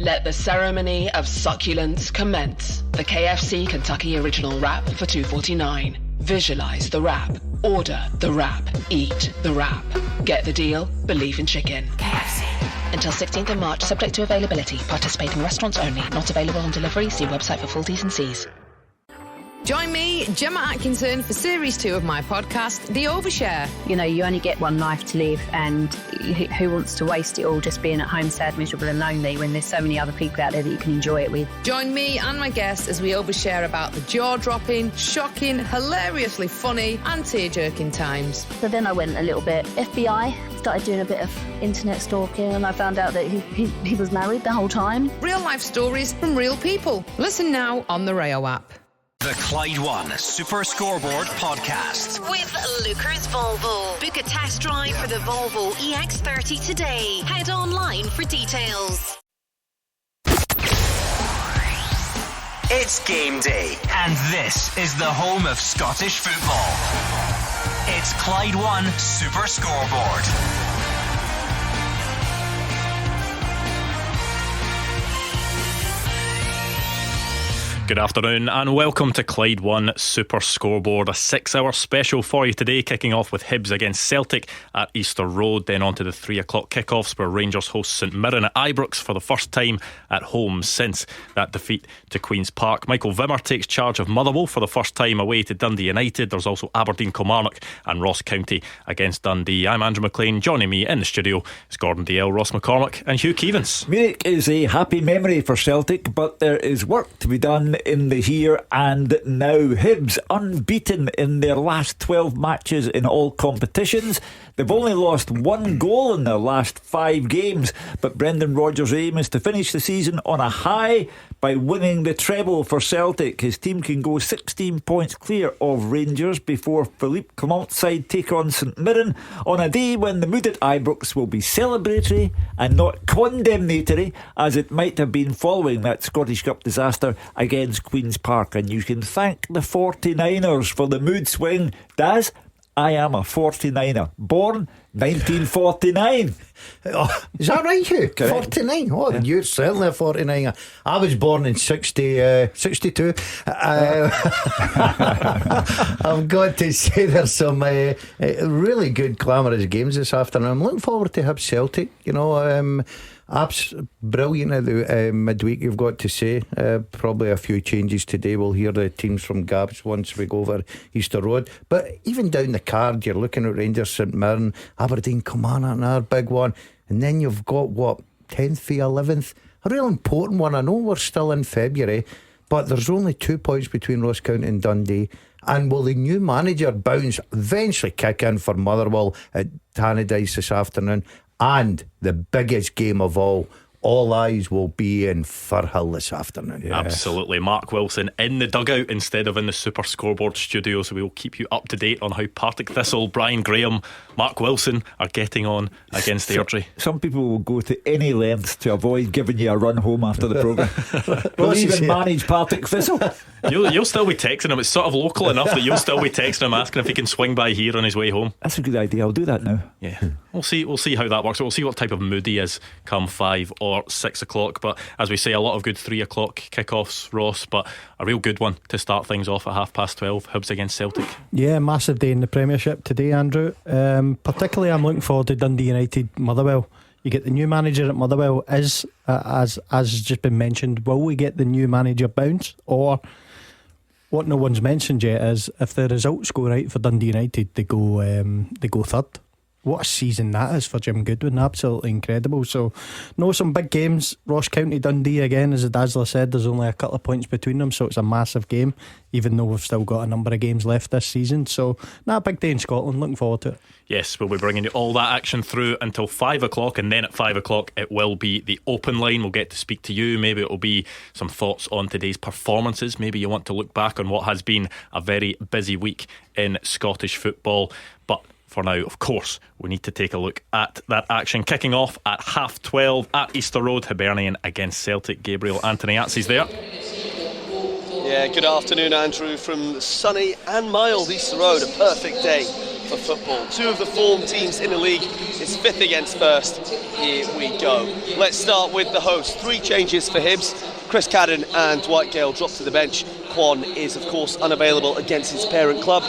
Let the ceremony of succulence commence. The KFC Kentucky Original Wrap for $2.49. Visualize the wrap. Order the wrap. Eat the wrap. Get the deal. Believe in chicken. KFC. Until 16th of March, subject to availability. Participating restaurants only. Not available on delivery. See website for full T&Cs. Join me, Gemma Atkinson, for Series 2 of my podcast, The Overshare. You know, you only get one life to live, and who wants to waste it all just being at home sad, miserable and lonely when there's so many other people out there that you can enjoy it with. Join me and my guests as we overshare about the jaw-dropping, shocking, hilariously funny and tear-jerking times. So then I went a little bit FBI, started doing a bit of internet stalking, and I found out that he was married the whole time. Real-life stories from real people. Listen now on the Rayo app. The Clyde One Super Scoreboard Podcast. With Lucas Volvo. Book a test drive for the Volvo EX30 today. Head online for details. It's game day, and this is the home of Scottish football. It's Clyde One Super Scoreboard. Good afternoon and welcome to Clyde One Super Scoreboard, a 6-hour special for you today, kicking off with Hibs against Celtic at Easter Road, then on to the 3 o'clock kickoffs where Rangers host St Mirren at Ibrox for the first time at home since that defeat to Queen's Park. Michael Vimmer takes charge of Motherwell for the first time away to Dundee United. There's also Aberdeen Kilmarnock and Ross County against Dundee. I'm Andrew Maclean. Joining me in the studio is Dalziel Ross McCormack and Hugh Keevins. Munich is a happy memory for Celtic, but there is work to be done in the here and now. Hibs unbeaten in their last 12 matches in all competitions. They've only lost one goal in their last 5 games, but Brendan Rodgers' aim is to finish the season on a high by winning the treble for Celtic. His team can go 16 points clear of Rangers before Philippe Clement's side take on St Mirren on a day when the mood at Ibrox will be celebratory and not condemnatory as it might have been following that Scottish Cup disaster against Queen's Park. And you can thank the 49ers for the mood swing. Daz, I am a 49er, born 1949. Oh, is that right, Hugh? Correct. 49? Oh, yeah. You're certainly a 49er. I was born in 62. I've got to say there's some really good glamorous games this afternoon. I'm looking forward to Hibs Celtic. You know, brilliant at the midweek, you've got to say. Probably a few changes today. We'll hear the teams from Gabs once we go over Easter Road. But even down the card, you're looking at Rangers, St Mirren, Aberdeen, Kilmarnock, another big one. And then you've got, 10th v 11th? A real important one. I know we're still in February, but there's only 2 points between Ross County and Dundee. And will the new manager bounce eventually kick in for Motherwell at Tannadice this afternoon? And the biggest game of all eyes will be in Firhill this afternoon. Yes. Absolutely. Mark Wilson in the dugout instead of in the Super Scoreboard studio, so we will keep you up to date on how Partick Thistle, Brian Graham, Mark Wilson are getting on against Airdrie. Some people will go to any lengths to avoid giving you a run home after the programme. We'll even manage Partick Thistle. You'll still be texting him. It's sort of local enough that you'll still be texting him asking if he can swing by here on his way home. That's a good idea. I'll do that now. Yeah, we'll see how that works. We'll see what type of mood he is come 5 or 6 o'clock. But as we say, a lot of good 3 o'clock kickoffs, Ross, but a real good one to start things off at 12:30. Hibs against Celtic. Yeah, massive day in the Premiership today, Andrew. Particularly I'm looking forward to Dundee United Motherwell. You get the new manager at Motherwell. As has just been mentioned, will we get the new manager bounce? Or what no one's mentioned yet is if the results go right for Dundee United, they go third. What a season that is for Jim Goodwin. Absolutely incredible. So some big games. Ross County Dundee again, as the Dazzler said, there's only a couple of points between them, so it's a massive game, even though we've still got a number of games left this season. So a big day in Scotland. Looking forward to it. Yes, we'll be bringing you all that action through until 5 o'clock, and then at 5 o'clock it will be the open line. We'll get to speak to you. Maybe it will be some thoughts on today's performances. Maybe you want to look back on what has been a very busy week in Scottish football. But for now, of course, we need to take a look at that action kicking off at 12:30 at Easter Road. Hibernian against Celtic. Gabriel Antoniazzi's there. Yeah, good afternoon, Andrew, from sunny and mild Easter Road. A perfect day for for football. Two of the form teams in the league. It's fifth against first. Here we go. Let's start with the host. 3 changes for Hibs. Chris Cadden and Dwight Gale drop to the bench. Quan is, of course, unavailable against his parent club.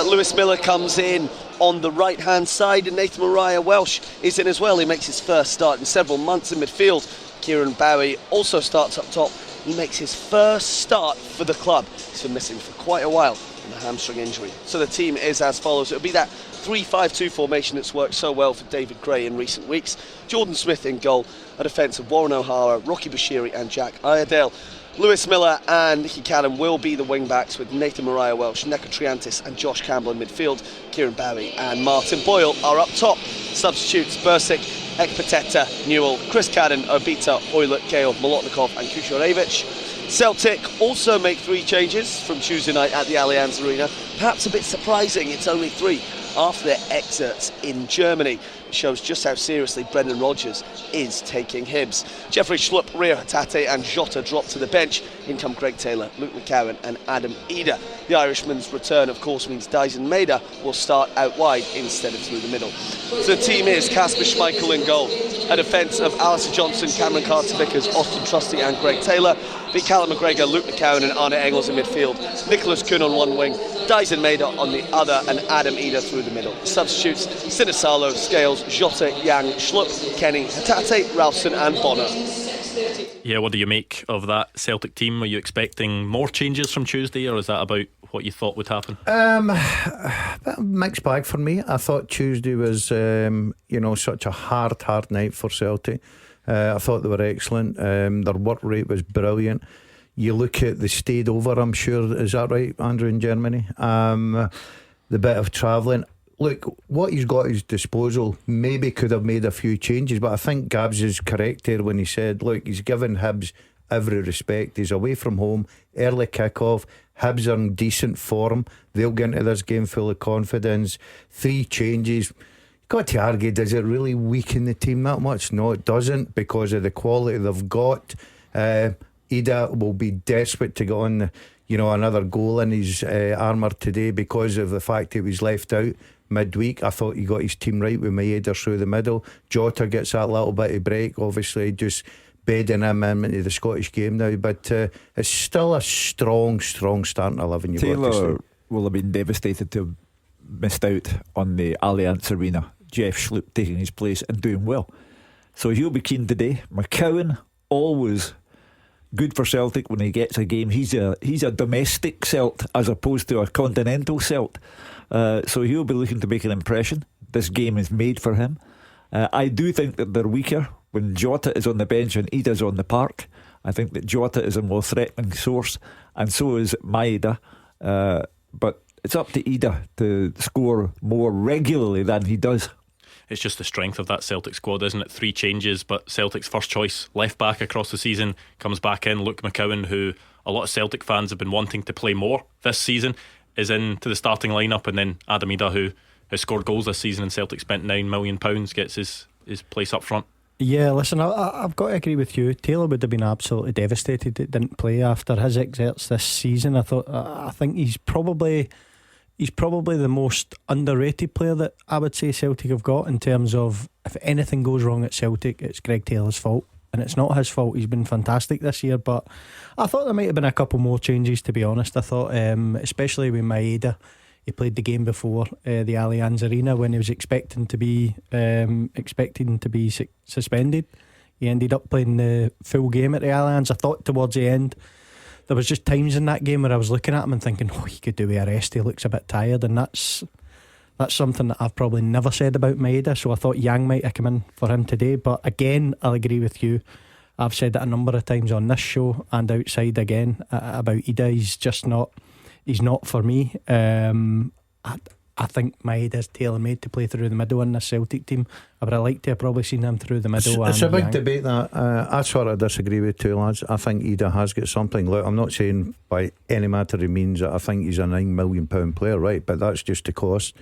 Lewis Miller comes in on the right-hand side, and Nathan Mariah Welsh is in as well. He makes his first start in several months in midfield. Kieran Bowie also starts up top. He makes his first start for the club. He's been missing for quite a while with a hamstring injury. So the team is as follows. It'll be that 3-5-2 formation that's worked so well for David Gray in recent weeks. Jordan Smith in goal, a defence of Warren O'Hara, Rocky Bashiri and Jack Iredale. Lewis Miller and Nicky Callum will be the wing-backs, with Nathan Mariah Welsh, Neco Triantis and Josh Campbell in midfield. Kieran Bowie and Martin Boyle are up top. Substitutes: Bursic, Ekpateta, Newell, Chris Cadden, Obita, Hoylett, Gale, Molotnikov and Kushorevich. Celtic also make 3 changes from Tuesday night at the Allianz Arena. Perhaps a bit surprising, it's only 3 after their exits in Germany. It shows just how seriously Brendan Rodgers is taking Hibs. Jeffrey Schlupp, Rio Hatate and Jota drop to the bench. In come Greg Taylor, Luke McCowan and Adam Eder. The Irishman's return, of course, means Dyson Maeda will start out wide instead of through the middle. So the team is Kasper Schmeichel in goal. A defence of Alistair Johnson, Cameron Carter-Vickers, Austin Trusty and Greg Taylor. Beat Callum McGregor, Luke McCowan and Arne Engels in midfield. Nicholas Kuhn on one wing, Dyson Maeda on the other and Adam Eder through the middle. Substitutes: Sinisalo, Scales, Jota, Yang, Schlupp, Kenny, Hatate, Ralston and Bonner. Yeah, what do you make of that Celtic team? Are you expecting more changes from Tuesday, or is that about what you thought would happen? Mixed bag for me. I thought Tuesday was such a hard night for Celtic. I thought they were excellent. Their work rate was brilliant. You look at the stayed over, I'm sure, is that right, Andrew, in Germany? The bit of travelling. Look, what he's got at his disposal maybe could have made a few changes, but I think Gabs is correct here when he said, look, he's given Hibs every respect. He's away from home, early kick-off. Hibs are in decent form. They'll get into this game full of confidence. 3 changes. Got to argue, does it really weaken the team that much? No, it doesn't, because of the quality they've got. Ida will be desperate to get on another goal in his armour today because of the fact he was left out midweek. I thought he got his team right with Maeda through the middle. Jota gets that little bit of break, obviously just bedding him into the Scottish game now, but it's still a strong starting 11. Taylor will have been devastated to have missed out on the Allianz Arena. Jeff Schlupp taking his place and doing well, so he'll be keen today. McCowan, always good for Celtic when he gets a game. He's a domestic Celt as opposed to a continental Celt, so he'll be looking to make an impression. This game is made for him. I do think that they're weaker when Jota is on the bench and Ida's on the park. I think that Jota is a more threatening source, and so is Maeda, but it's up to Ida to score more regularly than he does. It's just the strength of that Celtic squad, isn't it? 3 changes, but Celtic's first choice left back across the season comes back in. Luke McCowan, who a lot of Celtic fans have been wanting to play more this season, is into the starting lineup, and then Adam Ida, who has scored goals this season and Celtic spent £9 million, gets his place up front. Yeah, listen, I've got to agree with you. Taylor would have been absolutely devastated that didn't play after his exerts this season. I think he's probably the most underrated player that I would say Celtic have got, in terms of if anything goes wrong at Celtic, it's Greg Taylor's fault, and it's not his fault. He's been fantastic this year, but I thought there might have been a couple more changes, to be honest. I thought especially with Maeda, he played the game before the Allianz Arena when he was expecting to be suspended. He ended up playing the full game at the Allianz. I thought towards the end there was just times in that game where I was looking at him and thinking, he could do with a rest, he looks a bit tired, and that's something that I've probably never said about Maeda. So I thought Yang might have come in for him today, but again, I'll agree with you. I've said it a number of times on this show and outside again about Ida. He's not for me. I think Maeda's tailor-made to play through the middle in this Celtic team. I would have liked to have probably seen him through the middle. It's a big debate that. I sort of disagree with two lads. I think Ida has got something. Look, I'm not saying by any matter of means that I think he's a £9 million player, right? But that's just the cost.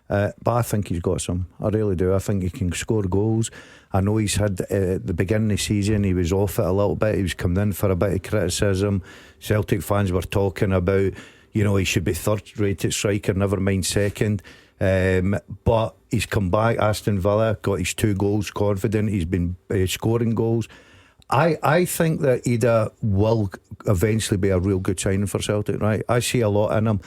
But I think he's got some. I really do. I think he can score goals. I know he's had at the beginning of the season, he was off it a little bit. He was coming in for a bit of criticism. Celtic fans were talking about, You know, he should be third rated striker, never mind second. But he's come back. Aston Villa got his 2 goals, confident. He's been scoring goals. I think that Ida will eventually be a real good signing for Celtic, right? I see a lot in him.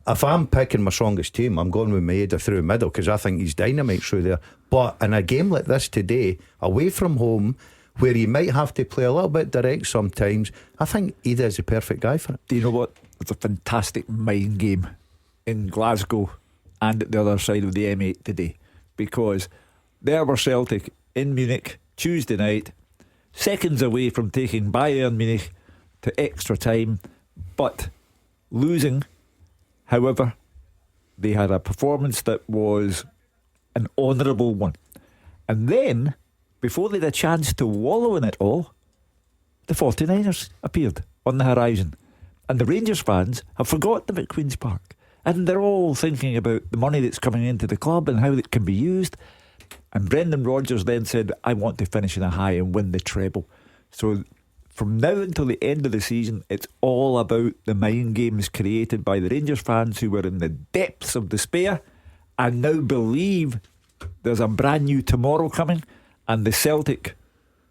If I'm picking my strongest team, I'm going with Maeda through the middle, because I think he's dynamite through there. But in a game like this today, away from home, where he might have to play a little bit direct sometimes, I think Ida is the perfect guy for it. Do you know what? It's a fantastic mind game in Glasgow and at the other side of the M8 today, because there were Celtic in Munich Tuesday night, seconds away from taking Bayern Munich to extra time, but losing. However, they had a performance that was an honourable one. And then, before they had a chance to wallow in it all, the 49ers appeared on the horizon. And the Rangers fans have forgotten them at Queen's Park. And they're all thinking about the money that's coming into the club and how it can be used. And Brendan Rodgers then said, I want to finish in a high and win the treble. So from now until the end of the season, it's all about the mind games created by the Rangers fans who were in the depths of despair and now believe there's a brand new tomorrow coming, and the Celtic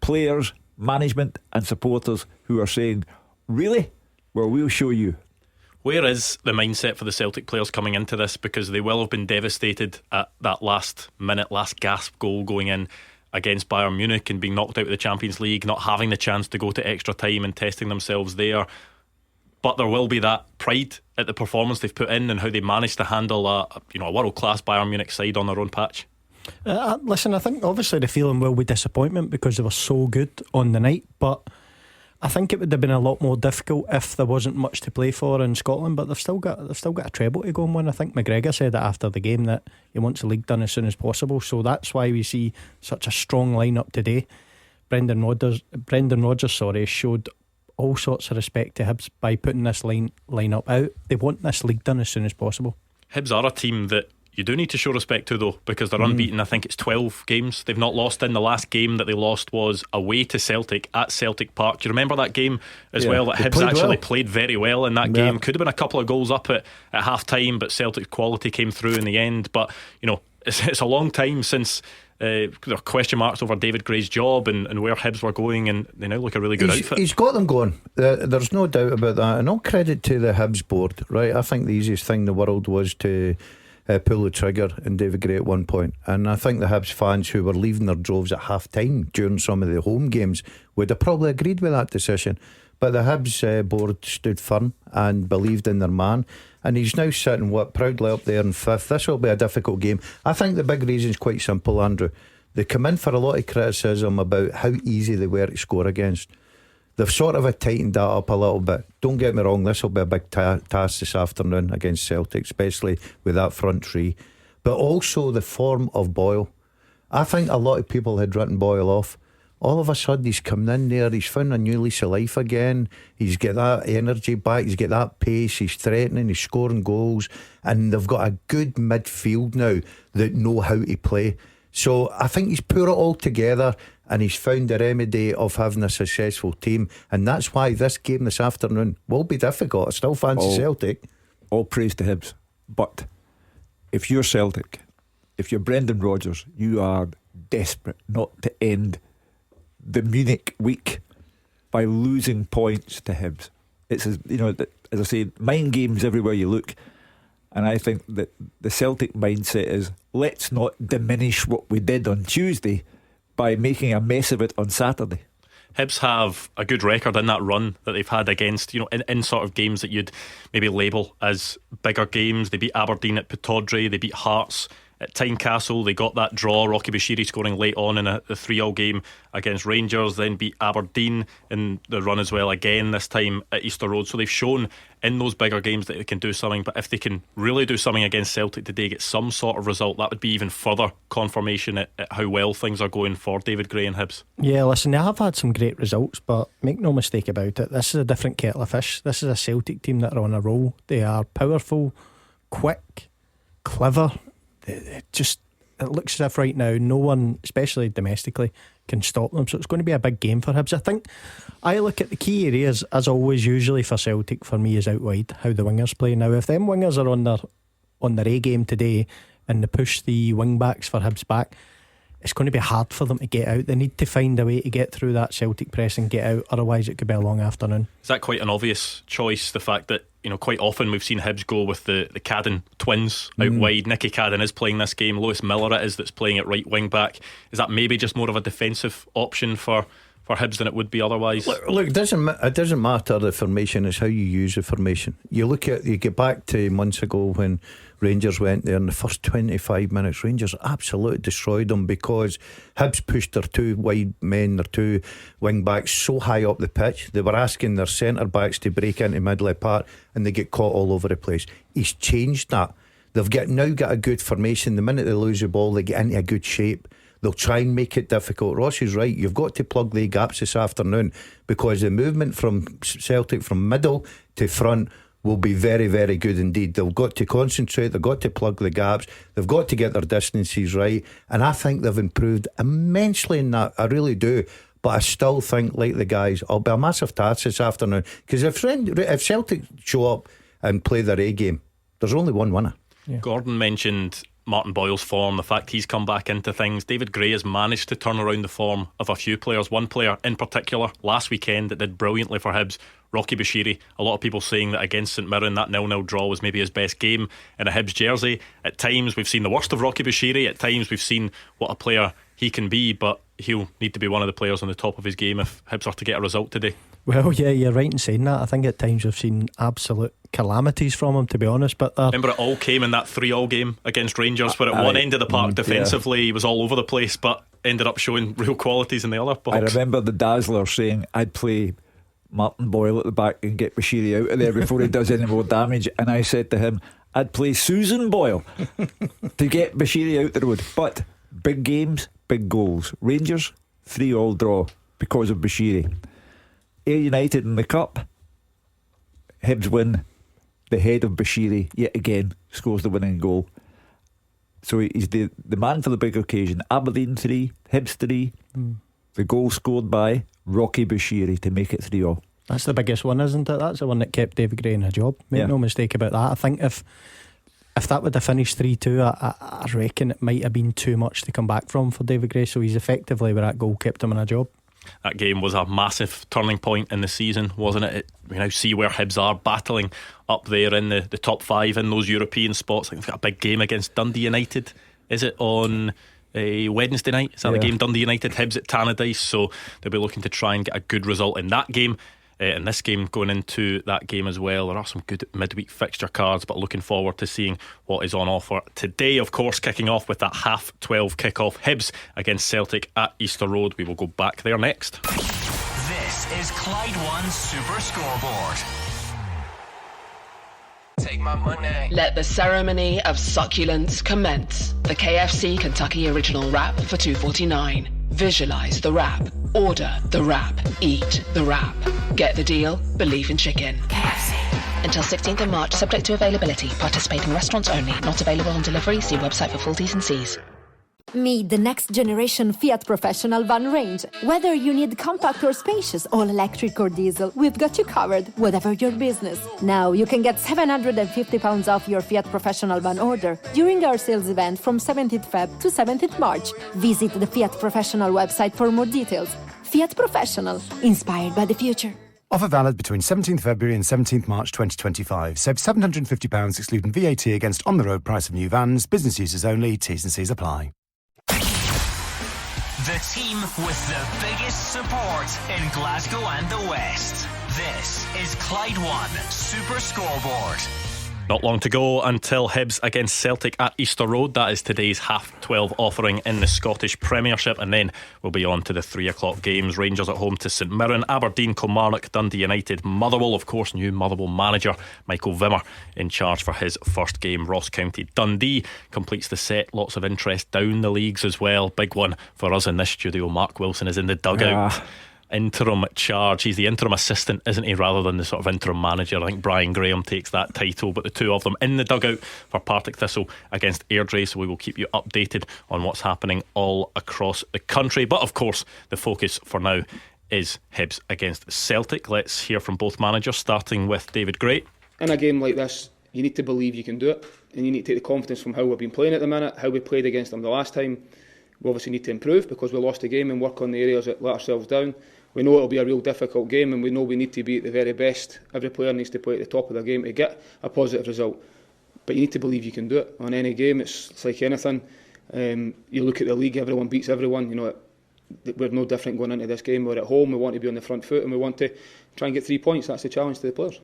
players, management and supporters who are saying, really? Well, we'll show you. Where is the mindset for the Celtic players coming into this? Because they will have been devastated at that last minute, last gasp goal going in against Bayern Munich and being knocked out of the Champions League, not having the chance to go to extra time and testing themselves there. But there will be that pride at the performance they've put in and how they managed to handle a world-class Bayern Munich side on their own patch. Listen, I think obviously the feeling will be disappointment because they were so good on the night, but I think it would have been a lot more difficult if there wasn't much to play for in Scotland. But they've still got a treble to go and win. I think McGregor said it after the game that he wants the league done as soon as possible. So that's why we see such a strong lineup today. Brendan Rodgers showed all sorts of respect to Hibs by putting this lineup out. They want this league done as soon as possible. Hibs are a team that you do need to show respect to, though, because they're unbeaten. I think it's 12 games they've not lost in. The last game that they lost was away to Celtic at Celtic Park. Do you remember that game as well? That Hibs actually played very well in that game. Could have been a couple of goals up at half time, but Celtic's quality came through in the end. But you know, it's a long time since there are question marks over David Gray's job and where Hibs were going, and they now look a really good outfit. He's got them going. There's no doubt about that. And all credit to the Hibs board, right? I think the easiest thing in the world was to pull the trigger in David Gray at one point. And I think the Hibs fans who were leaving their droves at half time during some of the home games would have probably agreed with that decision. But the Hibs board stood firm and believed in their man, and he's now sitting proudly up there in fifth. This will be a difficult game. I think the big reason is quite simple, Andrew. They come in for a lot of criticism about how easy they were to score against. They've sort of tightened that up a little bit. Don't get me wrong, this will be a big task this afternoon against Celtic, especially with that front three. But also the form of Boyle. I think a lot of people had written Boyle off. All of a sudden he's coming in there, he's found a new lease of life again. He's got that energy back, he's got that pace, he's threatening, he's scoring goals, and they've got a good midfield now that know how to play. So I think he's put it all together, and he's found the remedy of having a successful team. And that's why this game this afternoon will be difficult. I still fancy Celtic. All praise to Hibs. But if you're Celtic, if you're Brendan Rodgers, you are desperate not to end the Munich week by losing points to Hibs. It's, as I say, mind games everywhere you look. And I think that the Celtic mindset is, let's not diminish what we did on Tuesday by making a mess of it on Saturday. Hibs have a good record in that run that they've had against, in sort of games that you'd maybe label as bigger games. They beat Aberdeen at Pittodrie, they beat Hearts at Tynecastle, they got that draw, Rocky Bashiri scoring late on in a 3-3 game against Rangers, then beat Aberdeen in the run as well again, this time at Easter Road. So they've shown in those bigger games that they can do something. But if they can really do something against Celtic today, get some sort of result, that would be even further confirmation at how well things are going for David Gray and Hibs. Yeah, listen, they have had some great results, but make no mistake about it, this is a different kettle of fish. This is a Celtic team that are on a roll. They are powerful, quick, clever. It looks as if right now no one, especially domestically, can stop them. So it's going to be a big game for Hibs. I think I look at the key areas, as always, usually for Celtic, for me, is out wide, how the wingers play. Now, if them wingers are on their A game today and they push the wing backs for Hibs back, it's going to be hard for them to get out. They need to find a way to get through that Celtic press and get out, otherwise it could be a long afternoon. Is that quite an obvious choice, the fact that, you know, quite often we've seen Hibs go with the Cadden twins out wide? Nicky Cadden is playing this game, Lewis Miller it is that's playing at right wing back. Is that maybe just more of a defensive option for Hibs than it would be otherwise? Look, it doesn't matter the formation, it's how you use the formation. You get back to months ago when Rangers went there in the first 25 minutes. Rangers absolutely destroyed them because Hibs pushed their two wide men, their two wing backs so high up the pitch. They were asking their centre backs to break into middle part, and they get caught all over the place. He's changed that. They've now got a good formation. The minute they lose the ball, they get into a good shape. They'll try and make it difficult. Ross is right. You've got to plug the gaps this afternoon, because the movement from Celtic from middle to front will be very, very good indeed. They've got to concentrate, they've got to plug the gaps, they've got to get their distances right, and I think they've improved immensely in that. I really do. But I still think, like the guys, it'll be a massive task this afternoon, because if Celtic show up and play their A game, there's only one winner. Gordon mentioned Martin Boyle's form, the fact he's come back into things. David Gray has managed to turn around the form of a few players. One player in particular last weekend that did brilliantly for Hibs, Rocky Bushiri. A lot of people saying that against St Mirren, that 0-0 draw was maybe his best game in a Hibs jersey. At times we've seen the worst of Rocky Bushiri, at times we've seen what a player he can be, but he'll need to be one of the players on the top of his game if Hibs are to get a result today. Well, yeah, you're right in saying that. I think at times we've seen absolute calamities from him, to be honest. But remember, it all came in that 3-3 game against Rangers, where at one end of the park defensively he was all over the place, but ended up showing real qualities in the other box. I remember the Dazzler saying I'd play Martin Boyle at the back and get Bushiri out of there before he does any more damage, and I said to him I'd play Susan Boyle to get Bushiri out the road. But big games, big goals. Rangers 3-3 draw because of Bushiri. Ayr United in the Cup, Hibs win. The head of Bushiri yet again scores the winning goal. So he's the man for the big occasion. Aberdeen 3, Hibs 3. The goal scored by Rocky Bushiri to make it 3-3. That's the biggest one, isn't it? That's the one that kept David Gray in a job. Make no mistake about that. I think if that would have finished 3-2, I reckon it might have been too much to come back from for David Gray. So he's effectively, with that goal, kept him in a job. That game was a massive turning point in the season, wasn't it? We now see where Hibs are battling up there in the top 5 in those European spots. I think they've got a big game against Dundee United. Is it on a Wednesday night? Is that the game? Dundee United, Hibs at Tannadice. So they'll be looking to try and get a good result in that game. In this game, going into that game as well, there are some good midweek fixture cards, but looking forward to seeing what is on offer today. Of course, kicking off with that 12:30 kickoff, Hibs against Celtic at Easter Road. We will go back there next. This is Clyde One Super Scoreboard. Take my money. Let the ceremony of succulence commence. The KFC Kentucky Original Wrap for $2.49. Visualize the wrap. Order the wrap. Eat the wrap. Get the deal? Believe in chicken. KFC. Until 16th of March, subject to availability. Participating restaurants only. Not available on delivery. See website for full T's and C's. Meet the next generation Fiat Professional van range. Whether you need compact or spacious, all electric or diesel, we've got you covered, whatever your business. Now you can get £750 off your Fiat Professional van order during our sales event from 17th Feb to 17th March. Visit the Fiat Professional website for more details. Fiat Professional, inspired by the future. Offer valid between 17th February and 17th March 2025. Save £750 excluding VAT against on-the-road price of new vans. Business users only. T's and C's apply. The team with the biggest support in Glasgow and the West. This is Clyde One Super Scoreboard. Not long to go until Hibs against Celtic at Easter Road. That is today's 12:30 offering in the Scottish Premiership, and then we'll be on to the 3:00 games. Rangers at home to St Mirren, Aberdeen, Kilmarnock, Dundee United, Motherwell. Of course, new Motherwell manager Michael Vimmer in charge for his first game. Ross County Dundee completes the set. Lots of interest down the leagues as well. Big one for us in this studio. Mark Wilson is in the dugout. interim charge. He's the interim assistant, isn't he, rather than the sort of interim manager. I think Brian Graham takes that title, but the two of them in the dugout for Partick Thistle against Airdrie. So we will keep you updated on what's happening all across the country. But of course, the focus for now is Hibs against Celtic. Let's hear from both managers, starting with David Gray. In a game like this, you need to believe you can do it, and you need to take the confidence from how we've been playing at the minute, how we played against them the last time. We obviously need to improve because we lost the game, and work on the areas that let ourselves down. We know it'll be a real difficult game, and we know we need to be at the very best. Every player needs to play at the top of their game to get a positive result. But you need to believe you can do it. On any game, it's like anything. You look at the league, everyone beats everyone. You know, we're no different going into this game. We're at home, we want to be on the front foot, and we want to try and get 3 points. That's the challenge to the players.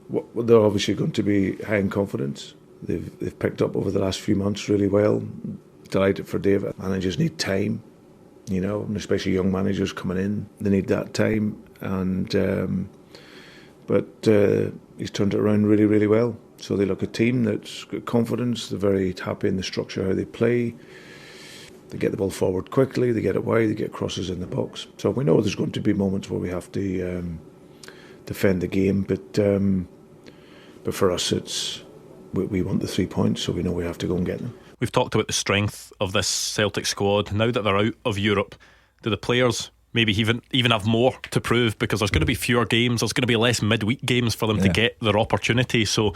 Well, they're obviously going to be high in confidence. They've picked up over the last few months really well. Delighted for David. Managers need time, you know, and especially young managers coming in. They need that time, and but he's turned it around really, really well. So they look a team that's got confidence. They're very happy in the structure, how they play. They get the ball forward quickly, they get it wide, they get crosses in the box. So we know there's going to be moments where we have to defend the game, but for us, we want the 3 points, so we know we have to go and get them. We've talked about the strength of this Celtic squad. Now that they're out of Europe, do the players maybe even have more to prove? Because there's going to be fewer games, there's going to be less midweek games for them to get their opportunity. So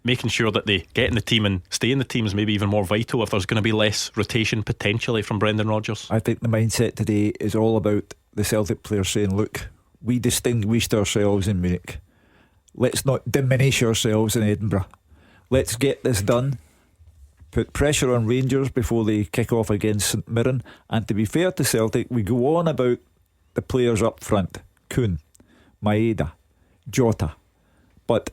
making sure that they get in the team and stay in the team is maybe even more vital if there's going to be less rotation potentially from Brendan Rodgers. I think the mindset today is all about the Celtic players saying, look, we distinguished ourselves in Munich, let's not diminish ourselves in Edinburgh, let's get this done, put pressure on Rangers before they kick off against St Mirren. And to be fair to Celtic, we go on about the players up front, Kuhn, Maeda, Jota, but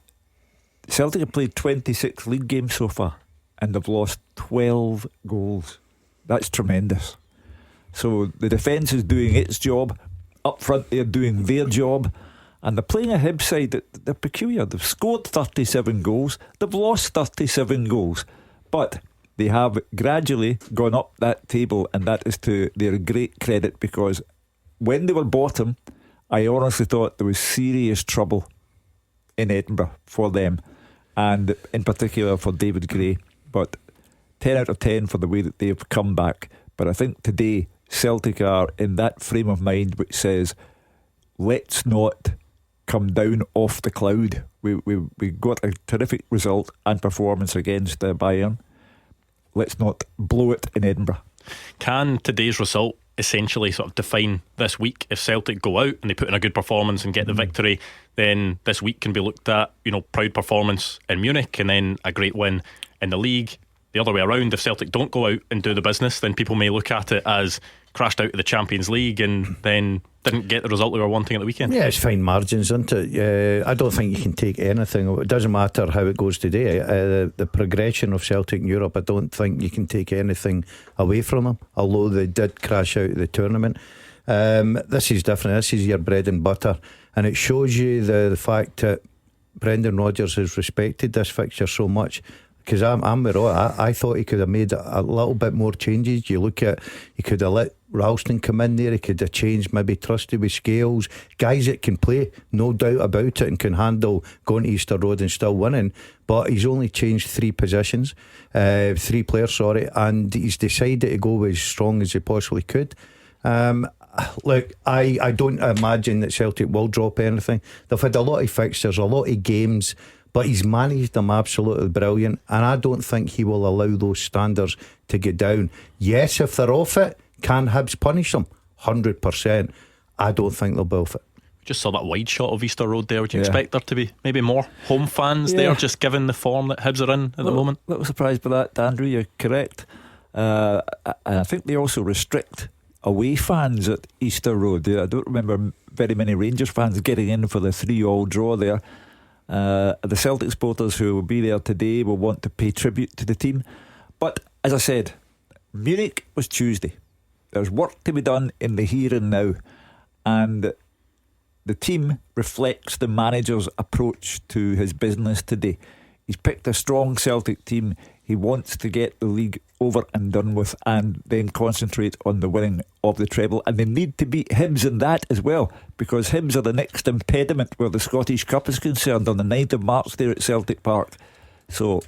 Celtic have played 26 league games so far and they've lost 12 goals. That's tremendous. So the defence is doing its job, up front they're doing their job, and they're playing a Hibs side that they're peculiar. They've scored 37 goals, they've lost 37 goals, but they have gradually gone up that table, and that is to their great credit, because when they were bottom, I honestly thought there was serious trouble in Edinburgh for them, and in particular for David Gray. But 10 out of 10 for the way that they've come back. But I think today Celtic are in that frame of mind which says, let's not come down off the cloud. We got a terrific result and performance against Bayern. Let's not blow it in Edinburgh. Can today's result essentially sort of define this week? If Celtic go out and they put in a good performance and get the victory, then this week can be looked at, you know, proud performance in Munich and then a great win in the league. The other way around, if Celtic don't go out and do the business, then people may look at it as crashed out of the Champions League and then didn't get the result they were wanting at the weekend. Yeah, it's fine margins, isn't it? I don't think you can take anything. It doesn't matter how it goes today. The progression of Celtic in Europe, I don't think you can take anything away from them, although they did crash out of the tournament. This is different. This is your bread and butter, and it shows you the fact that Brendan Rodgers has respected this fixture so much. Because I'm with Roy. I thought he could have made a little bit more changes. You look at, he could have let Ralston come in there. He could have changed, maybe trusted with Scales, guys that can play, no doubt about it, and can handle going to Easter Road and still winning. But he's only changed three players, and he's decided to go as strong as he possibly could. Look, I don't imagine that Celtic will drop anything. They've had a lot of fixtures, a lot of games, but he's managed them absolutely brilliant, and I don't think he will allow those standards to get down. Yes, if they're off it, can Hibs punish them? 100%. I don't think they'll be off it. Just saw that wide shot of Easter Road there. Would you expect there to be maybe more home fans there, just given the form that Hibs are in at the moment? A little surprised by that, Andrew. You're correct. And I think they also restrict away fans at Easter Road. I don't remember very many Rangers fans getting in for the 3-3 draw there. The Celtic supporters who will be there today will want to pay tribute to the team. But as I said, Munich was Tuesday. There's work to be done in the here and now, and the team reflects the manager's approach to his business today. He's picked a strong Celtic team. He wants to get the league over and done with and then concentrate on the winning of the treble. And they need to beat Hibs in that as well, because Hibs are the next impediment where the Scottish Cup is concerned on the 9th of March there at Celtic Park. So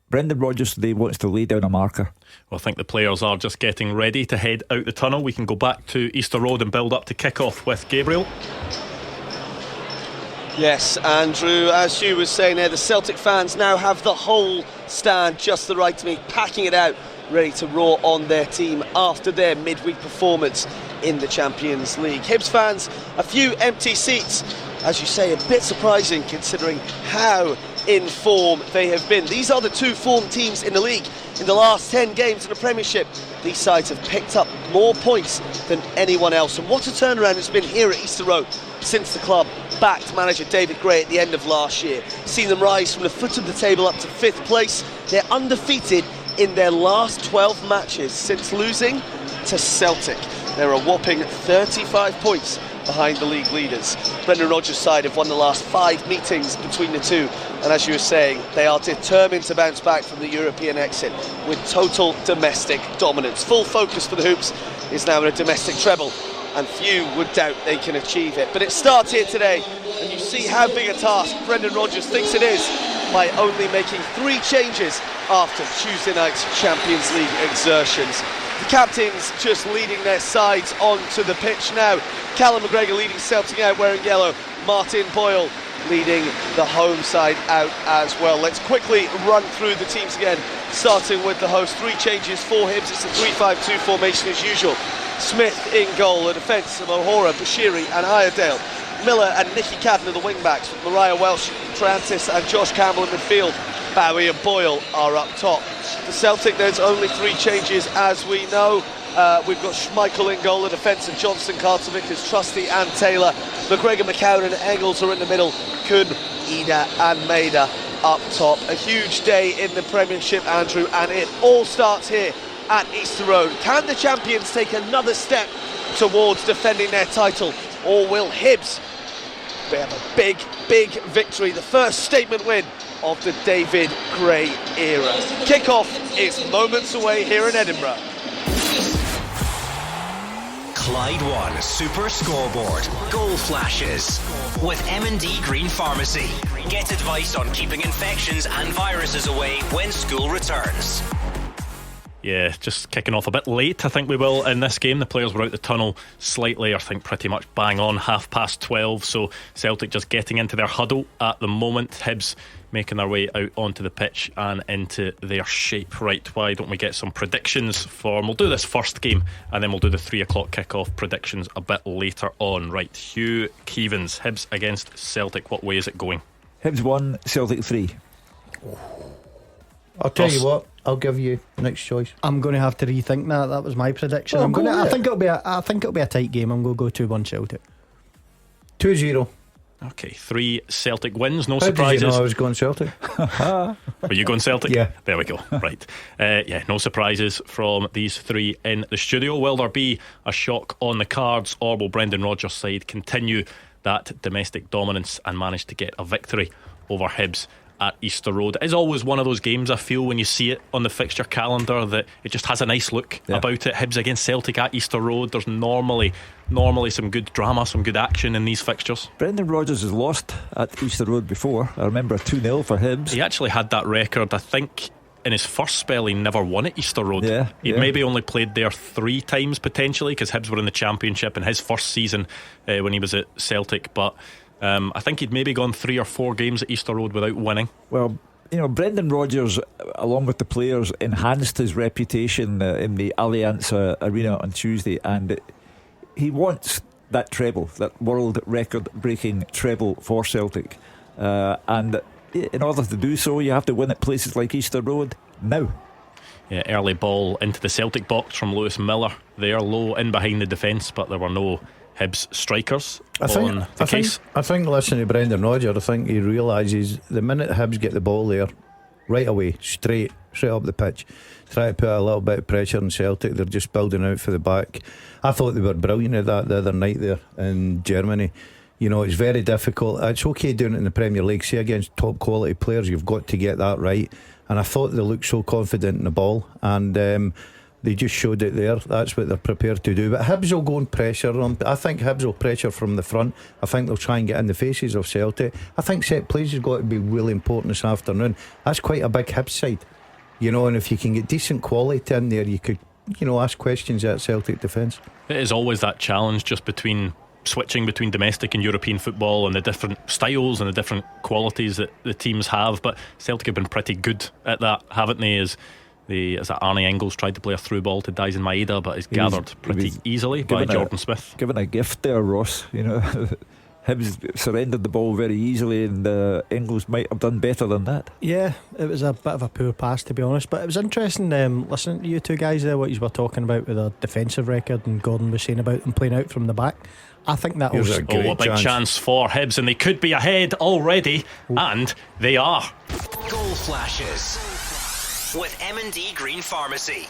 Brendan Rodgers today wants to lay down a marker. Well, I think the players are just getting ready to head out the tunnel. We can go back to Easter Road and build up to kick-off with Gabriel. Yes, Andrew, as you were saying there, the Celtic fans now have the whole stand just the right to me, packing it out, ready to roar on their team after their midweek performance in the Champions League. Hibs fans, a few empty seats, as you say, a bit surprising considering how in form they have been. These are the two formed teams in the league. In the last 10 games in the Premiership, these sides have picked up more points than anyone else. And what a turnaround it's been here at Easter Road since the club backed manager David Gray at the end of last year. Seen them rise from the foot of the table up to 5th place. They're undefeated in their last 12 matches since losing to Celtic. They're a whopping 35 points behind the league leaders. Brendan Rodgers' side have won the last 5 meetings between the two, and as you were saying, they are determined to bounce back from the European exit with total domestic dominance. Full focus for the Hoops is now in a domestic treble, and few would doubt they can achieve it. But it starts here today, and you see how big a task Brendan Rodgers thinks it is by only making 3 changes after Tuesday night's Champions League exertions. The captains just leading their sides onto the pitch now. Callum McGregor leading Celtic out wearing yellow. Martin Boyle leading the home side out as well. Let's quickly run through the teams again, starting with the host. 3 changes for Hibs. It's a 3-5-2 formation as usual. Smith in goal, a defence of O'Hora, Bashiri and Iredale. Miller and Nicky Cadden are the wing-backs, with Mariah Welsh, Trantis and Josh Campbell in midfield. Bowie and Boyle are up top. For Celtic, there's only 3 changes, as we know. We've got Schmeichel in goal, the defence of Johnson, Kartovic, Trusty and Taylor. McGregor, McCowan and Engels are in the middle. Kuhn, Ida and Maida up top. A huge day in the Premiership, Andrew, and it all starts here at Easter Road. Can the champions take another step towards defending their title, or will Hibs have a big, big victory? The first statement win of the David Gray era. Kick-off is moments away here in Edinburgh. Clyde One Super Scoreboard. Goal flashes. With M&D Green Pharmacy. Get advice on keeping infections and viruses away when school returns. Yeah, just kicking off a bit late, I think we will, in this game. The players were out the tunnel slightly, I think pretty much bang on 12:30. So Celtic just getting into their huddle at the moment. Hibs making their way out onto the pitch and into their shape. Right, why don't we get some predictions for... We'll do this first game and then we'll do the 3 o'clock kick-off predictions a bit later on. Right, Hugh Keevins, Hibs against Celtic. What way is it going? Hibs 1, Celtic 3. I'll tell you what, I'll give you next choice. I'm going to have to rethink that. That was my prediction. I think it'll be a tight game. I'm going to go 2-1 Celtic. 2-0. Okay, 3 Celtic wins. No How surprises. Did you know I was going Celtic? Were you going Celtic? Yeah. There we go. Right. Yeah, no surprises from these 3 in the studio. Will there be a shock on the cards, or will Brendan Rodgers' side continue that domestic dominance and manage to get a victory over Hibs at Easter Road? It is always one of those games, I feel, when you see it on the fixture calendar, that it just has a nice look about it. Hibs against Celtic at Easter Road. There's normally some good drama, some good action in these fixtures. Brendan Rodgers has lost at Easter Road before. I remember 2-0 for Hibs. He actually had that record, I think. In his first spell, he never won at Easter Road. He'd maybe only played there 3 times potentially, because Hibs were in the Championship in his first season when he was at Celtic. But I think he'd maybe gone 3 or 4 games at Easter Road without winning. Well, you know, Brendan Rodgers, along with the players, enhanced his reputation in the Allianz Arena on Tuesday, and he wants that treble, that world record breaking treble for Celtic, and in order to do so you have to win at places like Easter Road now. Yeah, early ball into the Celtic box from Lewis Miller there, low in behind the defence, but there were no Hibs strikers I think listening to Brendan Rodgers, I think he realises the minute Hibs get the ball there, right away, straight up the pitch, try to put a little bit of pressure on Celtic. They're just building out for the back. I thought they were brilliant at that the other night there in Germany. You know, it's very difficult. It's okay doing it in the Premier League. Say against top quality players, you've got to get that right. And I thought they looked so confident in the ball, and they just showed it there. That's what they're prepared to do. But Hibs will go and pressure on. I think Hibs will pressure from the front. I think they'll try and get in the faces of Celtic. I think set plays has got to be really important this afternoon. That's quite a big Hibs side, you know, and if you can get decent quality in there, you could, you know, ask questions at Celtic defence. It is always that challenge just between switching between domestic and European football and the different styles and the different qualities that the teams have. But Celtic have been pretty good at that, haven't they? As Arnie Engels tried to play a through ball to Daisen Maeda, but is gathered pretty easily by Jordan Smith. Given a gift there, Ross, you know. Hibs surrendered the ball very easily, and Engels might have done better than that. Yeah, it was a bit of a poor pass, to be honest. But it was interesting listening to you two guys there, what you were talking about with their defensive record, and Gordon was saying about them playing out from the back. I think that was a big chance for Hibs, and they could be ahead already. And they are. Goal flashes with M&D Green Pharmacy.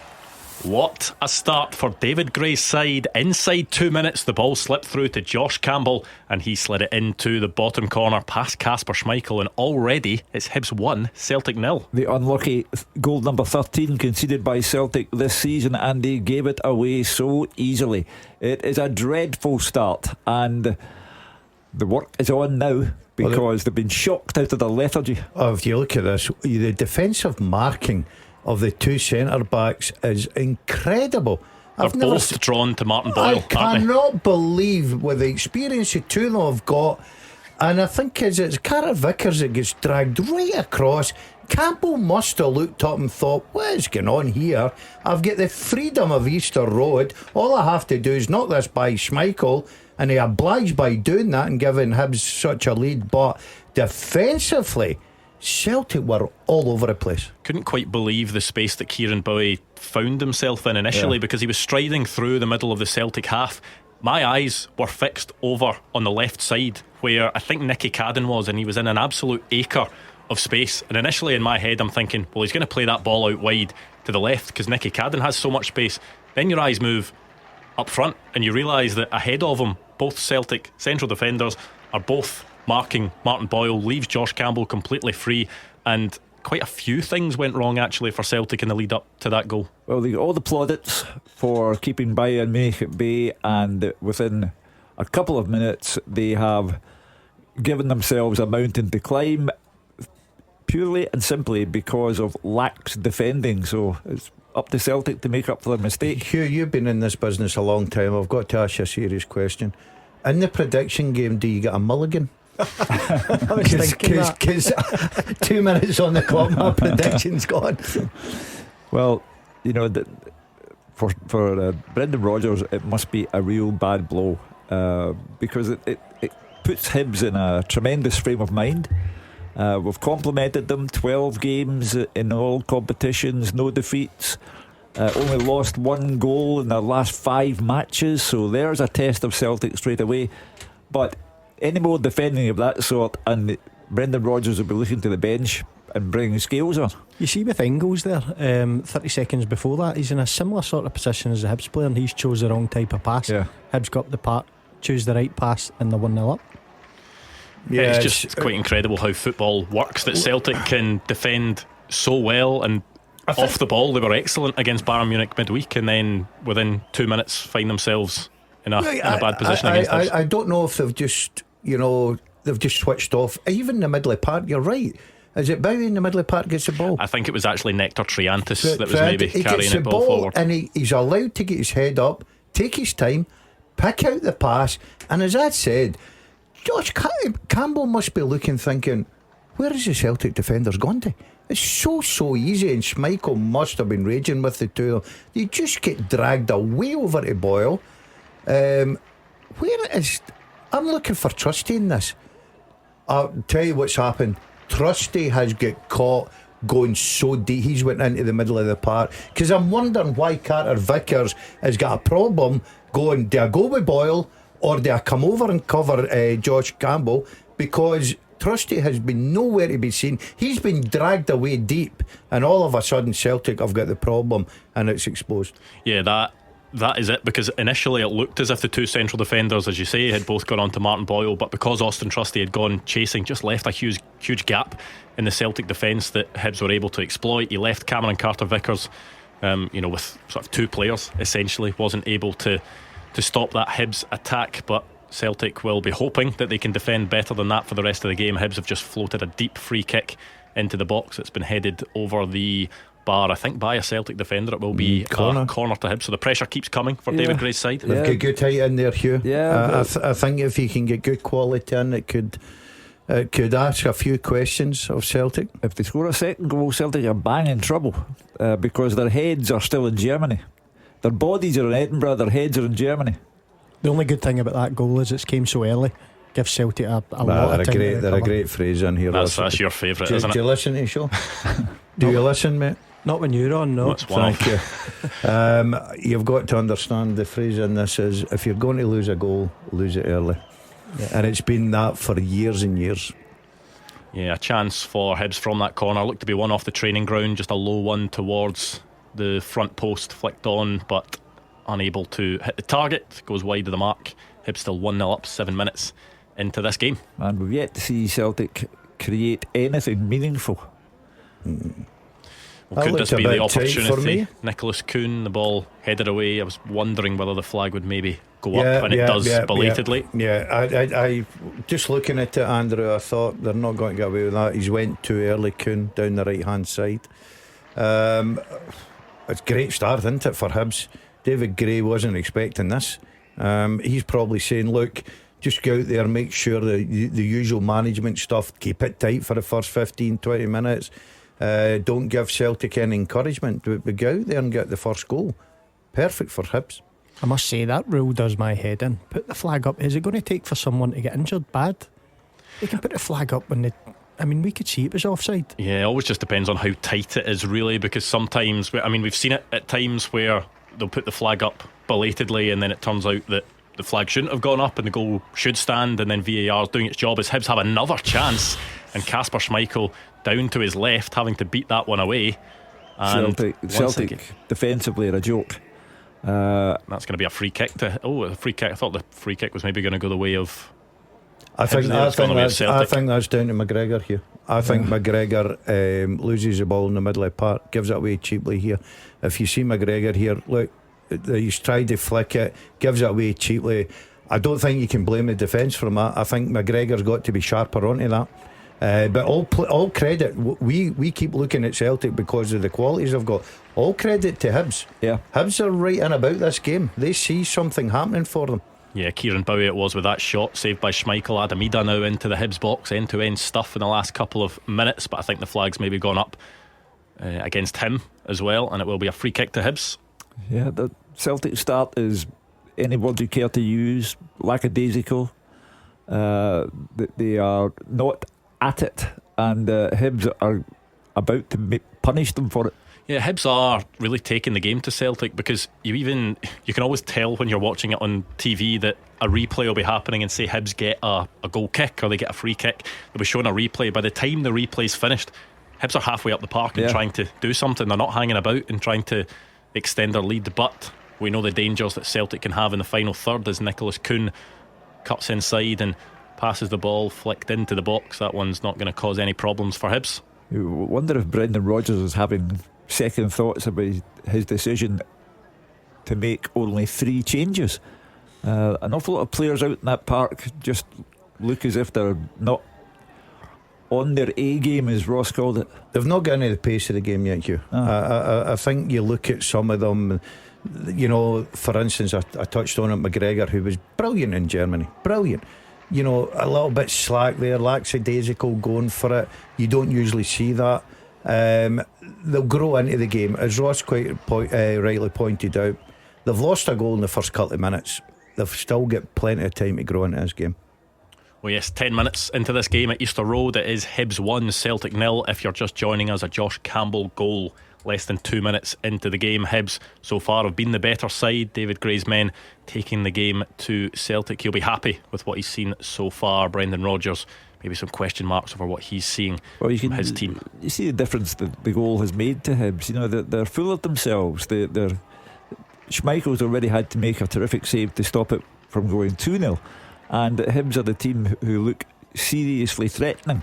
What a start for David Gray's side. Inside 2 minutes, the ball slipped through to Josh Campbell, and he slid it into the bottom corner past Kasper Schmeichel, and already it's Hibs 1, Celtic 0. The unlucky goal number 13 conceded by Celtic this season, and they gave it away so easily. It is a dreadful start, and the work is on now, because they've been shocked out of their lethargy. If you look at this, the defensive marking of the two centre backs is incredible. They're both drawn to Martin Boyle. I cannot believe with the experience the two of them have got, and I think it's Carter Vickers that gets dragged right across. Campbell must have looked up and thought, what is going on here? I've got the freedom of Easter Road. All I have to do is knock this by Schmeichel, and he obliged by doing that and giving Hibs such a lead. But defensively, Celtic were all over the place. Couldn't quite believe the space that Kieran Bowie found himself in initially, because he was striding through the middle of the Celtic half. My eyes were fixed over on the left side where I think Nicky Cadden was, and he was in an absolute acre of space. And initially in my head I'm thinking, well, he's going to play that ball out wide to the left because Nicky Cadden has so much space. Then your eyes move up front and you realise that ahead of him, both Celtic central defenders are both marking Martin Boyle, leaves Josh Campbell completely free, and quite a few things went wrong actually for Celtic in the lead up to that goal. Well, they got all the plaudits for keeping by and make it bay, and within a couple of minutes they have given themselves a mountain to climb, purely and simply because of lax defending. So it's up to Celtic to make up for their mistake. Hugh, you've been in this business a long time. I've got to ask you a serious question. In the prediction game, do you get a mulligan? I was thinking that. Because 2 minutes on the clock, my prediction's gone. Well, you know, for Brendan Rodgers, it must be a real bad blow, because it puts Hibs in a tremendous frame of mind. We've complimented them, 12 games in all competitions, no defeats, only lost one goal in their last 5 matches, so there's a test of Celtic straight away. But any more defending of that sort, and Brendan Rodgers will be looking to the bench and bringing scales on. You see with Engels there, 30 seconds before that, he's in a similar sort of position as the Hibs player, and he's chose the wrong type of pass. Hibs got the part, choose the right pass, and they're 1-0 up. Yeah, it's quite incredible how football works, that Celtic can defend so well, and off the ball they were excellent against Bayern Munich midweek, and then within 2 minutes find themselves in a bad position against us. I don't know if they've just, you know, they've just switched off. Even in the middle of the park, you're right. Is it Bowie in the middle of the park gets the ball? I think it was actually Nectar Triantis that was maybe carrying the ball forward, and he's allowed to get his head up, take his time, pick out the pass, and as I said, Josh Campbell must be looking, thinking, where is the Celtic defenders gone to? It's so easy, and Schmeichel must have been raging with the two of them. They just get dragged away over to Boyle. I'm looking for Trusty in this. I'll tell you what's happened. Trusty has got caught going so deep. He's went into the middle of the park, because I'm wondering why Carter Vickers has got a problem going, do I go with Boyle or do I come over and cover Josh Campbell? Because Trusty has been nowhere to be seen. He's been dragged away deep, and all of a sudden Celtic have got the problem, and it's exposed. Yeah, that that is it, because initially it looked as if the two central defenders, as you say, had both gone on to Martin Boyle, but because Austin Trusty had gone chasing, just left a huge gap in the Celtic defence that Hibs were able to exploit. He left Cameron Carter-Vickers with sort of two players essentially, wasn't able to stop that Hibs attack. But Celtic will be hoping that they can defend better than that for the rest of the game. Hibs have just floated a deep free kick into the box. It's been headed over the bar, I think, by a Celtic defender. It will be corner to Hibs, so the pressure keeps coming for David Gray's side. They've got good height in there, Hugh. I think if he can get good quality in, it could ask a few questions of Celtic. If they score a second goal, Celtic are bang in trouble, because their heads are still in Germany. Their bodies are in Edinburgh, their heads are in Germany. The only good thing about that goal is it came so early. Gives Celtic a lot of time. They're a great phrase in here. That's your favourite, isn't it? Do you listen to the show? Do you listen, mate? Not when you're on, no. Thank you. You've got to understand the phrase in this is, if you're going to lose a goal, lose it early. And it's been that for years and years. Yeah, a chance for Hibs from that corner. Looked to be one off the training ground, just a low one towards the front post, flicked on but unable to hit the target. Goes wide of the mark. Hibs still 1-0 up 7 minutes into this game. And we've yet to see Celtic create anything meaningful. Well, could this be the opportunity? Nicholas Kuhn, the ball headed away. I was wondering whether the flag would maybe go up, and it does belatedly. I just looking at it, Andrew, I thought they're not going to get away with that. He's went too early, Kuhn, down the right hand side. It's a great start, isn't it, for Hibs? David Gray wasn't expecting this. He's probably saying, look, just go out there, make sure the usual management stuff, keep it tight for the first 15-20 minutes. Don't give Celtic any encouragement, but go out there and get the first goal. Perfect for Hibs. I must say, that rule does my head in. Put the flag up. Is it going to take for someone to get injured bad? They can put the flag up when we could see it was offside. Yeah, it always just depends on how tight it is, really, because sometimes, we've seen it at times where they'll put the flag up belatedly and then it turns out that the flag shouldn't have gone up and the goal should stand, and then VAR is doing its job as Hibs have another chance and Kasper Schmeichel down to his left having to beat that one away. And Celtic defensively are a joke. That's going to be a free kick a free kick. I thought the free kick was maybe going to go the way of I think that's down to McGregor here. I think McGregor loses the ball in the middle of the park, gives it away cheaply here. If you see McGregor here, look, he's tried to flick it, gives it away cheaply. I don't think you can blame the defence for that. I think McGregor's got to be sharper onto that. But all credit, we keep looking at Celtic because of the qualities they've got. All credit to Hibs. Yeah, Hibs are right in about this game. They see something happening for them. Yeah, Kieran Bowie it was with that shot saved by Schmeichel. Adam Ida now into the Hibs box, end-to-end stuff in the last couple of minutes, but I think the flag's maybe gone up against him as well, and it will be a free kick to Hibs. Yeah, the Celtic start is, any word you care to use, lackadaisical. They are not at it, and Hibs are about to punish them for it. Yeah, Hibs are really taking the game to Celtic, because you can always tell when you're watching it on TV that a replay will be happening and say Hibs get a goal kick or they get a free kick. They'll be showing a replay. By the time the replay's finished, Hibs are halfway up the park and trying to do something. They're not hanging about and trying to extend their lead, but we know the dangers that Celtic can have in the final third as Nicholas Kuhn cuts inside and passes the ball flicked into the box. That one's not going to cause any problems for Hibs. You wonder if Brendan Rodgers is having second thoughts about his decision to make only 3 changes. An awful lot of players out in that park just look as if they're not on their A game, as Ross called it. They've not got any of the pace of the game yet, Hugh. I think you look at some of them, you know, for instance, I touched on it, McGregor, who was brilliant in Germany, brilliant. You know, a little bit slack there, lackadaisical, going for it. You don't usually see that. They'll grow into the game, as Ross quite rightly pointed out. They've lost a goal in the first couple of minutes. They've still got plenty of time to grow into this game. Well, yes, 10 minutes into this game at Easter Road. It is Hibs 1, Celtic 0. If you're just joining us, a Josh Campbell goal less than 2 minutes into the game. Hibs so far have been the better side. David Gray's men taking the game to Celtic. He'll be happy with what he's seen so far. Brendan Rodgers, maybe some question marks over what he's seeing from his team. You see the difference that the goal has made to Hibs. You know, they're full of themselves. They're Schmeichel's already had to make a terrific save to stop it from going 2-0, and Hibs are the team who look seriously threatening,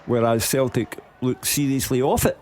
whereas Celtic look seriously off it.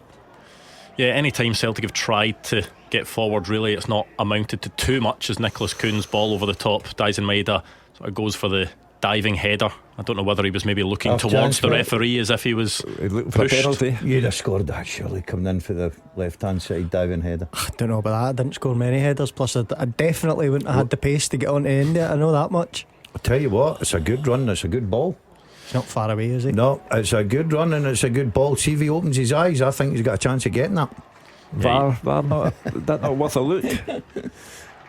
Yeah, any time Celtic have tried to get forward, really it's not amounted to too much, as Nicholas Kuhn's ball over the top, Daisen Maeda sort of goes for the diving header. I don't know whether he was maybe looking towards the referee as if he was pushed. You'd have scored that surely, coming in for the left hand side diving header. I don't know about that. I didn't score many headers, plus I definitely wouldn't have had the pace to get on to end it. I know that much. I'll tell you what, it's a good run, it's a good ball. It's not far away, is it? No, it's a good run and it's a good ball. See if he opens his eyes, I think he's got a chance of getting that. VAR not worth a look.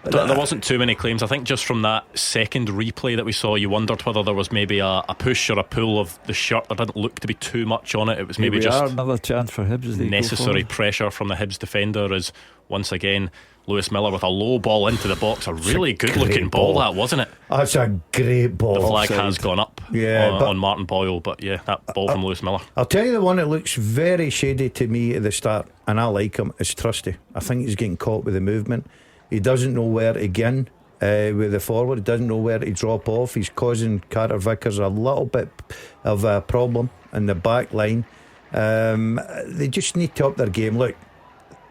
There wasn't too many claims. I think just from that second replay that we saw, you wondered whether there was maybe a push or a pull of the shirt. There didn't look to be too much on it. It was maybe just another chance for Hibs as they necessary pressure from the Hibs defender, as once again Lewis Miller with a low ball into the box. A really good looking ball that, wasn't it? That's a great ball. The flag has gone up on Martin Boyle, but yeah, that ball from Lewis Miller. I'll tell you the one that looks very shady to me at the start, and I like him, is Trusty. I think he's getting caught with the movement. He doesn't know where to begin with the forward. He doesn't know where to drop off. He's causing Carter Vickers a little bit of a problem in the back line. They just need to up their game. Look,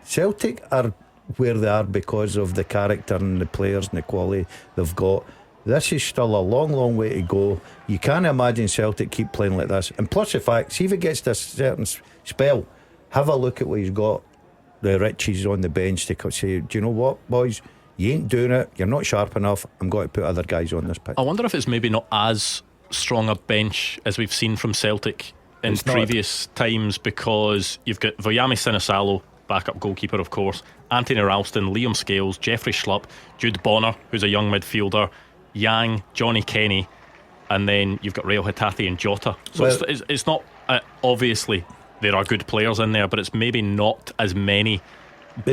Celtic are where they are because of the character and the players and the quality they've got. This is still a long, long way to go. You can't imagine Celtic keep playing like this. And plus the fact, see if it gets to a certain spell, have a look at what he's got. The Richies on the bench to say, do you know what, boys, you ain't doing it, you're not sharp enough, I'm going to put other guys on this pitch. I wonder if it's maybe not as strong a bench as we've seen from Celtic in previous times, because you've got Voyami Sinisalo, backup goalkeeper of course, Anthony Ralston, Liam Scales, Jeffrey Schlupp, Jude Bonner, who's a young midfielder, Yang, Johnny Kenny, and then you've got Rayo Hatate and Jota. So it's not obviously there are good players in there, but it's maybe not as many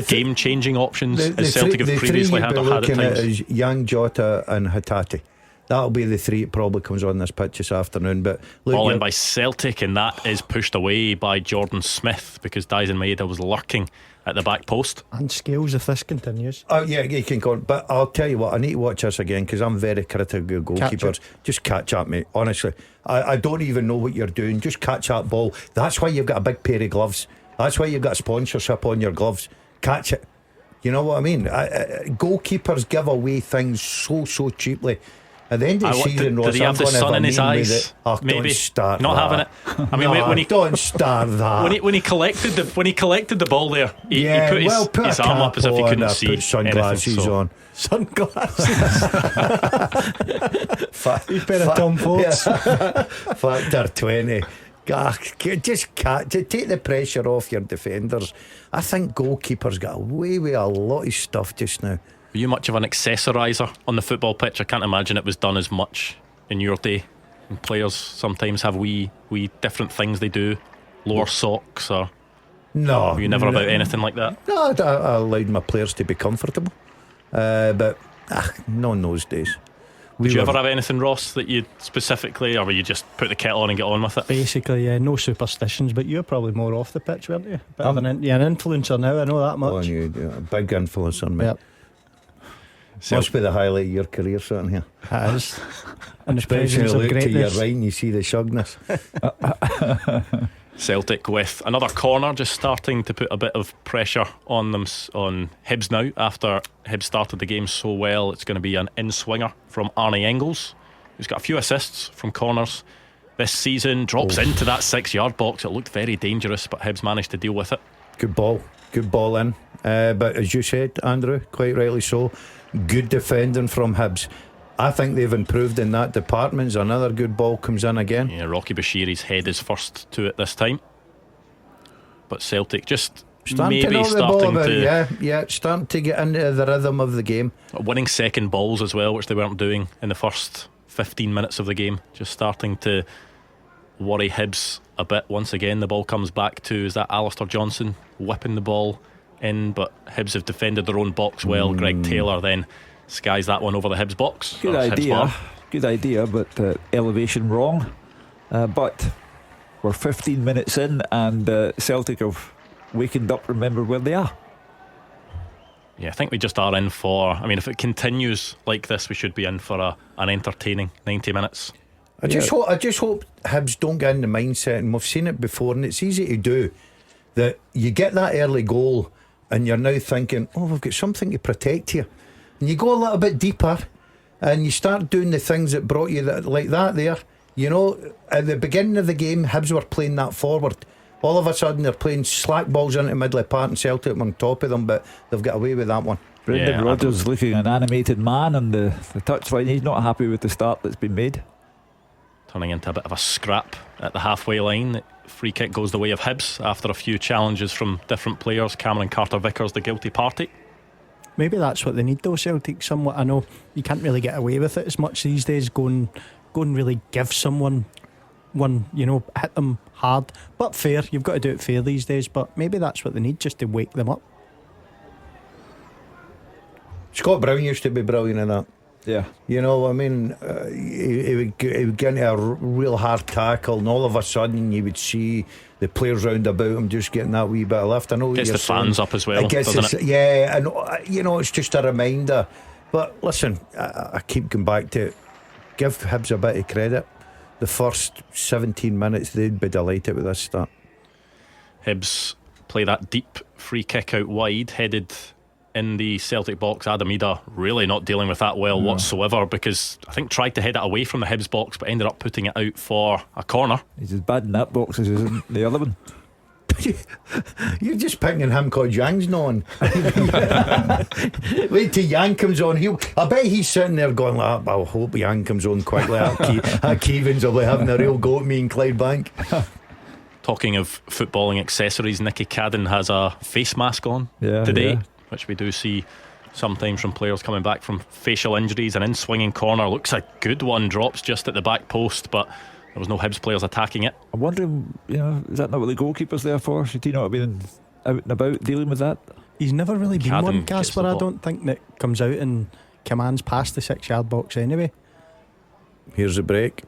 game-changing options as Celtic have previously had at times. Is Yang, Jota and Hatate. That'll be the three that probably comes on this pitch this afternoon. But look, all in by Celtic, and that is pushed away by Jordan Smith because Daisen Maeda was lurking at the back post. And Scales if this continues. Oh yeah, you can go on. But I'll tell you what, I need to watch this again because I'm very critical of goalkeepers. Just catch up, mate. Honestly, I don't even know what you're doing. Just catch that ball. That's why you've got a big pair of gloves. That's why you've got sponsorship on your gloves. Catch it. You know what I mean? Goalkeepers give away things so cheaply. At the end of the season, did he have the sun in his eyes? Maybe don't start not that. having it. I mean, when he don't start that. When he collected the ball there, he put his arm up as if he couldn't see. Put sunglasses on. Sunglasses. He's better Tom Fox. Factor 20. Just take the pressure off your defenders. I think goalkeepers got away with a lot of stuff just now. Were you much of an accessoriser on the football pitch? I can't imagine it was done as much in your day. And players sometimes have wee different things they do. Lower socks or... No. Were you never about anything like that? No, I allowed my players to be comfortable. But no in those days. Did you ever have anything, Ross, that you specifically, or were you just put the kettle on and get on with it? Basically, no superstitions, but you're probably more off the pitch, weren't you? You're an influencer now, I know that much. Oh, you a big influence on me. Yep. Must be the highlight of your career sitting here. That is. And especially when you look to your right and you see the shugness. Celtic with another corner, just starting to put a bit of pressure on them, on Hibs now. After Hibs started the game so well, it's going to be an in-swinger from Arnie Engels, who's got a few assists from corners this season. Drops into that 6-yard box. It looked very dangerous, but Hibs managed to deal with it. Good ball in. But as you said, Andrew, quite rightly so, good defending from Hibs. I think they've improved in that department. Another good ball comes in again. Yeah, Rocky Bashiri's head is first to it this time. But Celtic just starting to get into the rhythm of the game. Winning second balls as well, which they weren't doing in the first 15 minutes of the game. Just starting to worry Hibs a bit. Once again, the ball comes back to, is that Alistair Johnson whipping the ball in, but Hibs have defended their own box well. Greg Taylor then skies that one over the Hibs box. Good idea, but elevation wrong. But we're 15 minutes in and Celtic have wakened up, remember where they are. Yeah, I think we just are in for, I mean, if it continues like this, we should be in for an entertaining 90 minutes. I just hope Hibs don't get in the mindset, and we've seen it before, and it's easy to do, that you get that early goal and you're now thinking, oh, we've got something to protect here, and you go a little bit deeper and you start doing the things that brought you like that there. You know, at the beginning of the game, Hibs were playing that forward. All of a sudden they're playing slack balls into the middle of the park, and Celtic were on top of them, but they've got away with that one. Brendan Rodgers looking an animated man on the touchline. He's not happy with the start that's been made. Turning into a bit of a scrap at the halfway line. Free kick goes the way of Hibs after a few challenges from different players. Cameron Carter-Vickers the guilty party. Maybe that's what they need though, Celtic, somewhat. I know you can't really get away with it as much these days. Go and really give someone one, you know, hit them hard, but fair. You've got to do it fair these days, but maybe that's what they need, just to wake them up. Scott Brown used to be brilliant in that. Yeah, you know, I mean, he would get into a real hard tackle, and all of a sudden you would see the players round about him just getting that wee bit of lift. I know gets the fans up as well, doesn't it? Yeah, and you know, it's just a reminder. But listen, I keep going back to it. Give Hibs a bit of credit. The first 17 minutes they'd be delighted with this start. Hibs play that deep free kick out wide, headed in the Celtic box. Adam Ida really not dealing with that well whatsoever, because I think tried to head it away from the Hibs box but ended up putting it out for a corner. He's as bad in that box as he is in the other one. You're just picking him because Yang's not on. Wait till Yang comes on. I bet he's sitting there going like, I hope Yang comes on quickly. Keevins will be having a real go at me in Clydebank. Talking of footballing accessories, Nicky Cadden has a face mask on today, which we do see sometimes from players coming back from facial injuries. An in-swinging corner, looks a good one, drops just at the back post, but there was no Hibs players attacking it. I'm wondering, you know, is that not what the goalkeeper's there for? Should he not have been out and about dealing with that? He's never really been one, Casper. I don't think that comes out and commands past the 6-yard box anyway. Here's a break.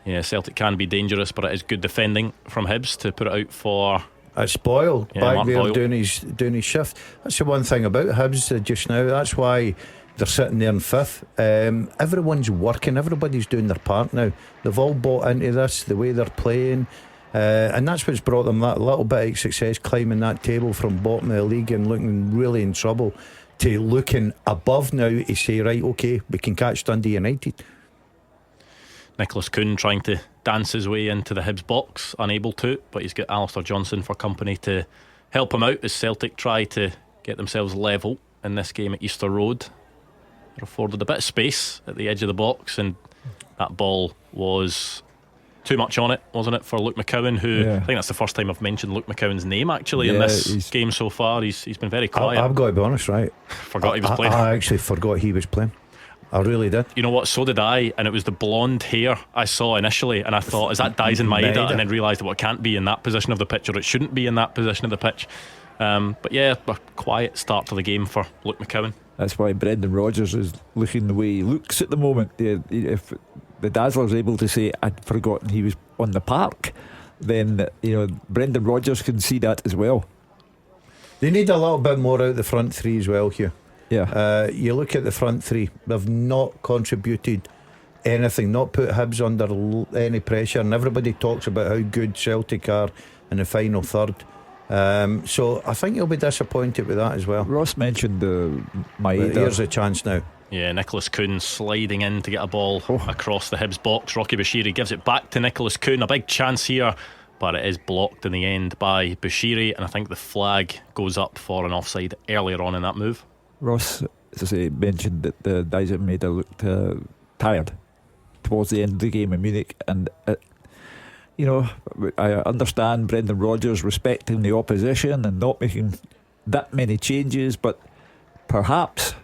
Yeah, Celtic can be dangerous, but it is good defending from Hibs to put it out for... It's Boyle back Mark there Boyle. doing his shift. That's the one thing about Hibs just now. That's why they're sitting there in fifth. Everyone's working, everybody's doing their part now. They've all bought into this, the way they're playing, and that's what's brought them that little bit of success, climbing that table from bottom of the league and looking really in trouble to looking above now to say, right, okay, we can catch Dundee United. Nicholas Kuhn trying to dance his way into the Hibs box, unable to, but he's got Alistair Johnson for company to help him out as Celtic try to get themselves level in this game at Easter Road. They're afforded a bit of space at the edge of the box, and that ball was too much on it, wasn't it, for Luke McCowan, who I think that's the first time I've mentioned Luke McCowan's name actually in this game so far. He's been very quiet. I've got to be honest, right? Forgot he was playing. I actually forgot he was playing. I really did. You know what, so did I, and it was the blonde hair I saw initially, and I thought, is that Dalziel Maeda? And then realised that it can't be in that position of the pitch, or it shouldn't be in that position of the pitch. But yeah, a quiet start to the game for Luke McCowan. That's why Brendan Rodgers is looking the way he looks at the moment. If the Dazzler's able to say, I'd forgotten he was on the park, then Brendan Rodgers can see that as well. They need a little bit more out the front three as well, Hugh. Yeah. You look at the front three, they've not contributed anything, not put Hibs under any pressure, and everybody talks about how good Celtic are in the final third. So I think you'll be disappointed with that as well. Ross mentioned Maeda. Here's a chance now. Yeah, Nicholas Kuhn sliding in to get a ball across the Hibs box. Rocky Bashiri gives it back to Nicholas Kuhn. A big chance here, but it is blocked in the end by Bashiri, and I think the flag goes up for an offside earlier on in that move. Ross, as I say, mentioned that the Dalziel Maeda looked tired towards the end of the game in Munich, and I understand Brendan Rodgers respecting the opposition and not making that many changes, but perhaps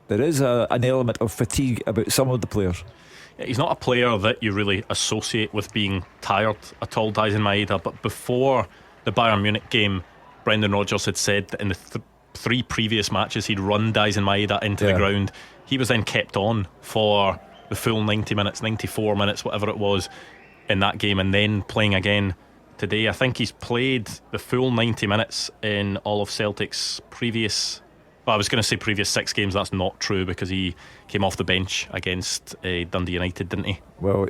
there is an element of fatigue about some of the players. He's not a player that you really associate with being tired at all, Dalziel Maeda, but before the Bayern Munich game, Brendan Rodgers had said that in the three previous matches he'd run Dalziel Maeda into the ground. He was then kept on for the full 90 minutes, 94 minutes, whatever it was, in that game, and then playing again today. I think he's played the full 90 minutes in all of Celtic's previous Well, I was going to say previous 6 games. That's not true because he came off the bench against Dundee United, didn't he? Well,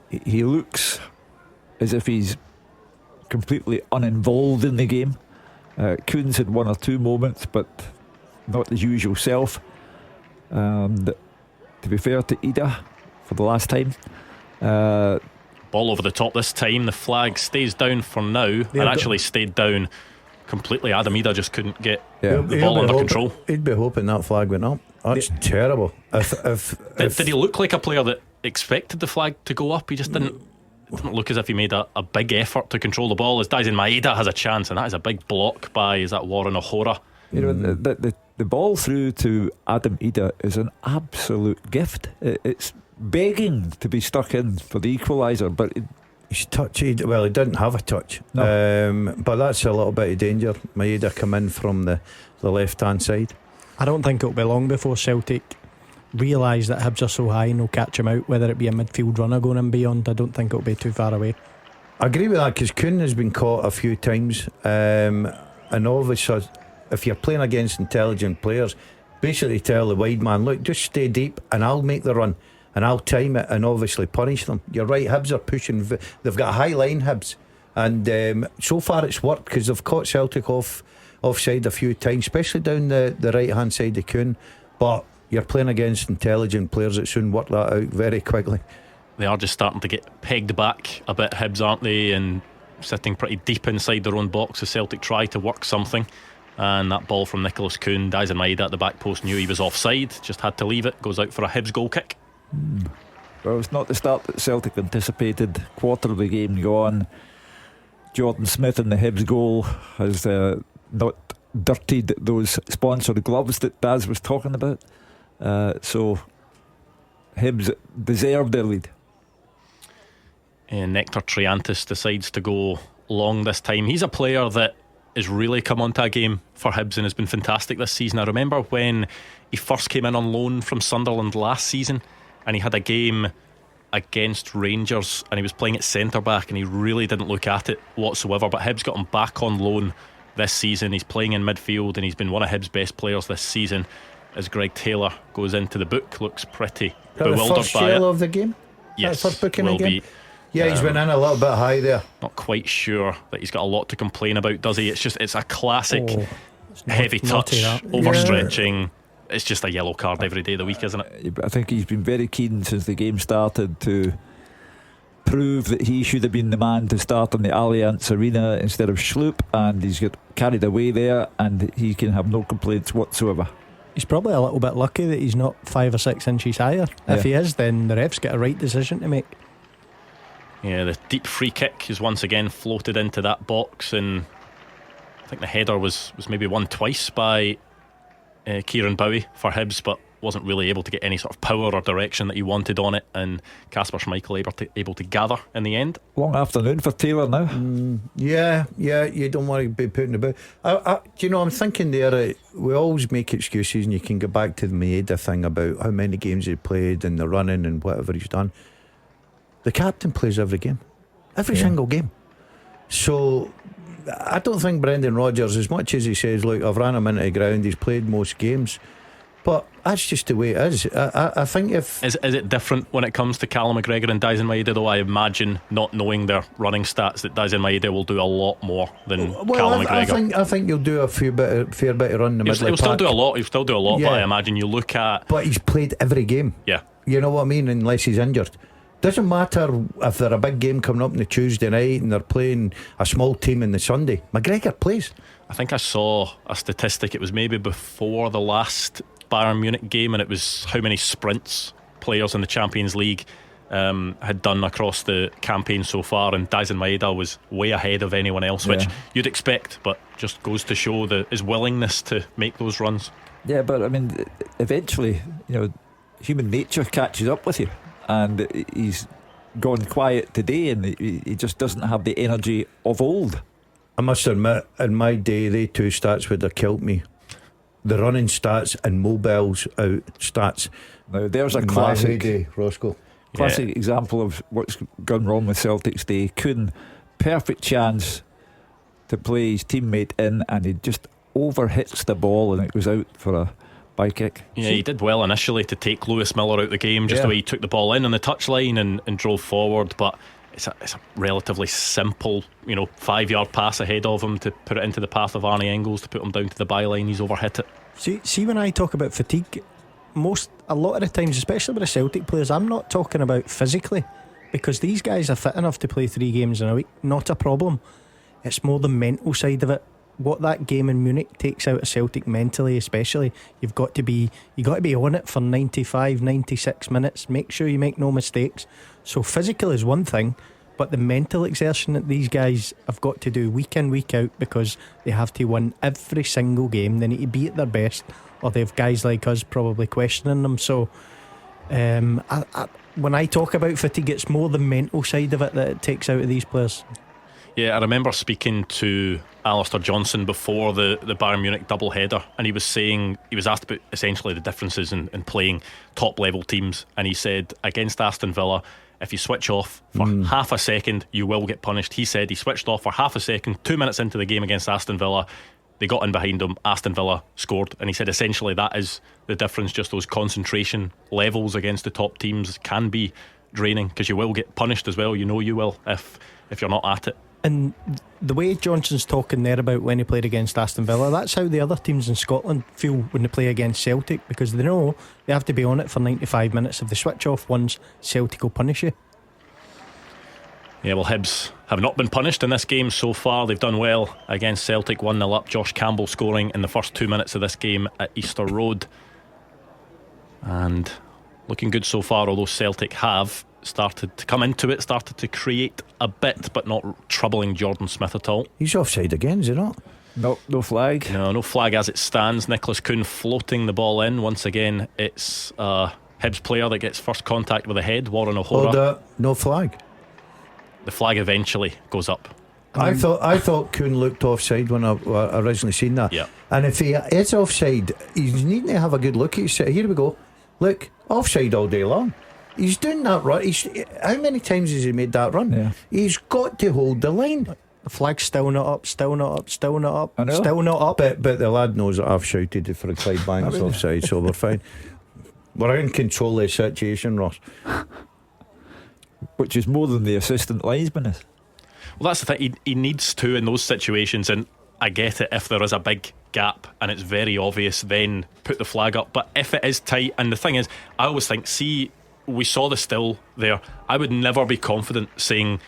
he looks as if he's completely uninvolved in the game. Keevins had 1 or 2 moments, but not his usual self. And to be fair to Ida, for the last time, ball over the top this time. The flag stays down for now, and actually stayed down completely. Adam Ida just couldn't get the ball under control. He'd be hoping that flag went up. That's terrible. Did he look like a player that expected the flag to go up? He just didn't. It didn't look as if he made a big effort to control the ball. As Dalziel Maeda has a chance, and that is a big block by Warren O'Hora. You know, the ball through to Adam Ida is an absolute gift. It's begging to be stuck in for the equaliser, but his touch, he didn't have a touch. No. But that's a little bit of danger. Maeda come in from the left hand side. I don't think it'll be long before Celtic realise that Hibs are so high and will catch him out, whether it be a midfield runner going and beyond. I don't think it'll be too far away. I agree with that, because Kuhn has been caught a few times, and obviously if you're playing against intelligent players, basically tell the wide man, look, just stay deep and I'll make the run and I'll time it and obviously punish them. You're right, Hibs are pushing, they've got a high line, Hibs, and so far it's worked, because they've caught Celtic offside a few times, especially down the right hand side of Kuhn. But you're playing against intelligent players that soon work that out very quickly. They are just starting to get pegged back a bit, Hibs, aren't they? And sitting pretty deep inside their own box as Celtic try to work something. And that ball from Nicholas Kuhn, Dalziel Maeda at the back post knew he was offside, just had to leave it, goes out for a Hibs goal kick. Well, it's not the start that Celtic anticipated. Quarter of the game gone. Jordan Smith in the Hibs goal has not dirtied those sponsored gloves that Daz was talking about. So Hibs deserved their lead. And Nectar Triantis decides to go long this time. He's a player that has really come onto a game for Hibs and has been fantastic this season. I remember when he first came in on loan from Sunderland last season, and he had a game against Rangers and he was playing at centre back and he really didn't look at it whatsoever. But Hibs got him back on loan this season. He's playing in midfield and he's been one of Hibs' best players this season. As Greg Taylor goes into the book, looks pretty bewildered the first by it. of the game? Yes, first book in will the game? be. Yeah, he's been in a little bit high there. Not quite sure that he's got a lot to complain about, does he? It's a classic heavy touch, overstretching. Yeah. It's just a yellow card every day of the week, isn't it? I think he's been very keen since the game started to prove that he should have been the man to start in the Allianz Arena instead of Schlupp, and he's got carried away there and he can have no complaints whatsoever. He's probably a little bit lucky that he's not 5 or 6 inches higher. If he is, then the ref's got a right decision to make. Yeah, the deep free kick is once again floated into that box, and I think the header was maybe won twice by Kieran Bowie for Hibs, but wasn't really able to get any sort of power or direction that he wanted on it, and Kasper Schmeichel able to gather in the end. Long afternoon for Taylor now. Yeah, you don't want to be putting about. Do you know, I'm thinking there, we always make excuses, and you can go back to the Maeda thing about how many games he played and the running and whatever he's done. The captain plays every game, every single game. So I don't think Brendan Rodgers, as much as he says, look, I've ran him into the ground, he's played most games, but that's just the way it is. I think if is it different when it comes to Callum McGregor and Dalziel Maeda, though? I imagine, not knowing their running stats, that Dalziel Maeda will do a lot more than Callum McGregor. I think you'll do a fair bit of run in the middle. He'll still do a lot. But I imagine you look at. But he's played every game. Yeah, you know what I mean. Unless he's injured. Doesn't matter if they're a big game coming up on the Tuesday night and they're playing a small team on the Sunday. McGregor plays. I think I saw a statistic, it was maybe before the last Bayern Munich game, and it was how many sprints players in the Champions League had done across the campaign so far, and Dalziel Maeda was way ahead of anyone else, which you'd expect, but just goes to show his willingness to make those runs. Yeah, but I mean, eventually, human nature catches up with you. And he's gone quiet today, and he just doesn't have the energy of old. I must admit, in my day, they two stats would have killed me. The running stats and mobiles out stats. Now there's a classic day, Roscoe. Classic example of what's gone wrong with Celtic's day. Kuhn, perfect chance to play his teammate in, and he just overhits the ball and it goes out for a by kick. Yeah, he did well initially to take Lewis Miller out the game, just the way he took the ball in on the touchline and drove forward, but it's a relatively simple, 5-yard pass ahead of him to put it into the path of Arnie Engels to put him down to the byline. He's overhit it. See when I talk about fatigue, a lot of the times, especially with the Celtic players, I'm not talking about physically, because these guys are fit enough to play 3 games in a week, not a problem. It's more the mental side of it. What that game in Munich takes out of Celtic mentally, especially, you got to be on it for 95, 96 minutes. Make sure you make no mistakes. So physical is one thing, but the mental exertion that these guys have got to do week in, week out, because they have to win every single game. They need to be at their best, or they have guys like us probably questioning them. So when I talk about fatigue, it's more the mental side of it that it takes out of these players. Yeah, I remember speaking to Alistair Johnson before the Bayern Munich double header, and he was saying, he was asked about essentially the differences in playing top level teams, and he said against Aston Villa, if you switch off for half a second, you will get punished. He said he switched off for half a second, 2 minutes into the game against Aston Villa, they got in behind him, Aston Villa scored, and he said essentially that is the difference. Just those concentration levels against the top teams can be draining, because you will get punished as well. You will if you're not at it. And the way Johnson's talking there about when he played against Aston Villa, that's how the other teams in Scotland feel when they play against Celtic, because they know they have to be on it for 95 minutes. If they switch off once, Celtic will punish you. Yeah, well, Hibs have not been punished in this game so far. They've done well against Celtic, 1-0 up. Josh Campbell scoring in the first 2 minutes of this game at Easter Road, and looking good so far, although Celtic have started to come into it, started to create a bit, but not troubling Jordan Smith at all. He's offside again, is he not? No flag. No flag as it stands. Nicholas Kuhn floating the ball in. Once again, it's a Hibs player that gets first contact with the head, Warren O'Hora. No flag. The flag eventually goes up. I thought Kuhn looked offside when I originally seen that. Yeah. And if he is offside, he's needing to have a good look at his. Here we go. Look, offside all day long. He's doing that run. How many times has he made that run? Yeah. He's got to hold the line. The flag's still not up, still not up, still not up, I know. still not up. But the lad knows that I've shouted for a Clyde Banks offside, so we're fine. We're in control of the situation, Ross. Which is more than the assistant linesman is. Well, that's the thing. He needs to in those situations, and I get it if there is a big gap and it's very obvious, then put the flag up. But if it is tight, and the thing is, I always think, we saw the still there. I would never be confident saying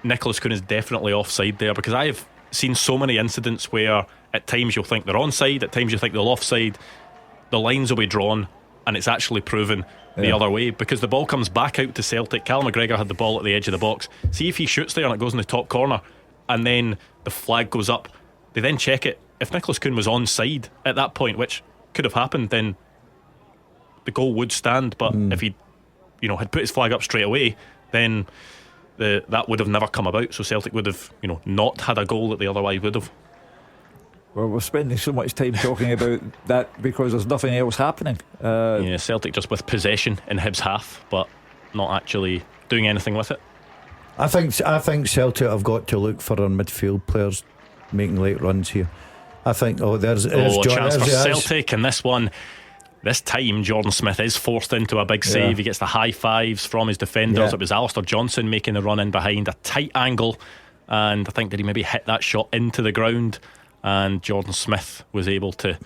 Nicholas Kuhn is definitely offside there, because I have seen so many incidents where at times you'll think they're onside, at times you think they're offside. The lines will be drawn and it's actually proven the other way, because the ball comes back out to Celtic. Cal McGregor had the ball at the edge of the box. See if he shoots there and it goes in the top corner, and then the flag goes up. They then check it. If Nicholas Kuhn was onside at that point, which could have happened, then the goal would stand. But if he had put his flag up straight away, then that would have never come about. So Celtic would have not had a goal that they otherwise would have. Well, we're spending so much time talking about that because there's nothing else happening. Celtic just with possession in Hibs half, but not actually doing anything with it. I think Celtic have got to look for our midfield players making late runs here. I think there's a chance for Celtic in this one. This time Jordan Smith is forced into a big save. He gets the high fives from his defenders. It was Alistair Johnson making the run in behind, a tight angle, and I think that he maybe hit that shot into the ground, and Jordan Smith was able to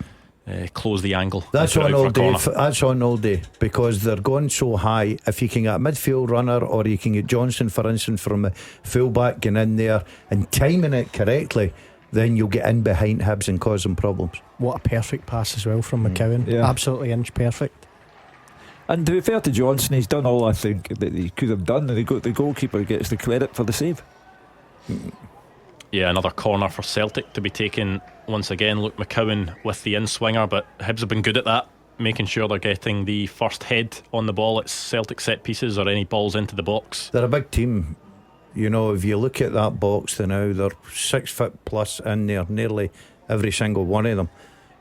close the angle. That's on all day. That's on all day, because they're going so high. If you can get a midfield runner, or you can get Johnson, for instance, from a fullback getting in there and timing it correctly, then you'll get in behind Hibs and cause them problems. What a perfect pass as well from McCowan. Absolutely inch perfect. And to be fair to Johnson, he's done all I think that he could have done, and the goalkeeper gets the credit for the save. Yeah, another corner for Celtic to be taken once again. Luke McCowan with the in-swinger, but Hibs have been good at that, making sure they're getting the first head on the ball at Celtic set pieces or any balls into the box. They're a big team. If you look at that box now, they're 6 foot plus in there, nearly every single one of them.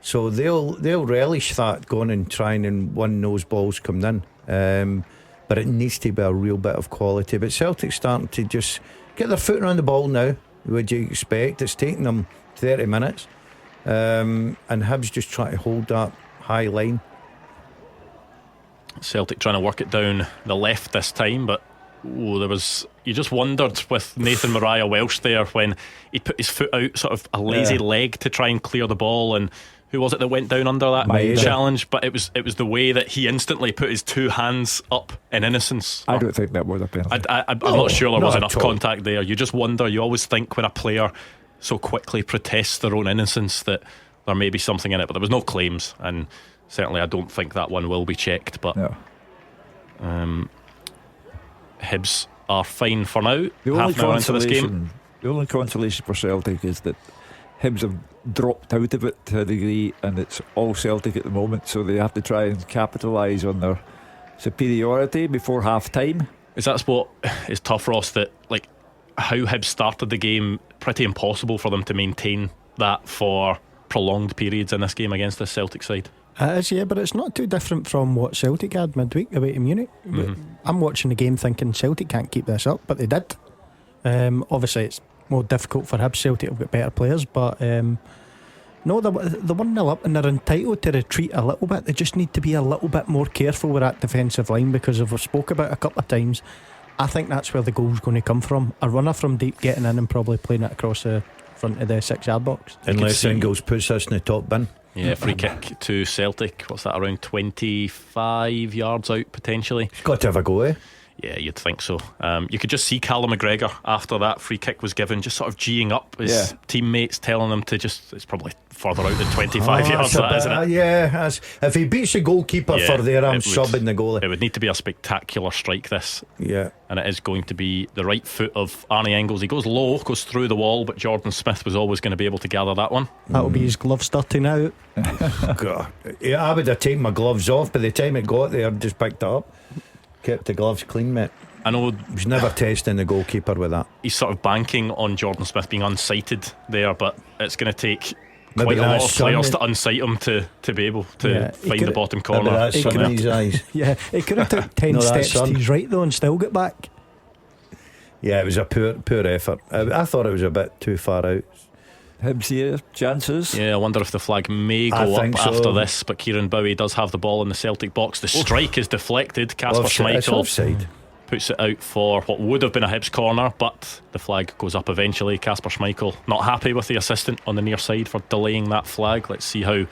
So they'll relish that, going and trying and win those balls coming in. But it needs to be a real bit of quality. But Celtic's starting to just get their foot around the ball now. Would you expect? It's taken them 30 minutes. and Hibs just trying to hold that high line. Celtic trying to work it down the left this time, but you just wondered with Nathan Mariah Welsh there when he put his foot out, sort of a lazy leg to try and clear the ball, and who was it that went down under that challenge? But it was the way that he instantly put his two hands up in innocence. I don't think that was a penalty. I'm not sure there was enough contact there. You just wonder, you always think when a player so quickly protests their own innocence that there may be something in it, but there was no claims, and certainly I don't think that one will be checked. But Hibs are fine for now. Half an hour into this game. The only consolation for Celtic is that Hibs have dropped out of it to a degree, and it's all Celtic at the moment, so they have to try and capitalise on their superiority before half time. Is that what is tough, Ross? That like how Hibs started the game, pretty impossible for them to maintain that for prolonged periods in this game against this Celtic side. It is, yeah, but it's not too different from what Celtic had midweek away to Munich. I'm watching the game thinking Celtic can't keep this up, but they did. Obviously it's more difficult for Hibs. Celtic have got better players, but no, they're 1-0 up and they're entitled to retreat a little bit. They just need to be a little bit more careful with that defensive line, because as we've spoke about a couple of times, I think that's where the goal's going to come from. A runner from deep getting in and probably playing it across the front of the 6-yard box. Unless Ingles puts us in the top bin. Yeah, free kick to Celtic. What's that, around 25 yards out potentially? He's got to have a go, eh? Yeah, you'd think so. You could just see Callum McGregor after that free kick was given, just sort of geeing up his teammates, telling them to just, it's probably further out than 25 yards, that, isn't it? Yeah, if he beats the goalkeeper for there, I'm subbing the goalie. It would need to be a spectacular strike, this. Yeah. And it is going to be the right foot of Arnie Engels. He goes low, goes through the wall, but Jordan Smith was always going to be able to gather that one. That'll be his gloves dirty now. God. Yeah, I would have taken my gloves off by the time it got there. Just picked it up, kept the gloves clean, mate. I know he was never testing the goalkeeper with that. He's sort of banking on Jordan Smith being unsighted there, but it's going to take quite a lot of players to unsight him to be able to find the bottom corner. Maybe that's sun in his eyes. Yeah, he could have took 10 steps to his right though and still get back. Yeah, it was a poor effort. I thought it was a bit too far out. Hibs here, chances. Yeah, I wonder if the flag may go up after this, but Kieran Bowie does have the ball in the Celtic box. The strike is deflected. Kasper Schmeichel puts it out for what would have been a Hibs corner, but the flag goes up eventually. Kasper Schmeichel not happy with the assistant on the near side for delaying that flag. Let's see how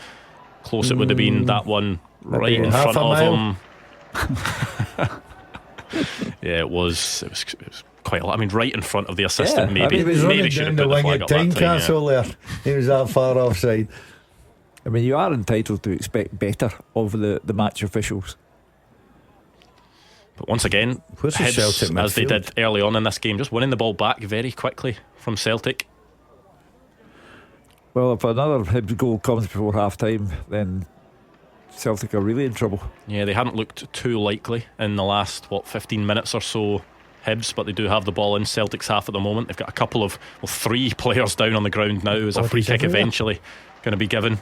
close it would have been. That one right in front of him. Yeah, it was quite a lot. I mean, right in front of the assistant. Maybe he was running should down have put the wing at Tynecastle there. He was that far offside. I mean, you are entitled to expect better of the match officials. But once again, Hibs, as they did early on in this game, just winning the ball back very quickly from Celtic. Well, if another Hibs goal comes before half time, then Celtic are really in trouble. Yeah, they hadn't looked too likely in the last 15 minutes or so, Hibs, but they do have the ball in Celtic's half at the moment. They've got a couple of 3 players down on the ground now as a free kick eventually going to be given.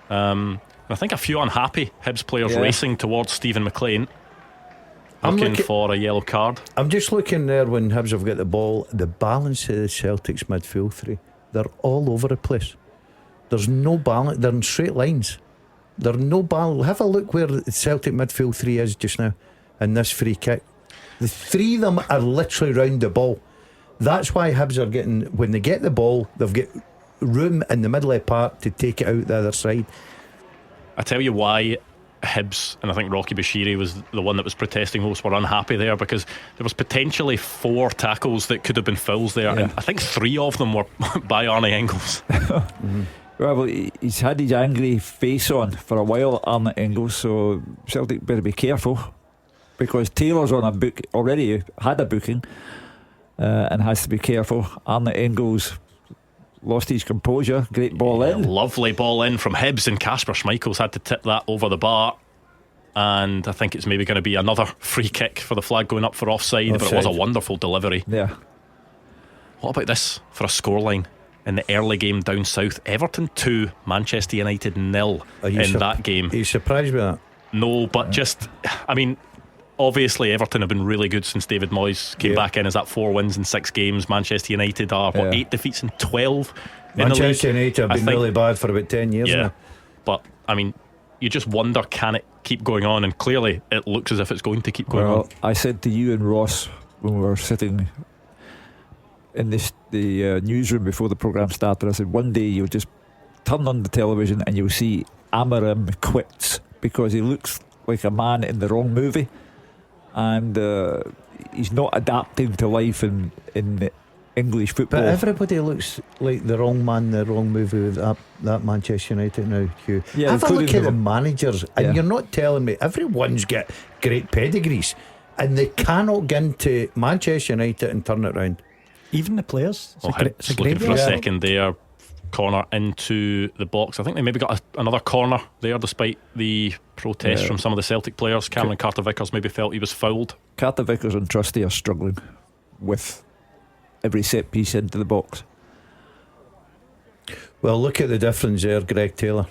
I think a few unhappy Hibs players racing towards Stephen Maclean, looking for a yellow card. I'm just looking there when Hibs have got the ball. The balance of the Celtic's midfield three, they're all over the place. There's no balance. They're in straight lines. There's no balance. Have a look where the Celtic midfield three is just now in this free kick. The 3 of them are literally round the ball. That's why Hibs are getting, when they get the ball, they've got room in the middle of the park to take it out the other side. I tell you why Hibs, and I think Rocky Bashiri was the one that was protesting most, were unhappy there, because there was potentially 4 tackles that could have been fouls there, and I think 3 of them were by Arnie Engels. Well, he's had his angry face on for a while, Arnie Engels, so Celtic better be careful, because Taylor's on a book already, had a booking, and has to be careful. Arnie Engels lost his composure. Great ball in. Lovely ball in from Hibs, and Kasper Schmeichel's had to tip that over the bar. And I think it's maybe going to be another free kick for the flag going up for offside. But it was a wonderful delivery. Yeah. What about this for a scoreline in the early game down south? Everton 2, Manchester United 0 in that game. Are you surprised with that? No, but just, I mean, obviously Everton have been really good since David Moyes came back in. Is that 4 wins in 6 games? Manchester United are 8 defeats in 12 Manchester in the league. United have been really bad for about 10 years now. But I mean, you just wonder, can it keep going on? And clearly it looks as if it's going to keep going on. I said to you and Ross when we were sitting in the newsroom before the programme started, I said one day you'll just turn on the television and you'll see Amarim quits because he looks like a man in the wrong movie, and he's not adapting to life in English football. But everybody looks like the wrong man in the wrong movie with that Manchester United now, Hugh. Have a look at the managers, and you're not telling me everyone's got great pedigrees and they cannot get into Manchester United and turn it around. Even the players. It's looking for a second there. Corner into the box. I think they maybe got another corner there despite the protest from some of the Celtic players. Cameron Carter-Vickers maybe felt he was fouled. Carter-Vickers and Trusty are struggling with every set piece into the box. Well, look at the difference there, Greg Taylor.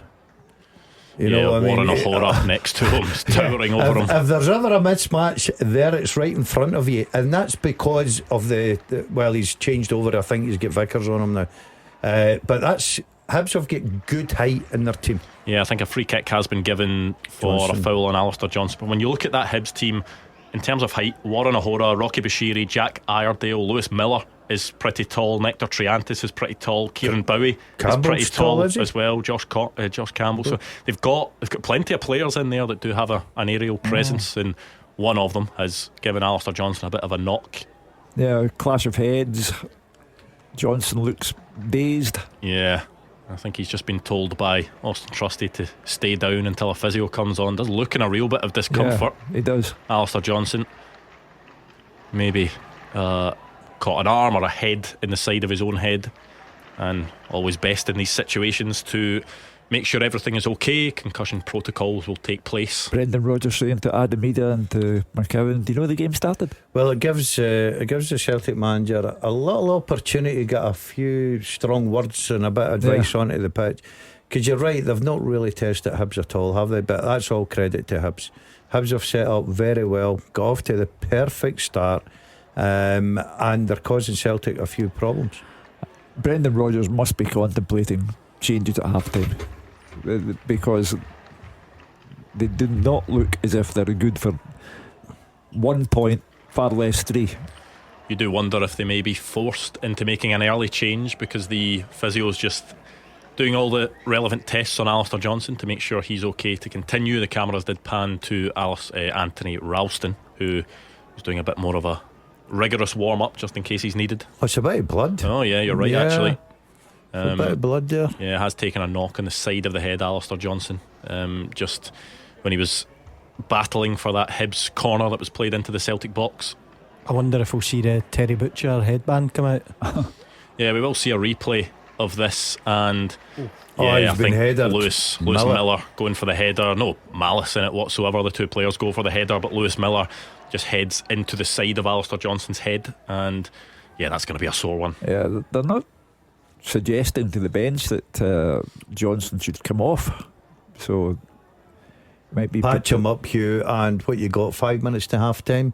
You know what I mean? Warren O'Hora next to him, towering over him. If there's ever a mismatch there, it's right in front of you, and that's because of well, he's changed over. I think he's got Vickers on him now. But Hibs have got good height in their team. Yeah, I think a free kick has been given for a foul on Alistair Johnson. But when you look at that Hibs team in terms of height, Warren O'Hora, Rocky Bashiri, Jack Iredale, Lewis Miller is pretty tall, Nectar Triantis is pretty tall, Kieran Bowie is pretty tall as well, Josh Campbell. So they've got plenty of players in there that do have an aerial presence, and one of them has given Alistair Johnson a bit of a knock. Yeah, clash of heads. Johnson looks dazed. Yeah, I think he's just been told by Austin Trusty to stay down until a physio comes on. Does look in a real bit of discomfort. Yeah, he does. Alistair Johnson maybe caught an arm or a head in the side of his own head, and always best in these situations to make sure everything is okay. Concussion protocols will take place. Brendan Rodgers saying to Adam Ida and to McCowan, do you know the game started? Well, it gives the Celtic manager a little opportunity to get a few strong words and a bit of advice onto the pitch, because you're right, they've not really tested Hibs at all, have they? But that's all credit to Hibs. Hibs have set up very well, got off to the perfect start, and they're causing Celtic a few problems. Brendan Rodgers must be contemplating changes at half time, because they do not look as if they're good for 1 point, far less 3. You do wonder if they may be forced into making an early change, because the physio's just doing all the relevant tests on Alistair Johnson to make sure he's okay to continue. The cameras did pan to Anthony Ralston, who was doing a bit more of a rigorous warm-up just in case he's needed. Oh, it's a bit of blood. Oh yeah, you're right, actually. A bit of blood there. Yeah, has taken a knock on the side of the head, Alistair Johnson, just when he was battling for that Hibs corner that was played into the Celtic box. I wonder if we'll see the Terry Butcher headband come out. Yeah, we will see a replay of this, and I think Lewis Miller going for the header. No malice in it whatsoever. The two players go for the header, but Lewis Miller just heads into the side of Alistair Johnson's head, and yeah, that's going to be a sore one. Yeah, they're not suggesting to the bench that Johnson should come off, so might be patch him up, Hugh. And what you got, 5 minutes to half time,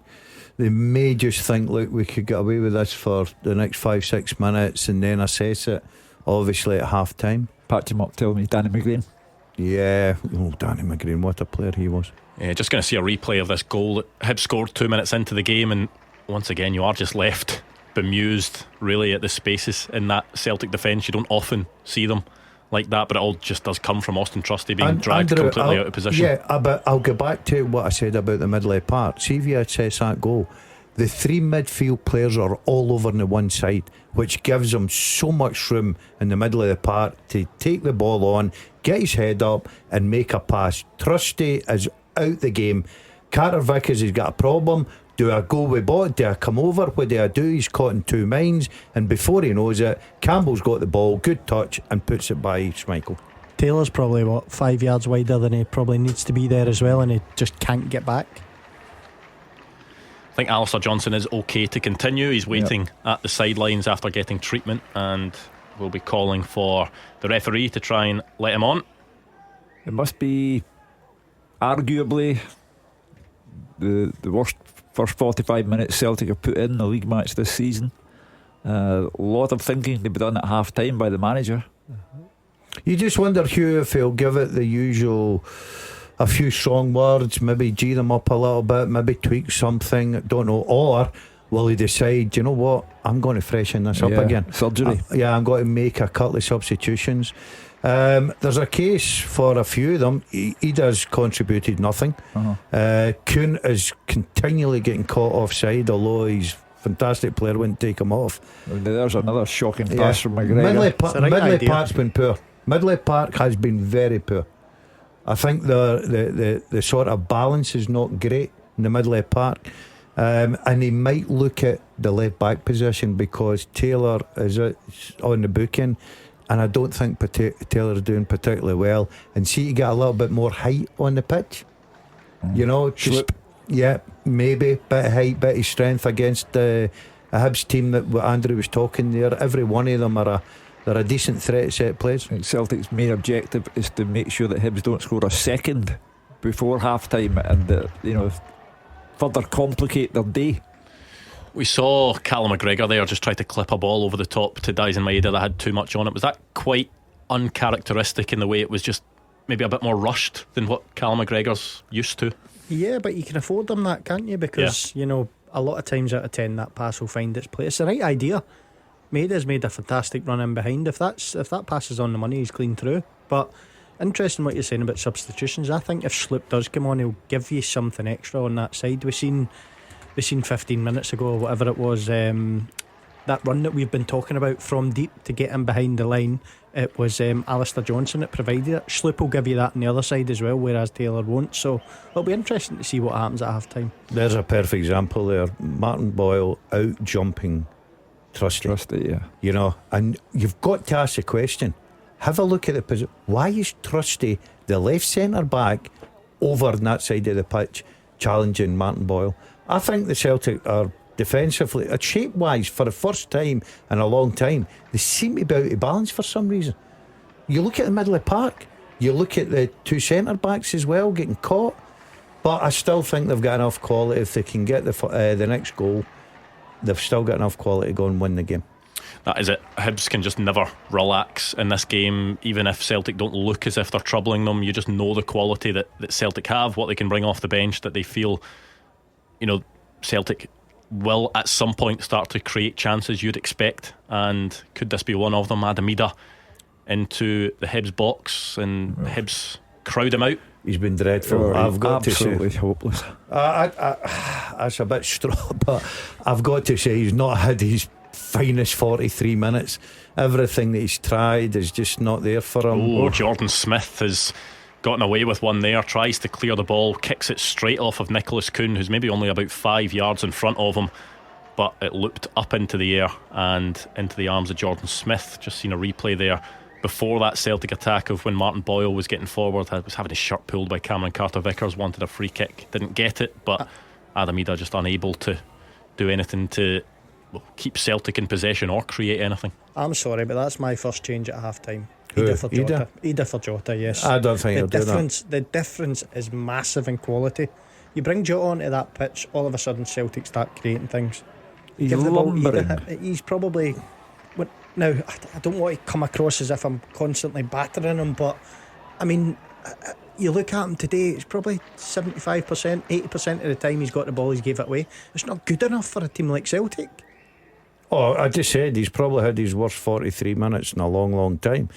they may just think, look, we could get away with this for the next 5-6 minutes and then assess it obviously at half time. Patch him up, tell me Danny Maclean. Yeah, Danny Maclean, what a player he was. Yeah, just going to see a replay of this goal that Hibs scored 2 minutes into the game, and once again you are just left bemused really at the spaces in that Celtic defence. You don't often see them like that, but it all just does come from Austin Trusty being dragged completely out of position. Yeah, but I'll go back to what I said about the middle of the park. See if you assess that goal, the 3 midfield players are all over on the one side, which gives them so much room in the middle of the park to take the ball on, get his head up and make a pass. Trusty is out the game. Carter Vickers has got a problem. Do I go with ball? Do I come over? What do I do? He's caught in 2 minds, and before he knows it, Campbell's got the ball, good touch, and puts it by Schmeichel. Taylor's probably 5 yards wider than he probably needs to be there as well, and he just can't get back. I think Alistair Johnson is okay to continue. He's waiting at the sidelines after getting treatment, and will be calling for the referee to try and let him on. It must be arguably the worst first 45 minutes Celtic have put in the league match this season. A lot of thinking to be done at half time by the manager. You just wonder, Hugh, if he'll give it the usual, a few strong words, maybe G them up a little bit, maybe tweak something, don't know, or will he decide, you know what, I'm going to freshen this up again, surgery. I'm going to make a couple of substitutions. There's a case for a few of them. Ida's contributed nothing. Kuhn is continually getting caught offside, although he's fantastic player, wouldn't take him off. There's another shocking pass from McGregor. Midley Park's been poor. Midley Park has been very poor. I think the sort of balance is not great in the Midley Park, and he might look at the left back position because Taylor is on the booking, and I don't think Taylor's doing particularly well. And see, you get a little bit more height on the pitch, you know, just maybe bit of height, bit of strength against a Hibs team that Andrew was talking there. Every one of them they're a decent threat set plays. Celtic's main objective is to make sure that Hibs don't score a second before half time and further complicate their day. We saw Callum McGregor there just try to clip a ball over the top to Dalziel Maeda that had too much on it. Was that quite uncharacteristic in the way it was just maybe a bit more rushed than what Callum McGregor's used to? Yeah, but you can afford them that, can't you? Because a lot of times out of 10 that pass will find its place. It's the right idea. Maeda's made a fantastic run in behind. If that pass is on the money, he's clean through. But interesting what you're saying about substitutions. I think if Sloop does come on, he'll give you something extra on that side. We seen 15 minutes ago or whatever it was, that run that we've been talking about from deep to get him behind the line. It was Alistair Johnson that provided it. Sloop will give you that on the other side as well, whereas Taylor won't. So it'll be interesting to see what happens at half time. There's a perfect example there. Martin Boyle out jumping Trusty, you know, and you've got to ask the question, have a look at the position. Why is Trusty the left centre back over on that side of the pitch challenging Martin Boyle? I think the Celtic are defensively, shape wise, for the first time in a long time, they seem to be out of balance for some reason. You look at the middle of the park, you look at the two centre backs as well getting caught, but I still think they've got enough quality. If they can get the next goal, they've still got enough quality to go and win the game. That is it. Hibs can just never relax in this game. Even if Celtic don't look as if they're troubling them, you just know the quality that Celtic have, what they can bring off the bench, that they feel, Celtic will at some point start to create chances you'd expect. And could this be one of them? Adamida into the Hibs box and Hibs crowd him out. He's been dreadful. I've got absolutely to say, hopeless. That's a bit straw, but I've got to say he's not had his finest 43 minutes. Everything that he's tried is just not there for him. Jordan Smith has gotten away with one there, tries to clear the ball, kicks it straight off of Nicholas Kuhn, who's maybe only about 5 yards in front of him, but it looped up into the air and into the arms of Jordan Smith. Just seen a replay there before that Celtic attack of when Martin Boyle was getting forward, was having his shirt pulled by Cameron Carter-Vickers, wanted a free kick, didn't get it, but Adamida just unable to do anything to keep Celtic in possession or create anything. I'm sorry, but that's my first change at half time. Ida for Jota. Ida for Jota, yes. I don't think he'll do that. The difference is massive in quality. You bring Jota onto that pitch, all of a sudden Celtic start creating things. He's lumbering. He's probably... Now, I don't want to come across as if I'm constantly battering him, but I mean, you look at him today, it's probably 75%, 80% of the time he's got the ball, he's gave it away. It's not good enough for a team like Celtic. I just said he's probably had his worst 43 minutes in a long time.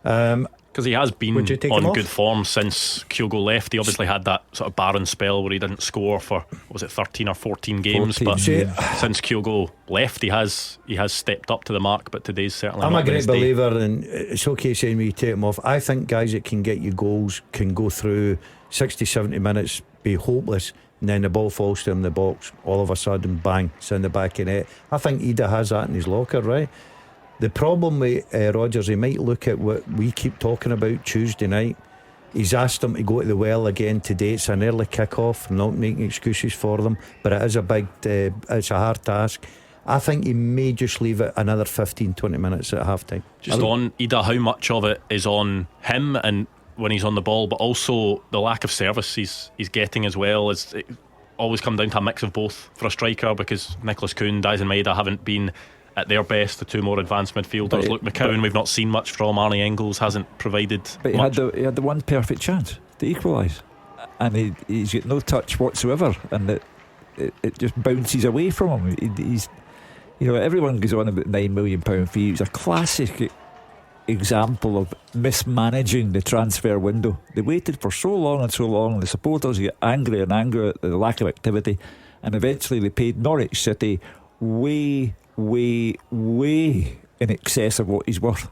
Because he has been on good form since Kyogo left. He obviously had that sort of barren spell where he didn't score for, was it 13 or 14 games, but since Kyogo left he has stepped up to the mark, but today's certainly I'm not a great been his day. believer, and it's okay saying when you take him off. I think guys that can get you goals can go through 60-70 minutes, be hopeless, and then the ball falls to him in the box, all of a sudden bang, it's in the back of the net. I think Ida has that in his locker, right? The problem with Rodgers, he might look at what we keep talking about Tuesday night. He's asked them to go to the well again today. It's an early kick-off, not making excuses for them, but it is it's a hard task. I think he may just leave it another 15-20 minutes at half time. Just on Ida, how much of it is on him and when he's on the ball, but also the lack of service he's getting as well, as always come down to a mix of both for a striker, because Nicholas Kuhn, Dyson Maeda haven't been at their best. The two more advanced midfielders, Luke McCowan, we've not seen much from. Arnie Engels hasn't provided but much. He had the one perfect chance to equalise, and he's got no touch whatsoever, and it just bounces away from him. He's, everyone goes on about £9 million fee. It's a classic example of mismanaging the transfer window. They waited for so long, and the supporters get angry and angry at the lack of activity, and eventually they paid Norwich City way in excess of what he's worth.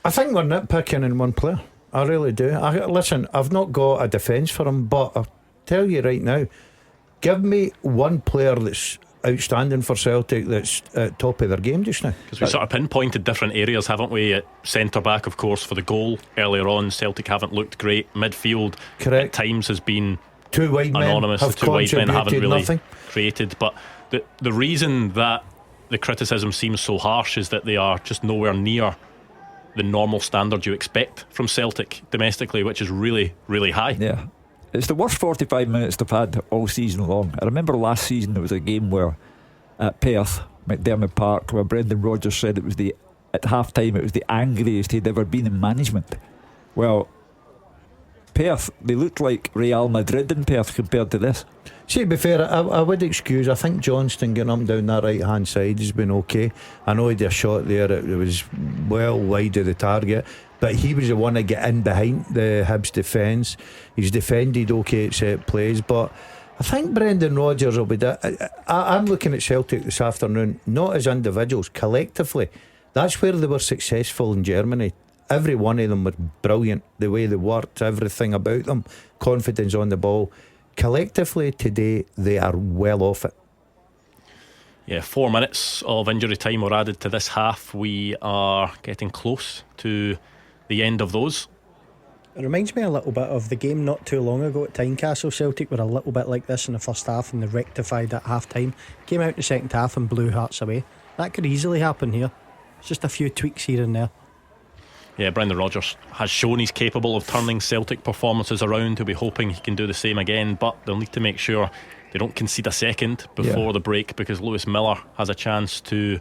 I think we're nitpicking in one player. I really do. Listen, I've not got a defence for him, but I'll tell you right now, give me one player that's outstanding for Celtic that's at top of their game just now. Because we sort of pinpointed different areas, haven't we? At centre back, of course, for the goal earlier on, Celtic haven't looked great. Midfield, correct, at times has been two wide anonymous. Men the two wide men haven't really nothing created. But the reason that the criticism seems so harsh is that they are just nowhere near the normal standard you expect from Celtic domestically, which is really, really high. Yeah, it's the worst 45 minutes they've had all season long. I remember last season there was a game where at Perth, McDermott Park, where Brendan Rodgers said at half time it was the angriest he'd ever been in management. Well, Perth, they looked like Real Madrid in Perth compared to this. See, to be fair, I would excuse, I think Johnston getting up down that right hand side has been okay. I know he had a shot there, it was well wide of the target, but he was the one to get in behind the Hibs defence. He's defended okay at set plays, but I think Brendan Rodgers will be I'm looking at Celtic this afternoon, not as individuals, collectively. That's where they were successful in Germany. Every one of them was brilliant, the way they worked, everything about them, confidence on the ball. Collectively today they are well off it. Yeah, 4 minutes of injury time were added to this half. We are getting close to the end of those. It reminds me a little bit of the game not too long ago at Tynecastle. Celtic were a little bit like this in the first half, and they rectified at half time, came out in the second half and blew hearts away. That could easily happen here. It's just a few tweaks here and there. Yeah, Brendan Rodgers has shown he's capable of turning Celtic performances around. He'll be hoping he can do the same again, but they'll need to make sure they don't concede a second before the break, because Lewis Miller has a chance to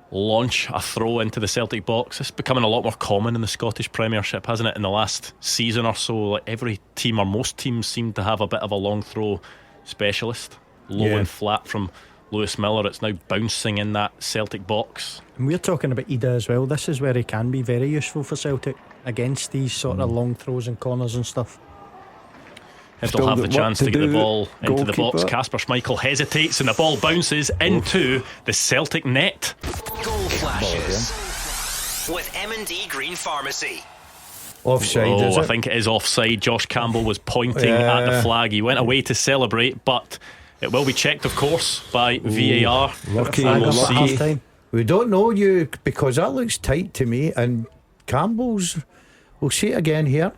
launch a throw into the Celtic box. It's becoming a lot more common in the Scottish Premiership, hasn't it, in the last season or so? Like every team, or most teams, seem to have a bit of a long throw specialist. Low and flat from Lewis Miller. It's now bouncing in that Celtic box. And we're talking about Ida as well. This is where he can be very useful for Celtic against these sort of long throws and corners and stuff. He'll have the chance to get the ball into the box. Kasper Schmeichel hesitates and the ball bounces into the Celtic net. Goal flashes with M&D Green Pharmacy. Offside, is it? I think it is offside. Josh Campbell was pointing at the flag. He went away to celebrate, but it will be checked, of course, by VAR. Lucky. We'll see. We don't know you, because that looks tight to me. And Campbell's, we'll see it again here.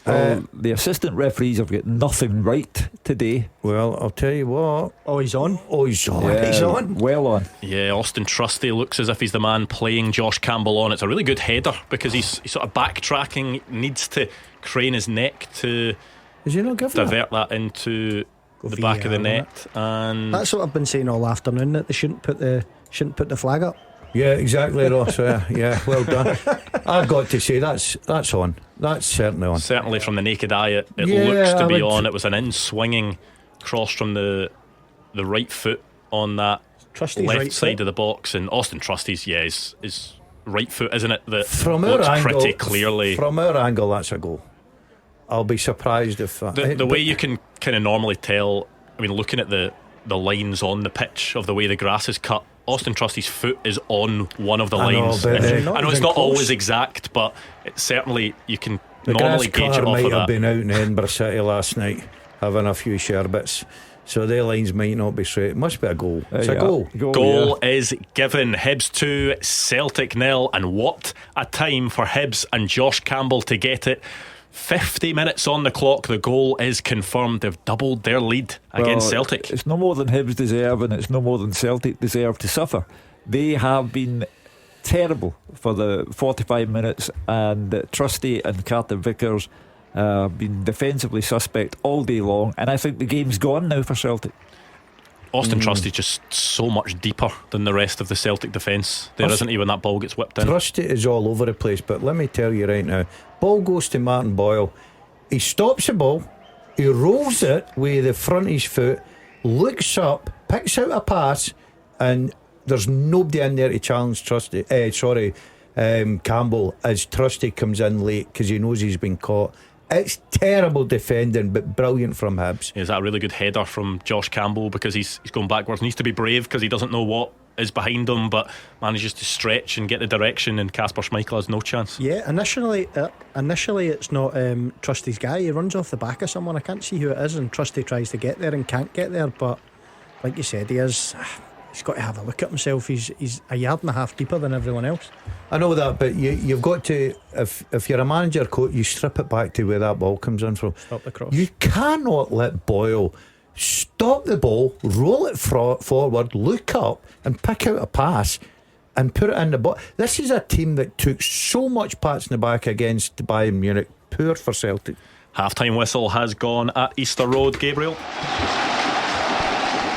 The assistant referees have got nothing right today. Well, I'll tell you what. Oh, he's on. Yeah, he's on. Well on. Yeah, Austin Trusty looks as if he's the man playing Josh Campbell on. It's a really good header, because he's sort of backtracking, needs to crane his neck to divert that into the back of the net. And that's what I've been saying all afternoon, that they shouldn't put the flag up. Yeah, exactly, Ross. Yeah, well done. I've got to say that's on. That's certainly on. Certainly from the naked eye, it looks to be on. It was an in-swinging cross from the right foot on that Trusty's left right side foot of the box, and Austin Trusty's is right foot, isn't it? That from our looks angle, pretty clearly. From our angle, that's a goal. I'll be surprised if the way you can kind of normally tell. I mean, looking at the lines on the pitch of the way the grass is cut, Austin Trusty's foot is on one of the lines. I know it's not always exact, but it's certainly, you can normally gauge it off might of have that. been out in Edinburgh City last night having a few sherbets, so their lines might not be straight. It must be a goal. It's a goal. Goal is given. Hibs 2, Celtic 0, and what a time for Hibs and Josh Campbell to get it. 50 minutes on the clock, the goal is confirmed. They've doubled their lead against Celtic. It's no more than Hibs deserve, and it's no more than Celtic deserve to suffer. They have been terrible for the 45 minutes, and Trusty and Carter Vickers Been defensively suspect all day long, and I think the game's gone now for Celtic. Austin Trusty just so much deeper than the rest of the Celtic defence. There isn't even that ball gets whipped in. Trusty is all over the place, but let me tell you right now, ball goes to Martin Boyle. He stops the ball, he rolls it with the front of his foot, looks up, picks out a pass, and there's nobody in there to challenge Campbell as Trusty comes in late because he knows he's been caught. It's terrible defending, but brilliant from Hibs. Is that a really good header from Josh Campbell, because he's going backwards, needs to be brave because he doesn't know what is behind him, but manages to stretch and get the direction, and Kasper Schmeichel has no chance. Yeah, initially it's not Trusty's guy. He runs off the back of someone. I can't see who it is, and Trusty tries to get there and can't get there, but like you said, he's got to have a look at himself. He's a yard and a half deeper than everyone else. I know that, but you've got to, if you're a manager coach, you strip it back to where that ball comes in from. Stop the cross. You cannot let Boyle stop the ball, roll it forward, look up and pick out a pass and put it in the box. This is a team that took so much pats in the back against Bayern Munich. Poor for Celtic. Half-time whistle has gone at Easter Road. Gabriel?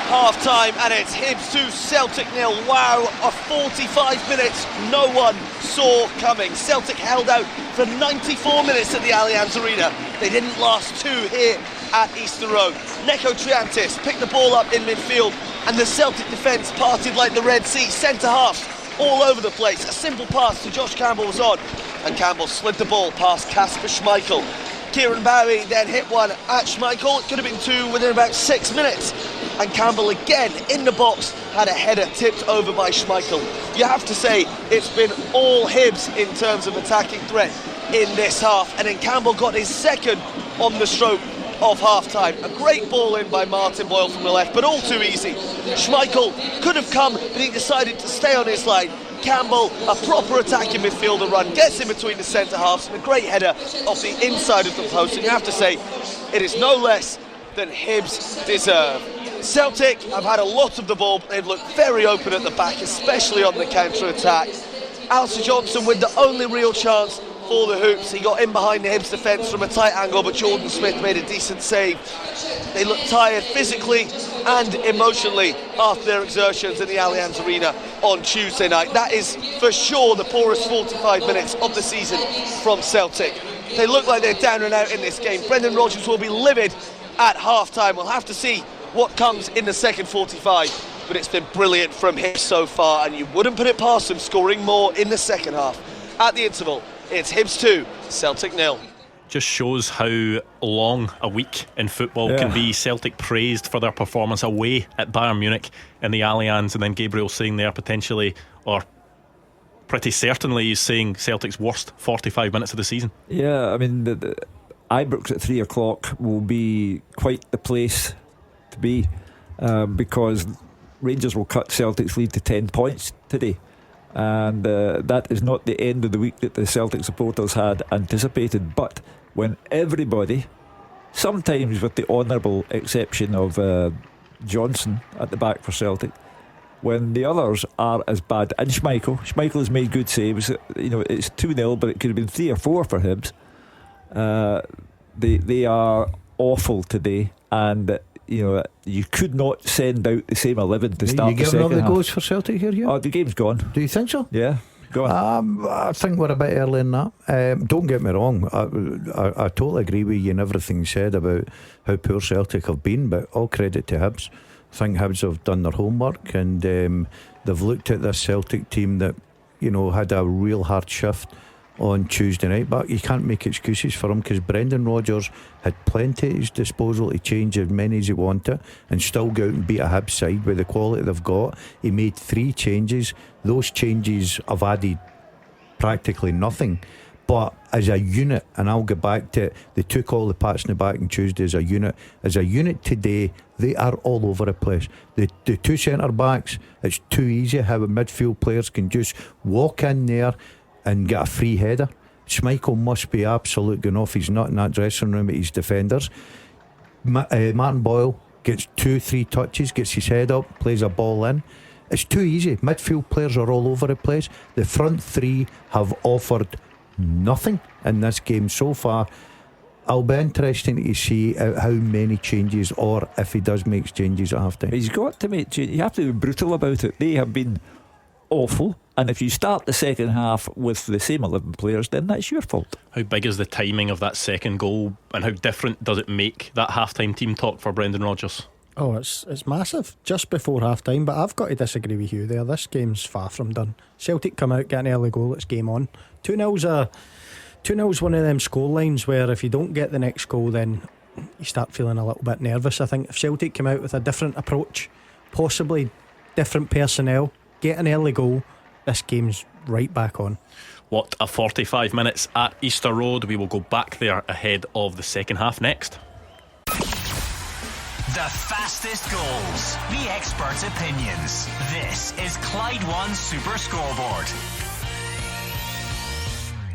Half time, and it's Hibs 2, Celtic 0. Wow, a 45 minutes no one saw coming. Celtic held out for 94 minutes at the Allianz Arena. They didn't last two here at Easter Road. Neko Triantis picked the ball up in midfield, and the Celtic defence parted like the Red Sea. Centre half all over the place. A simple pass to Josh Campbell was on, and Campbell slid the ball past Kasper Schmeichel. Kieran Bowie then hit one at Schmeichel. It could have been two within about 6 minutes. And Campbell again in the box had a header tipped over by Schmeichel. You have to say it's been all Hibs in terms of attacking threat in this half. And then Campbell got his second on the stroke of half-time. A great ball in by Martin Boyle from the left, but all too easy. Schmeichel could have come, but he decided to stay on his line. Campbell, a proper attacking midfielder run, gets in between the centre halves, and a great header off the inside of the post. And you have to say, it is no less than Hibs deserve. Celtic have had a lot of the ball, but they've looked very open at the back, especially on the counter-attack. Alistair Johnson with the only real chance for the Hoops. He got in behind the Hibs defence from a tight angle, but Jordan Smith made a decent save. They look tired physically and emotionally after their exertions in the Allianz Arena on Tuesday night. That is for sure the poorest 45 minutes of the season from Celtic. They look like they're down and out in this game. Brendan Rodgers will be livid at half-time. We'll have to see what comes in the second 45, but it's been brilliant from him so far, and you wouldn't put it past him scoring more in the second half. At the interval, it's Hibs 2, Celtic 0. Just shows how long a week in football can be. Celtic praised for their performance away at Bayern Munich in the Allianz, and then Gabriel saying there potentially, or pretty certainly, he's saying Celtic's worst 45 minutes of the season. Yeah, I mean, the Ibrox at 3 o'clock will be quite the place to be, because Rangers will cut Celtic's lead to 10 points today, and that is not the end of the week that the Celtic supporters had anticipated. But when everybody, sometimes with the honourable exception of Johnson at the back for Celtic, when the others are as bad, and Schmeichel has made good saves, you know, it's 2-0, but it could have been 3 or 4 for Hibs. They are awful today, and you know, you could not send out the same 11 to start the second half. You giving up the goals for Celtic here, Hugh? Oh, the game's gone. Do you think so? Yeah, go on. I think we're a bit early in that. Don't get me wrong, I totally agree with you in everything you said about how poor Celtic have been, but all credit to Hibs. I think Hibs have done their homework, and they've looked at this Celtic team that, you know, had a real hard shift on Tuesday night, but you can't make excuses for him, because Brendan Rodgers had plenty at his disposal to change as many as he wanted and still go out and beat a Hibs side with the quality they've got. He made 3 changes. Those changes have added practically nothing, but as a unit, and I'll get back to it, they took all the pats in the back on Tuesday as a unit today. They are all over the place. The 2 centre backs, it's too easy how midfield players can just walk in there and get a free header. Schmeichel must be absolute going off. He's not in that dressing room at his defenders. Martin Boyle gets 2-3 touches, gets his head up, plays a ball in. It's too easy. Midfield players are all over the place. The front 3 have offered nothing in this game so far. I'll be interesting to see how many changes, or if he does make changes at half time. He's got to make changes. You have to be brutal about it. They have been awful, and if you start the second half with the same 11 players, then that's your fault. How big is the timing of that second goal, and how different does it make that half-time team talk for Brendan Rodgers? Oh, it's massive. Just before half time, but I've got to disagree with you there. This game's far from done. Celtic come out, get an early goal, it's game on. 2-0's one of them score lines where if you don't get the next goal, then you start feeling a little bit nervous. I think if Celtic come out with a different approach, possibly different personnel, get an early goal, this game's right back on. What a 45 minutes at Easter Road. We will go back there ahead of the second half next. The fastest goals, the experts' opinions. This is Clyde One Super Scoreboard.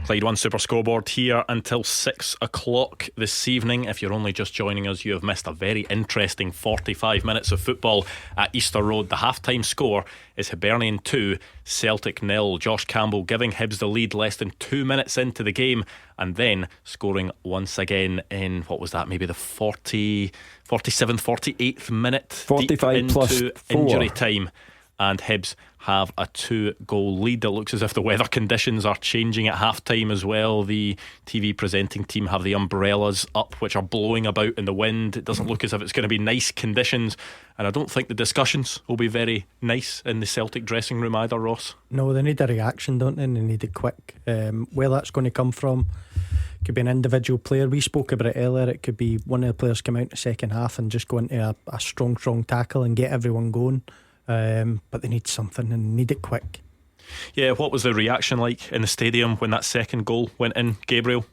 Clyde One Super Scoreboard here until 6 o'clock this evening. If you're only just joining us, you have missed a very interesting 45 minutes of football at Easter Road. The half-time score is Hibernian 2, Celtic 0. Josh Campbell giving Hibs the lead less than 2 minutes into the game, and then scoring once again in, what was that, maybe the 47th, 48th minute, 45 deep plus into 4. injury time. And Hibs have a 2-goal lead. It looks as if the weather conditions are changing at half time as well. The TV presenting team have the umbrellas up, which are blowing about in the wind. It doesn't look as if it's going to be nice conditions, and I don't think the discussions will be very nice in the Celtic dressing room either, Ross. No, they need a reaction, don't they? And they need it quick. Where that's going to come from, could be an individual player. We spoke about it earlier. It could be one of the players come out in the second half and just go into a strong tackle and get everyone going. But they need something and need it quick. Yeah, what was the reaction like in the stadium when that second goal went in, Gabriel?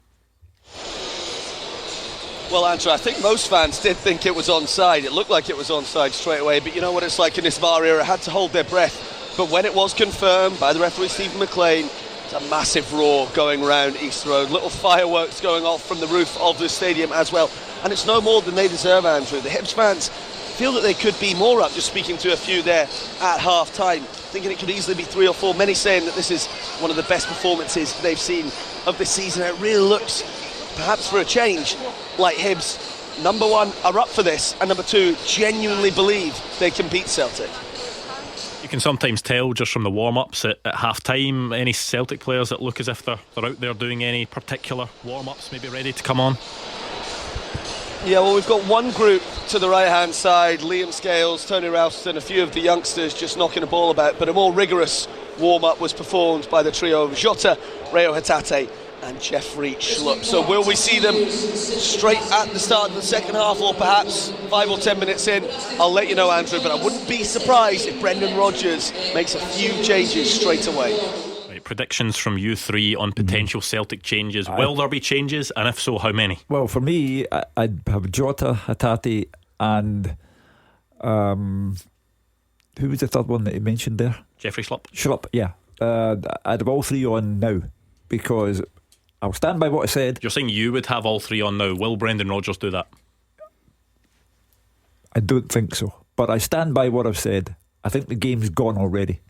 Well, Andrew, I think most fans did think it was onside. It looked like it was onside straight away, but you know what it's like in this VAR era, had to hold their breath. But when it was confirmed by the referee Stephen Maclean, it's a massive roar going around Easter Road, little fireworks going off from the roof of the stadium as well, and it's no more than they deserve, Andrew. The Hibs fans feel that they could be more up, just speaking to a few there at half time, thinking it could easily be 3 or 4, many saying that this is one of the best performances they've seen of this season. It really looks, perhaps for a change, like Hibs, number one, are up for this, and number two, genuinely believe they can beat Celtic. You can sometimes tell just from the warm-ups at half time. Any Celtic players that look as if they're out there doing any particular warm-ups, maybe ready to come on? Yeah, well, we've got one group to the right-hand side, Liam Scales, Tony Ralston, a few of the youngsters just knocking a ball about, but a more rigorous warm-up was performed by the trio of Jota, Reo Hatate and Jeffrey Schlupp. So will we see them straight at the start of the second half, or perhaps 5 or 10 minutes in? I'll let you know, Andrew, but I wouldn't be surprised if Brendan Rodgers makes a few changes straight away. Predictions from you three on potential Celtic changes. Will there be changes, and if so, how many? Well, for me, I'd have Jota, Hatate, and who was the third one that you mentioned there? Jeffrey Schlupp. Schlupp, yeah. I'd have all three on now, because I'll stand by what I said. You're saying you would have all three on now. Will Brendan Rodgers do that? I don't think so, but I stand by what I've said. I think the game's gone already.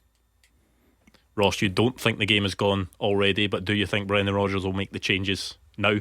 Ross, you don't think the game is gone already, but do you think Brendan Rodgers will make the changes now,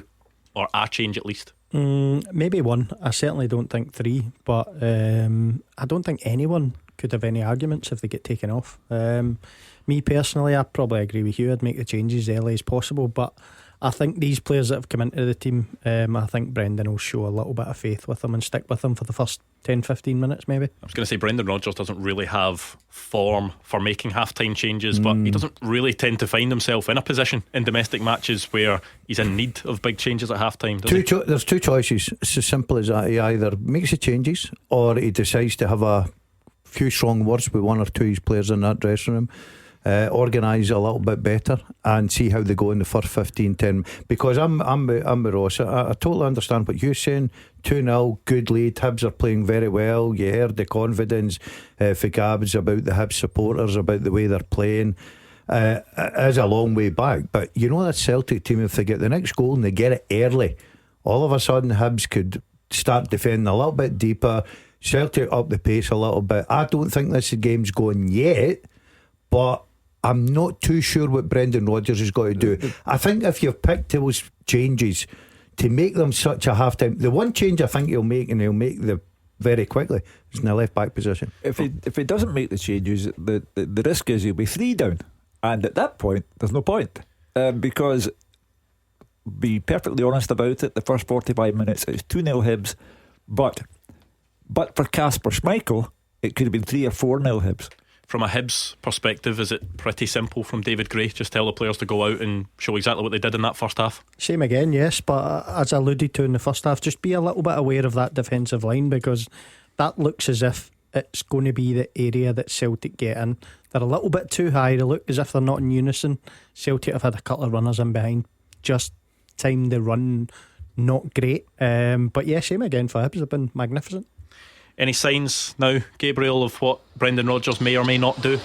or a change at least? Maybe one. I certainly don't think 3, but I don't think anyone could have any arguments if they get taken off. Me personally, I probably agree with you. I'd make the changes as early as possible, but I think these players that have come into the team, I think Brendan will show a little bit of faith with them and stick with them for the first 10-15 minutes maybe. I was going to say, Brendan Rodgers doesn't really have form for making half-time changes, but he doesn't really tend to find himself in a position in domestic matches where he's in need of big changes at half-time, does he? There's two choices. It's as simple as that. He either makes the changes, or he decides to have a few strong words with one or two of his players in that dressing room, organise a little bit better and see how they go in the first 15-10. Because I'm with Ross. I totally understand what you're saying. 2-0, good lead. Hibs are playing very well. You heard the confidence for Gabs about the Hibs supporters, about the way they're playing. It is a long way back, but you know that Celtic team, if they get the next goal and they get it early, all of a sudden Hibs could start defending a little bit deeper, Celtic up the pace a little bit. I don't think this game's going yet, but I'm not too sure what Brendan Rodgers has got to do. I think if you've picked those changes to make them such a half time. The one change I think he'll make, and he'll make the very quickly, is in the left back position. If he doesn't make the changes, the risk is he'll be 3 down, and at that point there's no point, because, be perfectly honest about it, the first 45 minutes it's 2-0 Hibs, but for Kasper Schmeichel it could have been 3 or 4-0 Hibs. From a Hibs perspective, is it pretty simple from David Gray? Just tell the players to go out and show exactly what they did in that first half? Same again, yes, but as I alluded to in the first half, just be a little bit aware of that defensive line, because that looks as if it's going to be the area that Celtic get in. They're a little bit too high. They look as if they're not in unison. Celtic have had a couple of runners in behind, just timed the run not great, but yeah, same again for Hibs. They've been magnificent. Any signs now, Gabriel, of what Brendan Rodgers may or may not do?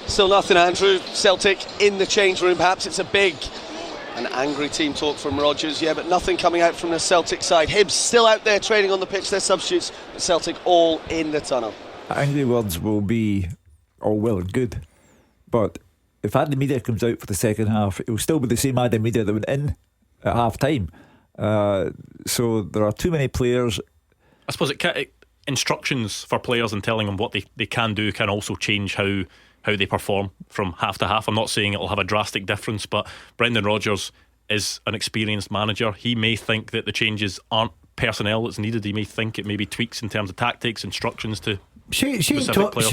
Still nothing, Andrew. Celtic in the change room. Perhaps it's a big and angry team talk from Rodgers, yeah, but nothing coming out from the Celtic side. Hibs still out there training on the pitch, their substitutes, but Celtic all in the tunnel. Angry words will be all well and good, but if Adam Media comes out for the second half, it will still be the same Adam Media that went in at half time. So there are too many players. I suppose instructions for players and telling them what they can do can also change how they perform from half to half. I'm not saying it'll have a drastic difference, but Brendan Rodgers is an experienced manager. He may think that the changes aren't personnel that's needed. He may think it may be tweaks in terms of tactics, instructions to specific players.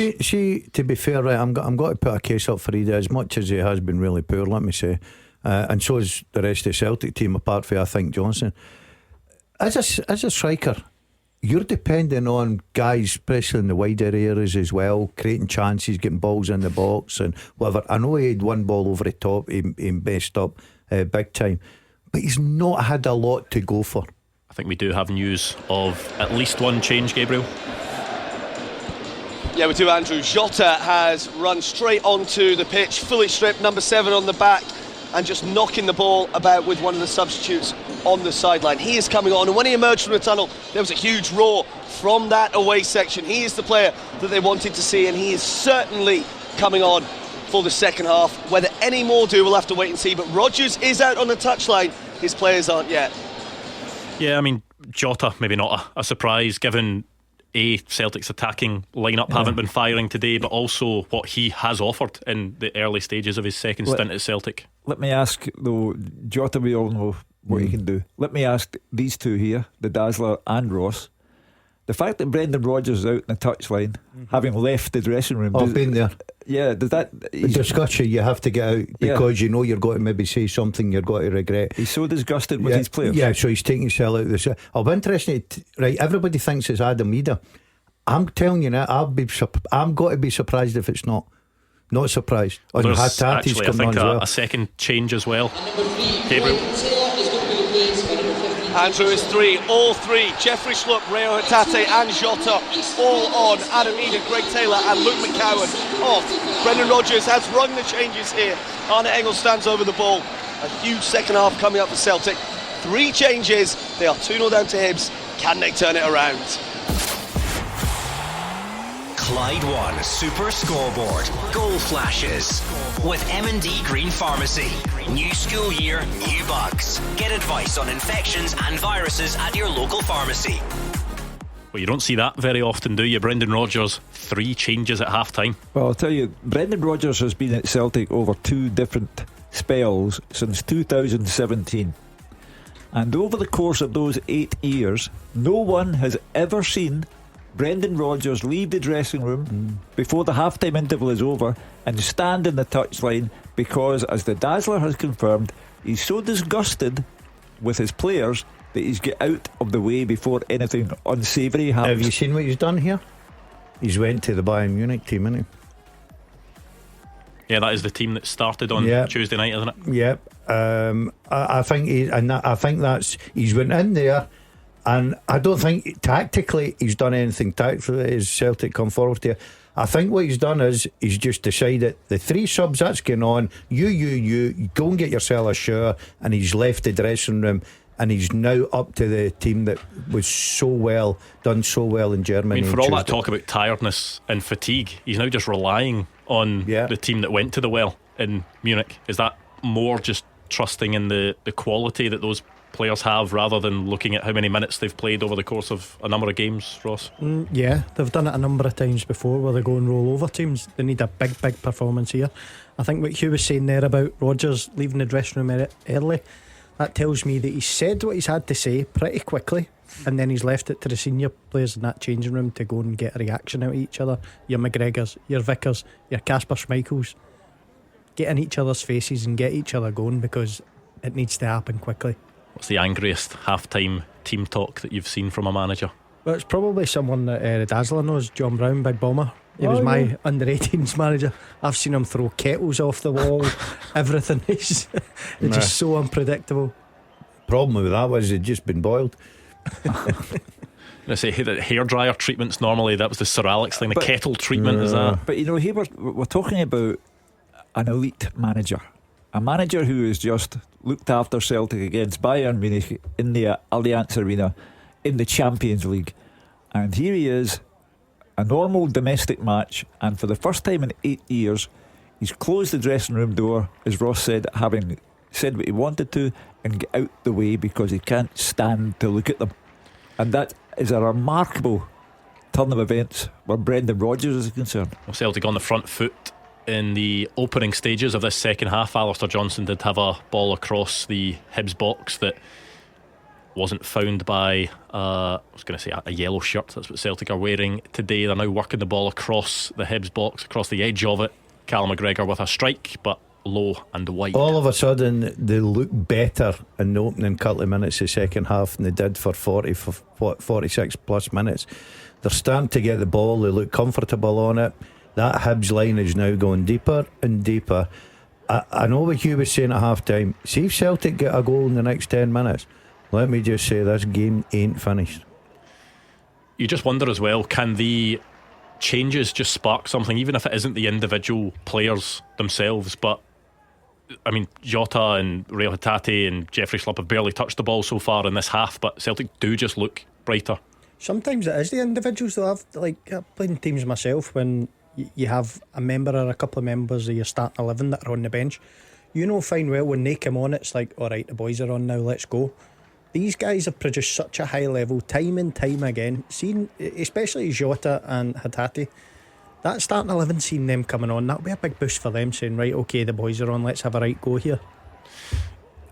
To be fair, right, I'm going to put a case up for Ida. As much as he has been really poor, let me say, and so is the rest of the Celtic team, apart from I think Johnson. As a striker, you're depending on guys, especially in the wider areas as well, creating chances, getting balls in the box and whatever. I know he had one ball over the top, he messed up big time, but he's not had a lot to go for. I think we do have news of at least one change, Gabriel. Yeah, we do, Andrew. Jota has run straight onto the pitch, fully stripped, number 7 on the back, and just knocking the ball about with one of the substitutes on the sideline. He is coming on, and when he emerged from the tunnel, there was a huge roar from that away section. He is the player that they wanted to see, and he is certainly coming on for the second half. Whether any more do, we'll have to wait and see, but Rodgers is out on the touchline. His players aren't yet. Yeah, I mean, Jota, maybe not a surprise given Celtic's attacking lineup haven't been firing today, but also what he has offered in the early stages of his second stint at Celtic. Let me ask though, Jota, we all know what he can do. Let me ask these two here, the Dazzler and Ross, the fact that Brendan Rodgers is out in the touchline, having left the dressing room. I've been there. Yeah, does that the discussion you have to get out because you know you're going to maybe say something you're going to regret. He's so disgusted with his players. Yeah, so he's taking himself out of this. I'll be interested. Right, everybody thinks it's Adam Ida. I'm telling you now, I'm going to be surprised if it's not. Not surprised. There's actually, I think, a second change as well. Gabriel. Andrew is 3, all 3. Jeffrey Schlupp, Reo Hatate and Jota all on. Adam Ida, Greg Taylor and Luke McCowan off. Brendan Rodgers has rung the changes here. Arne Engel stands over the ball. A huge second half coming up for Celtic. 3 changes. They are 2-0 down to Hibs. Can they turn it around? Clyde One Super Scoreboard Goal Flashes with M&D Green Pharmacy. New school year, new bugs. Get advice on infections and viruses at your local pharmacy. Well, you don't see that very often, do you? Brendan Rodgers, 3 changes at half time. Well, I'll tell you, Brendan Rodgers has been at Celtic over 2 different spells since 2017, and over the course of those 8 years, no one has ever seen Brendan Rodgers leave the dressing room before the half-time interval is over and stand in the touchline because, as the Dazzler has confirmed, he's so disgusted with his players that he's get out of the way before anything unsavoury happens. Have you seen what he's done here? He's went to the Bayern Munich team, isn't he? Yeah, that is the team that started on Tuesday night, isn't it? Yep. I think that's he's went in there. And I don't think tactically he's done anything tactically as Celtic come forward here. I think what he's done is he's just decided the 3 subs that's going on, you go and get yourself a shower, and he's left the dressing room and he's now up to the team that was done so well in Germany. I mean, for all that talk about tiredness and fatigue, he's now just relying on the team that went to the well in Munich. Is that more just trusting in the quality that those players have rather than looking at how many minutes they've played over the course of a number of games, Ross? Yeah, they've done it a number of times before where they go and roll over teams. They need a big performance here. I think what Hugh was saying there about Rodgers leaving the dressing room early, that tells me that he's said what he's had to say pretty quickly, and then he's left it to the senior players in that changing room to go and get a reaction out of each other. Your McGregors, your Vickers, your Kasper Schmeichels. Get in each other's faces and get each other going, because it needs to happen quickly. What's the angriest half-time team talk that you've seen from a manager? Well, it's probably someone that the Dazzler knows, John Brown, Big Bomber. He was my under-18s manager. I've seen him throw kettles off the wall. Everything is just so unpredictable. Problem with that was he'd just been boiled. I say that hairdryer treatments, normally that was the Sir Alex thing. The kettle treatment is that. But here we're talking about an elite manager, a manager who has just looked after Celtic against Bayern Munich in the Allianz Arena in the Champions League, and here he is, a normal domestic match, and for the first time in 8 years he's closed the dressing room door, as Ross said, having said what he wanted to, and get out the way because he can't stand to look at them. And that is a remarkable turn of events where Brendan Rodgers is concerned. Well, Celtic on the front foot in the opening stages of this second half. Alistair Johnson did have a ball across the Hibs box that wasn't found by I was going to say a yellow shirt. That's what Celtic are wearing today. They're now working the ball across the Hibs box, across the edge of it. Callum McGregor with a strike, but low and wide. All of a sudden they look better in the opening couple of minutes of the second half than they did for 46 plus minutes. They're starting to get the ball, they look comfortable on it. That Hibs line is now going deeper and deeper. I know what Hugh was saying at half time. See if Celtic get a goal in the next 10 minutes, let me just say this game ain't finished. You just wonder as well, can the changes just spark something, even if it isn't the individual players themselves? But I mean, Jota and Real Hatate and Jeffrey Schlupp have barely touched the ball so far in this half, but Celtic do just look brighter. Sometimes it is the individuals though. I've played in teams myself when you have a member or a couple of members of your starting 11 that are on the bench. You know fine well when they come on, it's like, alright, the boys are on now, let's go. These guys have produced such a high level time and time again. Seeing especially Jota and Hatate, that starting 11, seeing them coming on, that'll be a big boost for them, saying, right, okay, the boys are on, let's have a right go here.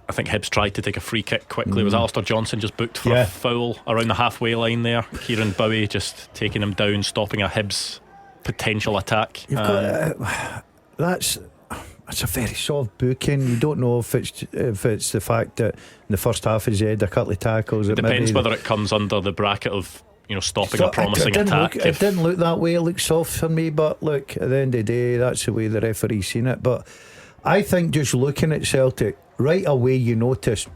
I think Hibs tried to take a free kick quickly. Was Alistair Johnson just booked for a foul around the halfway line there? Kieran Bowie just taking him down, stopping a Hibs potential attack. That's a very soft booking. You don't know if it's the fact that in the first half he's had a couple of tackles. It depends whether it comes under the bracket of stopping a promising attack. It didn't look that way. It looked soft for me, but look, at the end of the day, that's the way the referee's seen it. But I think just looking at Celtic right away, you notice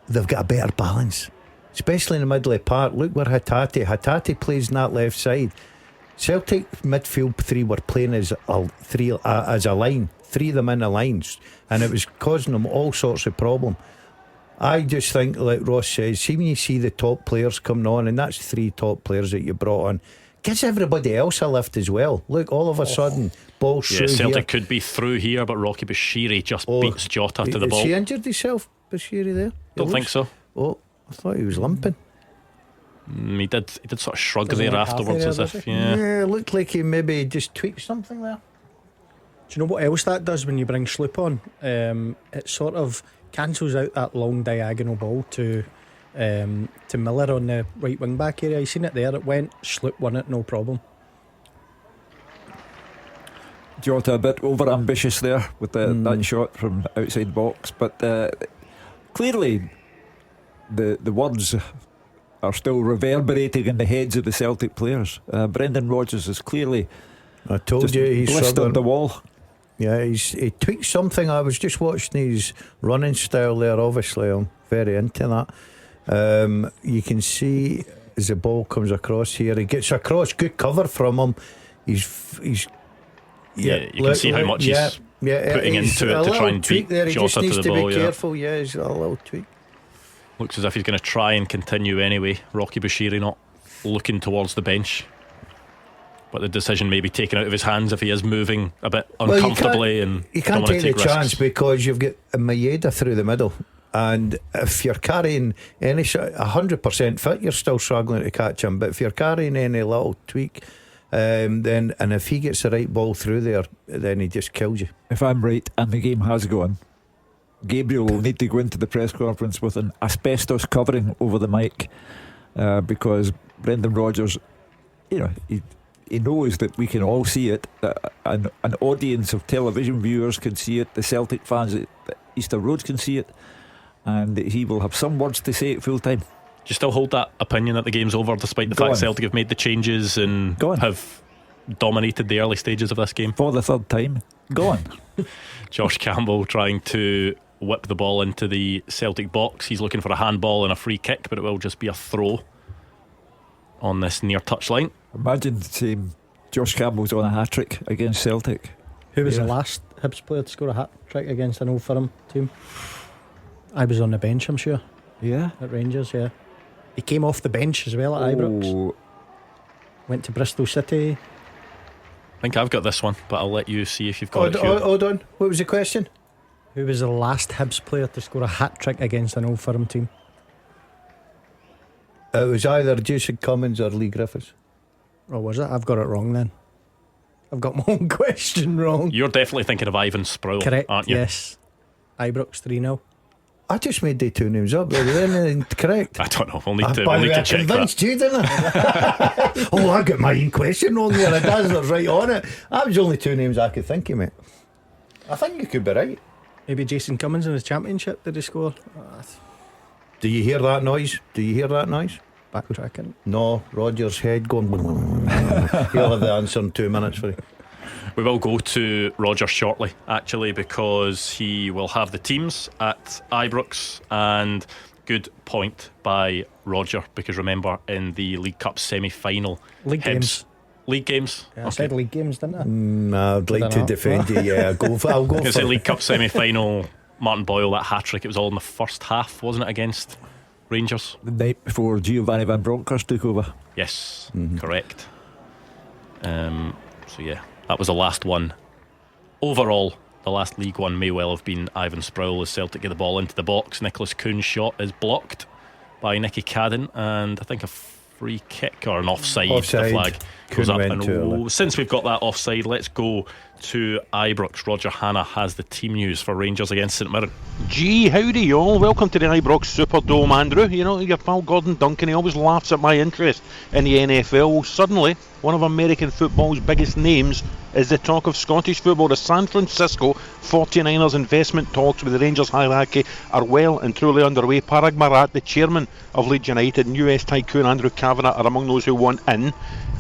they've got a better balance, especially in the middle of the park. Look where Hatate plays in that left side. Celtic midfield three were playing as a line, three of them in the lines, and it was causing them all sorts of problem. I just think, like Ross says, see when you see the top players coming on, and that's three top players that you brought on, gives everybody else a lift as well. Look, all of a sudden, ball through Celtic here. could be through here, but Rocky Bashiri just beats Jota to the ball. Has he injured himself, Bashiri, there? Don't think so. Oh, I thought he was limping. He did sort of shrug there afterwards as if it looked like he maybe just tweaked something there. Do you know what else that does when you bring Schlupp on? It sort of cancels out that long diagonal ball to Miller on the right wing back area. You seen it there, it went, Schlupp won it, no problem. Jota a bit over ambitious there with that shot from outside box, but clearly the words are still reverberating in the heads of the Celtic players. Brendan Rodgers is clearly, I told you, he's blistered the wall. Yeah, he tweaked something. I was just watching his running style there. Obviously I'm very into that. You can see as the ball comes across here, he gets across, good cover from him. He's you can see how much he's putting into it to try and beat Jota to the ball. Be careful, he's got a little tweak. Looks as if he's going to try and continue anyway. Rocky Bashiri not looking towards the bench. But the decision may be taken out of his hands if he is moving a bit uncomfortably. You can't take the chance because you've got Maeda through the middle, and if you're carrying any 100% fit, you're still struggling to catch him. But if you're carrying any little tweak, then and if he gets the right ball through there, then he just kills you. If I'm right, and the game has gone, Gabriel will need to go into the press conference with an asbestos covering over the mic, because Brendan Rodgers, he knows that we can all see it, that an audience of television viewers can see it, the Celtic fans at Easter Road can see it, and he will have some words to say at full time. Do you still hold that opinion that the game's over despite the fact Celtic have made the changes and have dominated the early stages of this game? For the third time. Go on. Josh Campbell trying to whip the ball into the Celtic box. He's looking for a handball and a free kick, but it will just be a throw on this near touchline. Imagine saying Josh Campbell's on a hat-trick against Celtic. Who was the last Hibs player to score a hat-trick against an Old Firm team? I was on the bench, I'm sure. Yeah? At Rangers, yeah. He came off the bench as well at Ibrox. Went to Bristol City. I think I've got this one, but I'll let you see if you've got it. Hold on, what was the question? Who was the last Hibs player to score a hat-trick against an Old Firm team? It was either Jason Cummins or Lee Griffiths. Oh, was it? I've got it wrong then. I've got my own question wrong. You're definitely thinking of Ivan Sproul, correct, aren't you? Yes. Ibrox 3-0. I just made the two names up. Were there anything correct? I don't know. We'll need to check convinced that. you, didn't I? Oh, I got my own question wrong there. It was right on it. That was the only two names I could think of, mate. I think you could be right. Maybe Jason Cummins in his championship, did he score? Do you hear that noise? Backtracking. No, Rodgers' head going. He'll have the answer in 2 minutes for you. We will go to Roger shortly, actually, because he will have the teams at Ibrox. And good point by Roger, because remember, in the League Cup semi-final, League games. Yeah, I said league games, didn't I? Nah, I'd like to defend you. Yeah, I'll go for it. League Cup semi-final, Martin Boyle, that hat-trick, it was all in the first half, wasn't it, against Rangers? The night before Giovanni Van Bronckhorst took over. Yes, correct. So yeah, that was the last one. Overall, the last League One may well have been Ivan Sproul as Celtic get the ball into the box. Nicholas Kuhn's shot is blocked by Nicky Cadden, and I think a free kick or an offside. The flag goes up. And since we've got that offside, let's go to Ibrox. Roger Hanna has the team news for Rangers against St Mirren. Gee, howdy y'all. Welcome to the Ibrox Superdome, Andrew. You know, your pal Gordon Duncan, he always laughs at my interest in the NFL. Suddenly, one of American football's biggest names is the talk of Scottish football. The San Francisco 49ers investment talks with the Rangers hierarchy are well and truly underway. Parag Marat, the chairman of Leeds United, and US tycoon Andrew Kavanagh are among those who want in.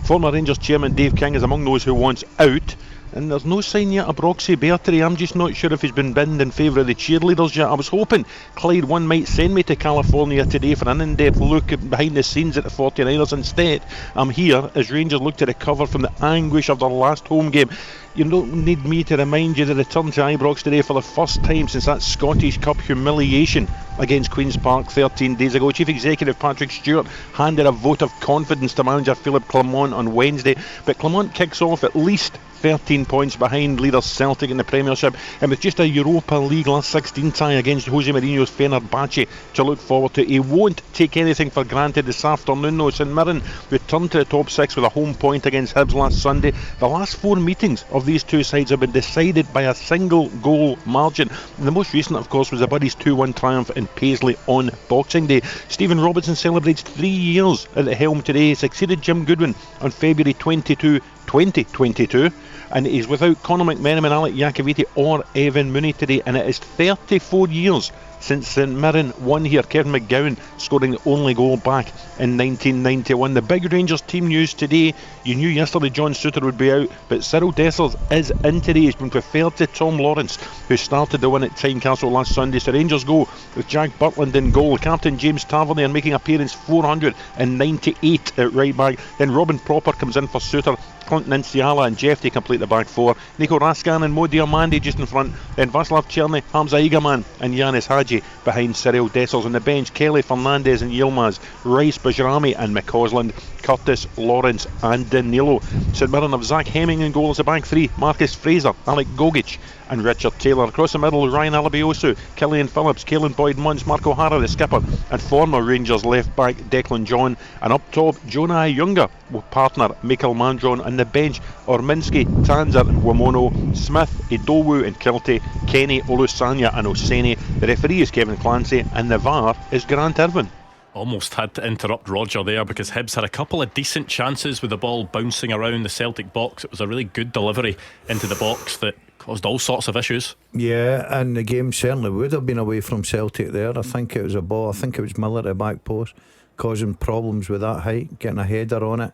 Former Rangers chairman Dave King is among those who wants out. And there's no sign yet of Broxy Bertry. I'm just not sure if he's been binned in favour of the cheerleaders yet. I was hoping Clyde One might send me to California today for an in-depth look behind the scenes at the 49ers. Instead, I'm here as Rangers look to recover from the anguish of their last home game. You don't need me to remind you the return to Ibrox today for the first time since that Scottish Cup humiliation against Queen's Park 13 days ago. Chief Executive Patrick Stewart handed a vote of confidence to manager Philip Clement on Wednesday, but Clement kicks off at least 13 points behind leaders Celtic in the Premiership, and with just a Europa League last 16 tie against Jose Mourinho's Fenerbahce to look forward to. He won't take anything for granted this afternoon though. St Mirren returned to the top six with a home point against Hibs last Sunday. The last four meetings of these two sides have been decided by a single goal margin. The most recent, of course, was the Buddies 2-1 triumph in Paisley on Boxing Day. Stephen Robertson celebrates 3 years at the helm today. He succeeded Jim Goodwin on February 22, 2022, and he's without Conor McMenamin, Alec Iacoviti or Evan Mooney today, and it is 34 years since St Mirren won here. Kevin McGowan scoring the only goal back in 1991. The big Rangers team news today: you knew yesterday John Souttar would be out, but Cyril Dessers is in today. He's been preferred to Tom Lawrence, who started the win at Tynecastle last Sunday. So Rangers go with Jack Butland in goal, Captain James Tavernier making appearance 498 at right back. Then Robin Proper comes in for Souttar, Clinton Inciala and Jeffrey complete the back four. Nico Raskan and Mo Diamandi just in front. Then Václav Černý, Hamza Igaman and Yanis Hadji Hagi behind Cyril Dessers. On the bench, Kelly, Fernandez and Yilmaz, Rice, Bajrami and McCausland, Curtis, Lawrence and Danilo. St Mirren have Zach Hemming in goal as a back three, Marcus Fraser, Alec Gogic and Richard Taylor. Across the middle, Ryan Alabiosu, Killian Phillips, Caelan Boyd-Munce, Mark O'Hara the skipper, and former Rangers left back Declan John. And up top, Jonah Younger with partner Michael Mandron. And the bench, Orminski, Tanzer, Wamono, Smith, Idowu and Kilty, Kenny, Olusanya and Oseni. The referee is Kevin Clancy and the VAR is Grant Irvin. Almost had to interrupt Roger there because Hibs had a couple of decent chances with the ball bouncing around the Celtic box. It was a really good delivery into the box that caused all sorts of issues. Yeah, and the game certainly would have been away from Celtic there. I think it was a ball, I think it was Miller at the back post, causing problems with that height, getting a header on it.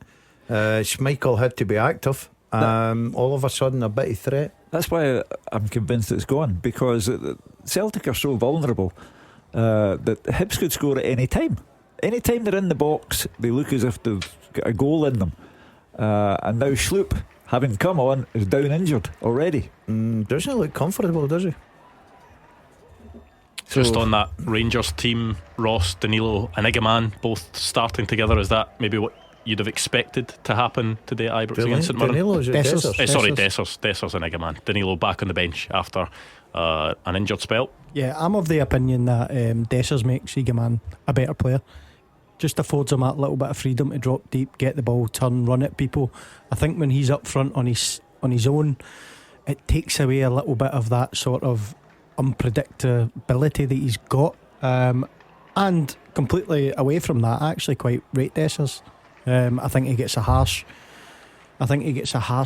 Schmeichel had to be active. All of a sudden a bit of threat. That's why I'm convinced it's gone, because Celtic are so vulnerable that Hibs could score at any time. Any time they're in the box, they look as if they've got a goal in them. And now Schlupp, having come on, is down injured already. Doesn't look comfortable, does he? Just on that Rangers team, Ross, Danilo and Igaman both starting together, is that maybe what you'd have expected to happen today at Ibrox against St Mirren? Danilo, is it Dessers? Sorry, Dessers and Igaman. Danilo back on the bench after an injured spell. Yeah, I'm of the opinion that Dessers makes Igaman a better player. Just affords him that little bit of freedom to drop deep, get the ball, turn, run at people. I think when he's up front on his own, it takes away a little bit of that sort of unpredictability that he's got. And completely away from that, I actually quite rate Dessers. I think he gets a harsh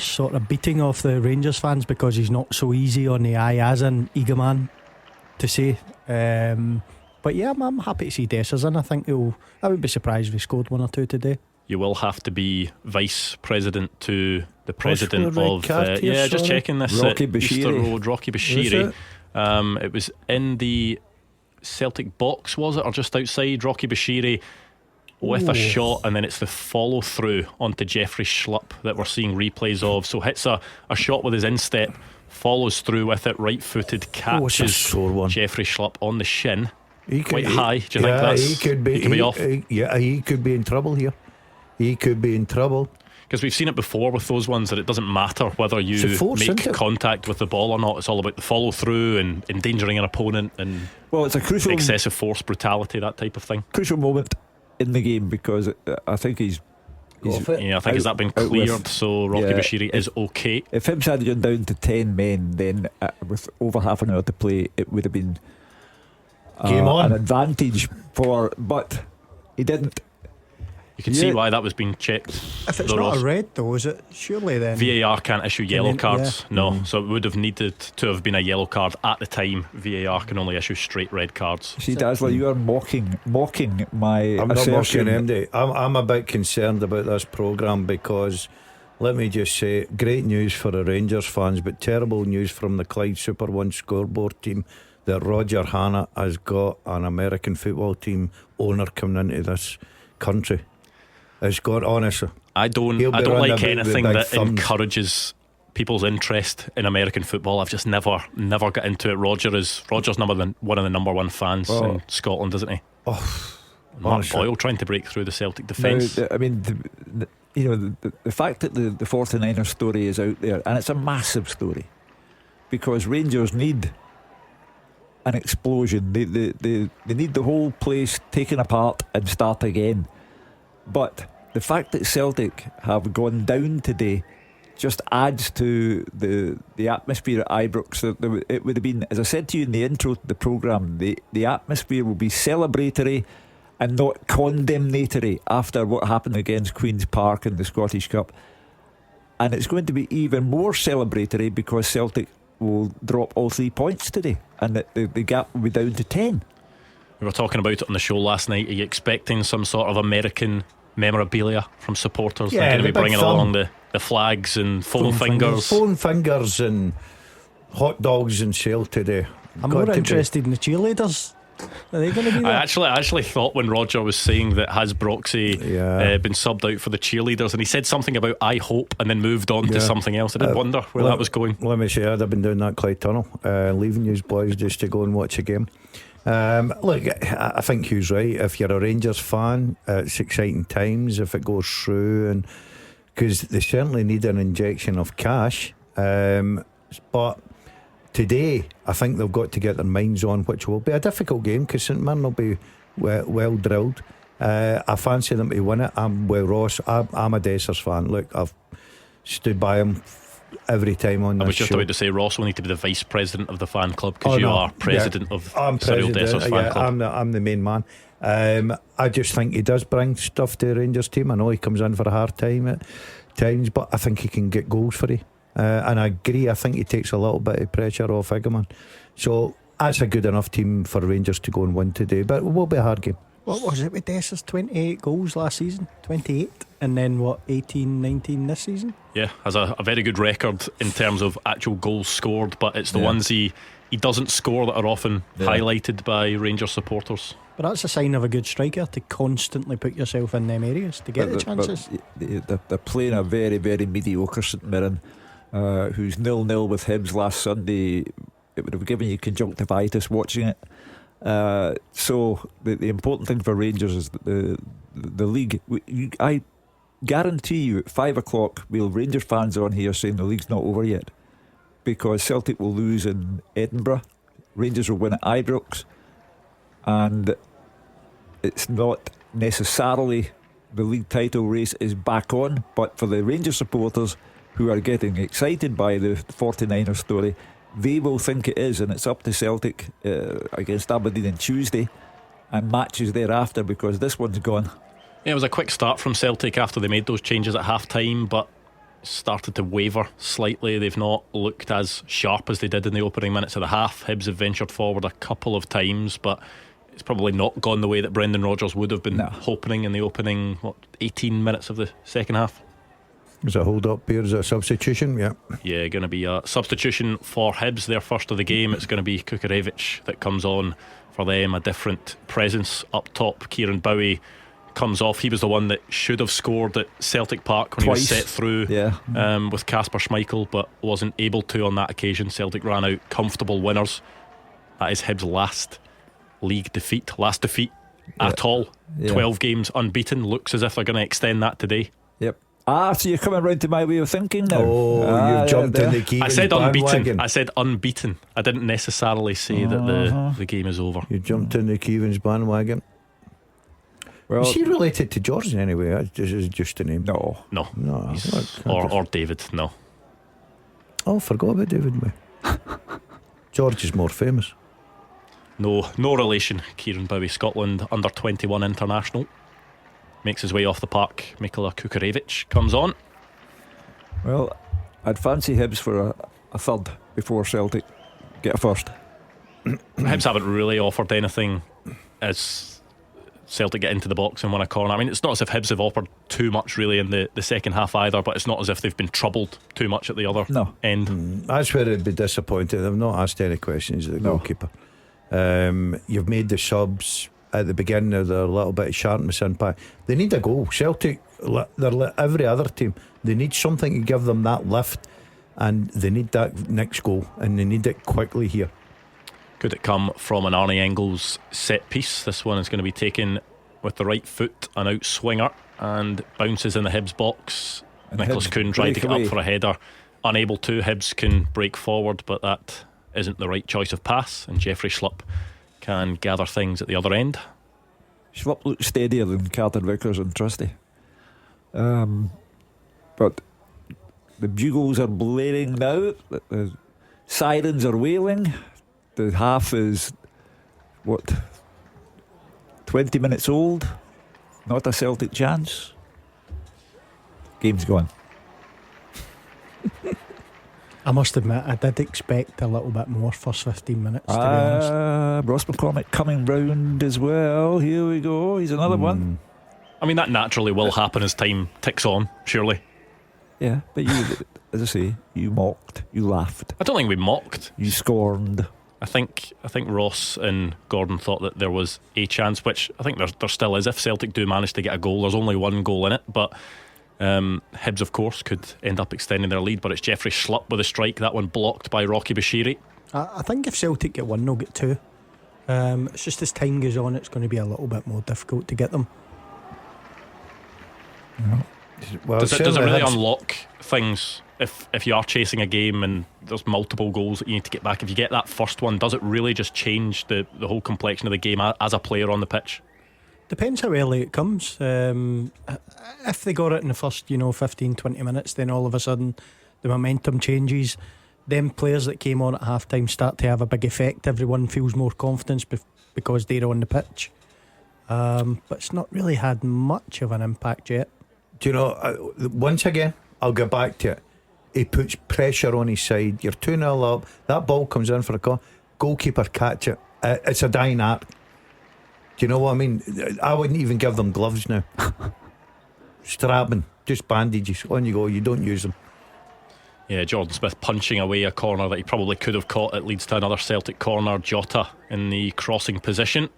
sort of beating off the Rangers fans because he's not so easy on the eye as in Igaman to say. But yeah, I'm happy to see Dessers, and I would be surprised if he scored one or two today. You will have to be vice president to the president of just checking this Rocky at Bashiri. Easter Road, Rocky Bashiri. It was in the Celtic box, was it, or just outside? Rocky Bashiri with a shot, and then it's the follow through onto Jeffrey Schlupp that we're seeing replays of. So hits a shot with his instep, follows through with it, right footed, catches Jeffrey Schlupp on the shin. Quite high. Do you think that's? He could be off. He could be in trouble here. He could be in trouble. Because we've seen it before with those ones that it doesn't matter whether you make contact with the ball or not. It's all about the follow through and endangering an opponent and it's a crucial excessive force, brutality, that type of thing. Crucial moment in the game because I think has that been cleared? So Rocky Bashiri is okay. If Hibs had gone down to 10 men, then with over half an hour to play, it would have been game on, an advantage but he didn't. You can see why that was being checked. If it's not a red though, is it? Surely then VAR can't issue yellow cards. No, so it would have needed to have been a yellow card at the time. VAR can only issue straight red cards. See, Dalziel, you are mocking my I'm assertion. not mocking MD. I'm a bit concerned about this programme because, let me just say, great news for the Rangers fans, but terrible news from the Clyde Super 1 scoreboard team that Roger Hanna has got an American football team owner coming into this country. It's got, honestly, I don't like anything that encourages people's interest in American football. I've just never got into it. Roger's one of the number one fans in Scotland, isn't he? Mark Boyle trying to break through the Celtic defence. I mean, the fact that the 49er story is out there, and it's a massive story, because Rangers need an explosion. They need the whole place taken apart and start again. But the fact that Celtic have gone down today just adds to the atmosphere at Ibrox. It would have been, as I said to you in the intro to the programme, the atmosphere will be celebratory and not condemnatory after what happened against Queen's Park in the Scottish Cup. And it's going to be even more celebratory because Celtic will drop all 3 points today, and the gap will be down to 10. We were talking about it on the show last night. Are you expecting some sort of American memorabilia from supporters? They're going to be bringing along the flags and foam fingers and hot dogs and shell today. I'm more interested in the cheerleaders. Are they going to be there? I actually thought when Roger was saying that has Broxy been subbed out for the cheerleaders, and he said something about I hope and then moved on to something else. I did wonder where that was going. Let me say, I'd have been down that Clyde Tunnel leaving you boys just to go and watch a game. Look, I think Hugh's right. If you're a Rangers fan, it's exciting times if it goes through, and because they certainly need an injection of cash. But today, I think they've got to get their minds on, which will be a difficult game because St Mirren will be well drilled. I fancy them to win it. I'm with Ross. I'm a Dessers fan. Look, I've stood by him every time on this show. I was just about to say, Ross will need to be the vice president of the fan club because you are president of Cyril Dessers fan club. I'm the main man. I just think he does bring stuff to the Rangers team. I know he comes in for a hard time at times, but I think he can get goals for you. And I agree, I think he takes a little bit of pressure off Hibernian. So that's a good enough team for Rangers to go and win today, but it will be a hard game. What was it with Dessers? 28 goals last season, 28, and then what, 18, 19 this season? Yeah, has a very good record in terms of actual goals scored, but it's the ones he doesn't score that are often highlighted by Rangers supporters. But that's a sign of a good striker, to constantly put yourself in them areas to get the chances. They're playing a very, very mediocre St Mirren, who's 0-0 with Hibs last Sunday. It would have given you conjunctivitis watching it. So the important thing for Rangers is that the league. I guarantee you at 5 o'clock we'll have Rangers fans on here saying the league's not over yet, because Celtic will lose in Edinburgh, Rangers will win at Ibrox, and it's not necessarily the league title race is back on. But for the Rangers supporters who are getting excited by the 49er story, they will think it is, and it's up to Celtic against Aberdeen on Tuesday and matches thereafter, because this one's gone. Yeah, it was a quick start from Celtic after they made those changes at half time, but started to waver slightly. They've not looked as sharp as they did in the opening minutes of the half. Hibs have ventured forward a couple of times, but it's probably not gone the way that Brendan Rodgers would have been hoping in the opening 18 minutes of the second half. Is a hold up here? Is it a substitution? Yeah, going to be a substitution for Hibs, their first of the game. It's going to be Kukarevich that comes on for them. A different presence up top. Kieran Bowie comes off. He was the one that should have scored at Celtic Park when Twice. He was set through with Kasper Schmeichel, but wasn't able to on that occasion. Celtic ran out comfortable winners. That is Hibs' last defeat at all. 12 games unbeaten. Looks as if they're going to extend that today. Yep. So you're coming round to my way of thinking now. You've jumped in the Keevins. I said unbeaten. I said unbeaten. I didn't necessarily say that the game is over. You jumped in the Keevins bandwagon. Well, is he related to George in any way? This is just a name. No. Or David. No. Oh, forgot about David. George is more famous. No relation. Kieran Bowie, Scotland under 21 international. Makes his way off the park. Mikola Kukarevich comes on. Well, I'd fancy Hibs for a third before Celtic get a first. Hibs haven't really offered anything as Celtic get into the box and win a corner. I mean, it's not as if Hibs have offered too much really in the second half either, but it's not as if they've been troubled too much at the other end. That's where it'd be disappointed. They've not asked any questions of the goalkeeper. You've made the subs at the beginning of their little bit of sharpness impact. They need a goal. Celtic, they're like every other team. They need something to give them that lift, and they need that next goal, and they need it quickly here. Could it come from an Arnie Engels set piece? This one is going to be taken with the right foot, an out swinger, and bounces in the Hibs box. And Nicholas Kuhn tried to get up for a header, unable to. Hibs can break forward, but that isn't the right choice of pass, and Jeffrey Schlupp can gather things at the other end. Schlupp looks steadier than Carter Vickers and Trusty. But the bugles are blaring now, the sirens are wailing. The half is 20 minutes old. Not a Celtic chance. Game's gone. I must admit, I did expect a little bit more first 15 minutes, to be honest. Ross McCormack coming round as well. Here we go. He's another one. I mean, that naturally will happen as time ticks on, surely. Yeah, but you, as I say, you mocked, you laughed. I don't think we mocked. You scorned. I think Ross and Gordon thought that there was a chance, which I think there still is. If Celtic do manage to get a goal, there's only one goal in it, but Hibs of course could end up extending their lead. But it's Jeffrey Schlupp with a strike, that one blocked by Rocky Bashiri. I think if Celtic get one, they'll get two. It's just as time goes on, it's going to be a little bit more difficult to get them. Well, does it really unlock things if you are chasing a game and there's multiple goals that you need to get back? If you get that first one, does it really just change the whole complexion of the game as a player on the pitch? Depends how early it comes. If they got it in the first 15-20 minutes, then all of a sudden the momentum changes. Them players that came on at half time start to have a big effect. Everyone feels more confidence because they're on the pitch, but it's not really had much of an impact yet. Do you know, once again, I'll go back to it. He puts pressure on his side. You're 2-0 up. That ball comes in for a goal. Goalkeeper catch it. It's a dying art. Do you know what I mean? I wouldn't even give them gloves now. Strapping, just bandages. On you go. You don't use them. Yeah, Jordan Smith punching away a corner that he probably could have caught. It leads to another Celtic corner. Jota in the crossing position.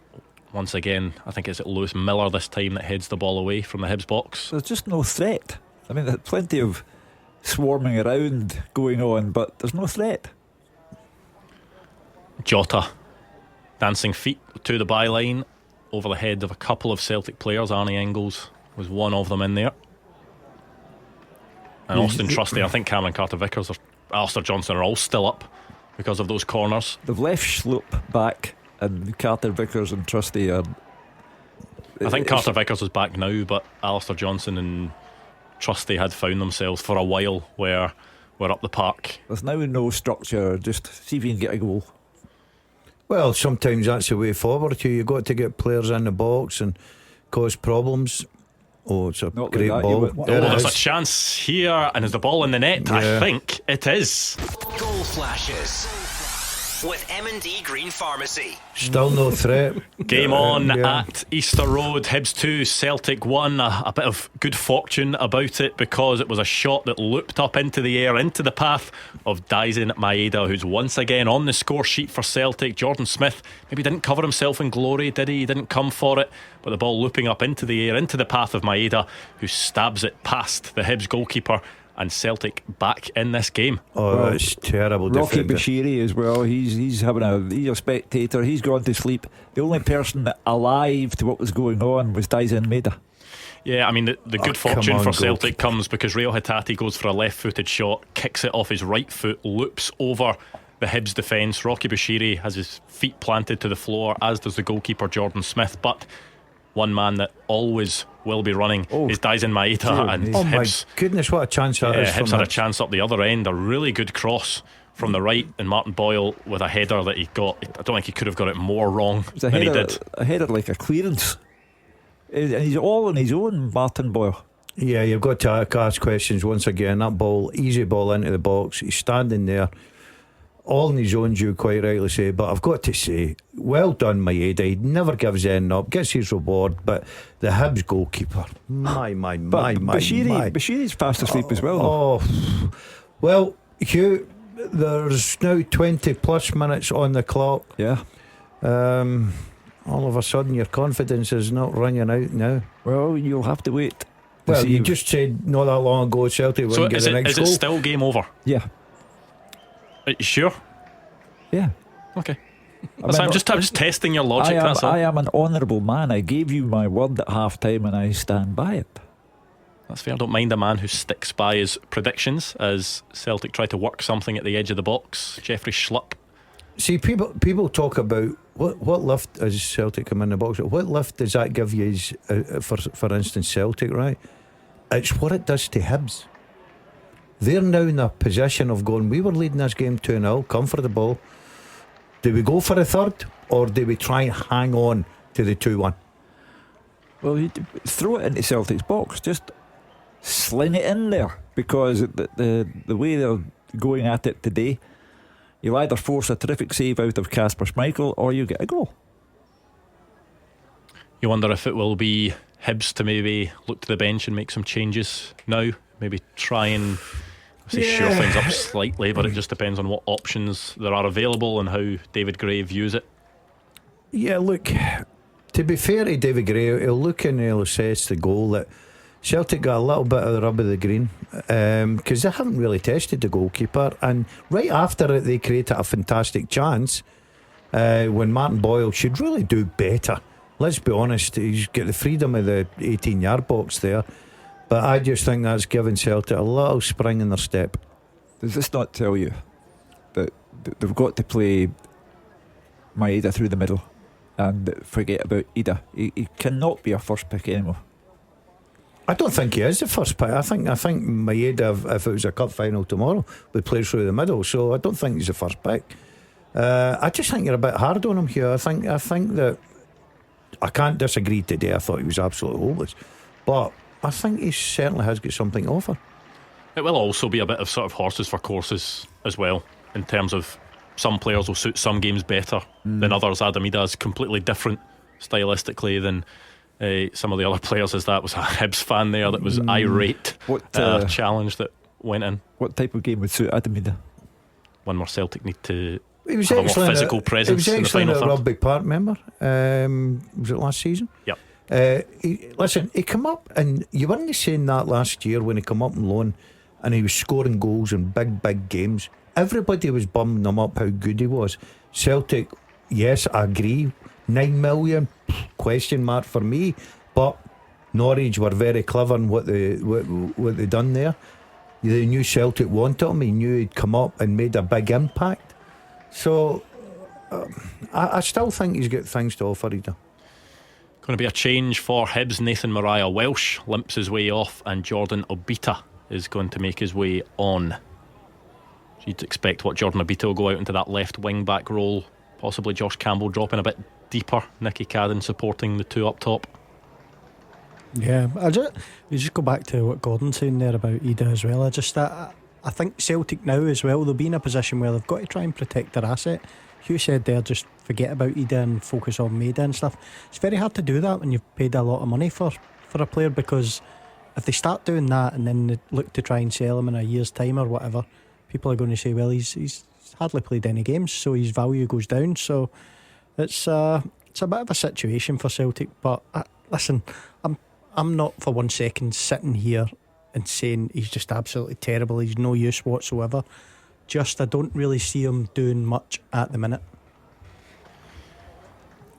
Once again, I think it's Lewis Miller this time that heads the ball away from the Hibs box. There's just no threat. I mean, there's plenty of swarming around going on, but there's no threat. Jota dancing feet to the byline over the head of a couple of Celtic players. Arnie Engels was one of them in there, and Austin Trusty, I think Cameron Carter-Vickers or Alistair Johnson are all still up because of those corners. They've left Schlupp back, and Carter-Vickers and Trusty are... I think Carter-Vickers is back now, but Alistair Johnson and Trusty had found themselves for a while where we're up the park. There's now no structure, just see if you can get a goal. Well, sometimes that's the way forward. You've got to get players in the box and cause problems. Oh, it's a Not great like that, ball. There's a chance here, and is the ball in the net? Yeah. I think it is. Goal flashes with M&D Green Pharmacy. Still no threat. Game on Yeah. at Easter Road. Hibs 2, Celtic 1. A bit of good fortune about it because it was a shot that looped up into the air, into the path of Daisen Maeda, who's once again on the score sheet for Celtic. Jordan Smith maybe didn't cover himself in glory, did he? He didn't come for it, but the ball looping up into the air, into the path of Maeda, who stabs it past the Hibs goalkeeper. And Celtic back in this game. Oh, that's terrible. Rocky Bashiri as well. He's a spectator. He's gone to sleep. The only person alive to what was going on was Daisen Maeda. Yeah, I mean the good fortune for Celtic comes because Reo Hatate goes for a left-footed shot, kicks it off his right foot, loops over the Hibs defence. Rocky Bashiri has his feet planted to the floor, as does the goalkeeper Jordan Smith. But one man that always will be running is Daisen Maeda, and oh Hibs, my goodness, what a chance that is. Hibs had a chance up the other end, a really good cross from the right, and Martin Boyle with a header that he got. I don't think he could have got it more wrong than he did. A header like a clearance, and he's all on his own, Martin Boyle. Yeah, you've got to ask questions once again. That ball, easy ball into the box, he's standing there all in his own, you quite rightly say. But I've got to say, well done Maeda. He never gives end up, gets his reward. But the Hibs goalkeeper, Bashiri's fast asleep as well though. Oh, well, Hugh, there's now 20 plus minutes on the clock. Yeah. All of a sudden your confidence is not running out now. Well, you'll have to wait. Well, you just said not that long ago Celtic wouldn't get the next goal. Is it still game over? Yeah. Are you sure? Yeah. Okay. I'm just testing your logic. I am an honourable man. I gave you my word at half time and I stand by it. That's fair. I don't mind a man who sticks by his predictions as Celtic try to work something at the edge of the box. Jeffrey Schlupp. See, people talk about what lift as Celtic come in the box. What lift does that give you for instance Celtic, right? It's what it does to Hibs. They're now in a position of going, we were leading this game 2-0, comfortable. Do we go for a third, or do we try and hang on to the 2-1? Well, you throw it into Celtic's box, just sling it in there, because the way they're going at it today, you'll either force a terrific save out of Kasper Schmeichel or you get a goal. You wonder if it will be Hibs to maybe look to the bench and make some changes now, maybe try and shore things up slightly, but it just depends on what options there are available and how David Gray views it. Yeah, look, to be fair to David Gray, he'll look and he'll assess the goal that Celtic got a little bit of the rub of the green, because they haven't really tested the goalkeeper, and right after it they created a fantastic chance, when Martin Boyle should really do better. Let's be honest, he's got the freedom of the 18-yard box there, but I just think that's giving Celtic a little spring in their step. Does this not tell you that they've got to play Maeda through the middle and forget about Ida? He cannot be a first pick anymore. I don't think he is the first pick. I think Maeda, if it was a cup final tomorrow, would play through the middle. So I don't think he's the first pick. I just think you're a bit hard on him here. I think that I can't disagree today. I thought he was absolutely hopeless, but I think he certainly has got something to offer. It will also be a bit of sort of horses for courses as well, in terms of some players will suit some games better than others. Adam Ida is completely different stylistically than some of the other players. As that was a Hibs fan there that was irate. What challenge that went in? What type of game would suit Adam Ida? One where Celtic need to He was have a more physical presence. He was in the final excellent at third. Rugby Park, remember? Was it last season? Yep. He come up, and you weren't saying that last year when he come up on loan and he was scoring goals in big games. Everybody was bumming him up how good he was. Celtic, yes, I agree, 9 million question mark for me, but Norwich were very clever in what they done there. They knew Celtic wanted him. He knew he'd come up and made a big impact. So I still think he's got things to offer, Ida. Going to be a change for Hibs. Nathan Mariah Welsh limps his way off, and Jordan Obita is going to make his way on. So you'd expect Jordan Obita will go out into that left wing back role, possibly Josh Campbell dropping a bit deeper, Nicky Cadden supporting the two up top. Yeah, we just go back to what Gordon's saying there about Ida as well. I think Celtic now as well, they'll be in a position where they've got to try and protect their asset. Hugh said there, just forget about Ida and focus on Maeda and stuff. It's very hard to do that when you've paid a lot of money for a player, because if they start doing that and then they look to try and sell him in a year's time or whatever, people are going to say, well, he's hardly played any games, so his value goes down. So it's a bit of a situation for Celtic. But listen, I'm not for 1 second sitting here and saying he's just absolutely terrible, he's no use whatsoever. Just I don't really see him doing much at the minute.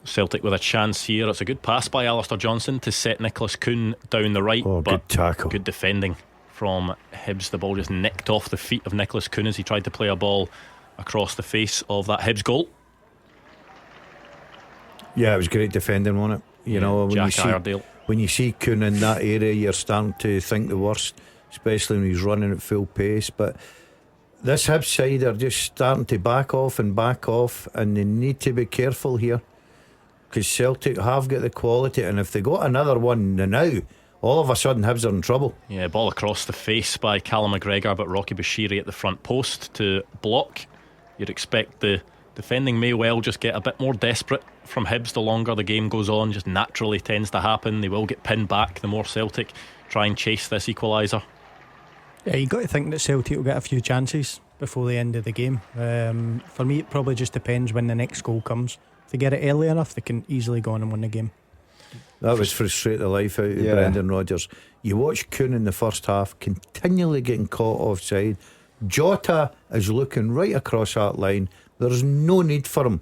Celtic with a chance here. It's a good pass by Alistair Johnson to set Nicholas Kuhn down the right. But good tackle. Good defending from Hibs. The ball just nicked off the feet of Nicholas Kuhn as he tried to play a ball across the face of that Hibs goal. Yeah, it was great defending, wasn't it? You know, when you see Kuhn in that area, you're starting to think the worst, especially when he's running at full pace. But this Hibs side are just starting to back off, and they need to be careful here, because Celtic have got the quality, and if they got another one now, all of a sudden Hibs are in trouble. Yeah, ball across the face by Callum McGregor, but Rocky Bashiri at the front post to block. You'd expect the defending may well just get a bit more desperate from Hibs the longer the game goes on. Just naturally tends to happen. They will get pinned back the more Celtic try and chase this equaliser. Yeah, you got to think that Celtic will get a few chances before the end of the game. For me, it probably just depends when the next goal comes. If they get it early enough, they can easily go on and win the game. That was frustrate the life out of Brendan Rodgers. You watch Kuhn in the first half continually getting caught offside. Jota is looking right across that line. There's no need for him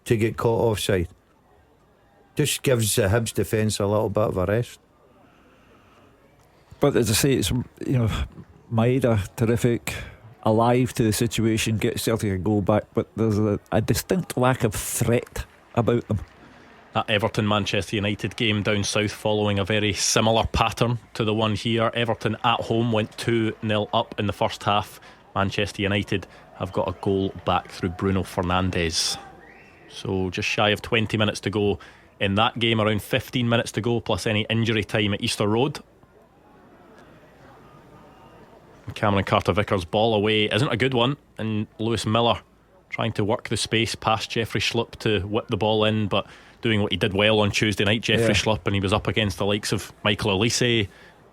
to get caught offside. Just gives the Hibs defence a little bit of a rest. But as I say, it's, Maeda terrific, alive to the situation, gets Celtic a goal back, but there's a distinct lack of threat about them. That Everton-Manchester United game down south following a very similar pattern to the one here. Everton at home went 2-0 up in the first half. Manchester United have got a goal back through Bruno Fernandes. So just shy of 20 minutes to go in that game, around 15 minutes to go plus any injury time at Easter Road. Cameron Carter-Vickers' ball away isn't a good one, and Lewis Miller trying to work the space past Jeffrey Schlupp to whip the ball in, but doing what he did well on Tuesday night, Jeffrey Schlupp, and he was up against the likes of Michael Olise,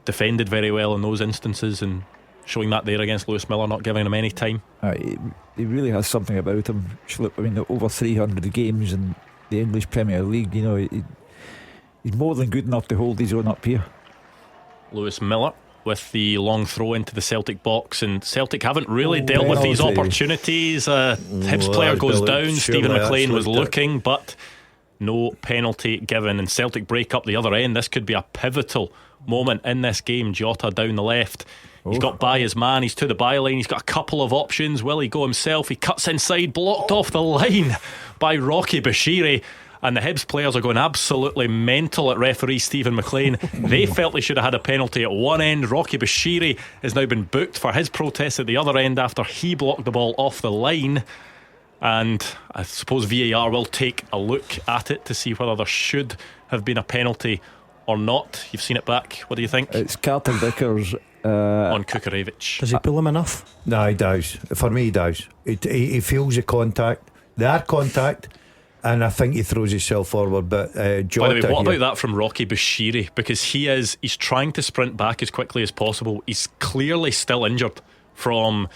defended very well in those instances, and showing that there against Lewis Miller, not giving him any time. He really has something about him, Schlupp. I mean, over 300 games in the English Premier League, he's more than good enough to hold his own up here. Lewis Miller with the long throw into the Celtic box, and Celtic haven't really dealt with these opportunities. Hibs player goes down. Stephen Maclean was looking, but no penalty given, and Celtic break up the other end. This could be a pivotal moment in this game. Jota down the left. He's got by his man, he's to the byline, he's got a couple of options. Will he go himself? He cuts inside, blocked off the line by Rocky Bashiri. And the Hibs players are going absolutely mental at referee Stephen Maclean. They felt they should have had a penalty at one end. Rocky Bashiri has now been booked for his protest at the other end after he blocked the ball off the line. And I suppose VAR will take a look at it to see whether there should have been a penalty or not. You've seen it back. What do you think? It's Carter Vickers on Kukarevic. Does he pull him enough? No, he does. For me, he does. He feels the contact. They are contact. And I think he throws himself forward. But Jota, by the way, what about that from Rocky Bashiri? Because he's trying to sprint back as quickly as possible. He's clearly still injured from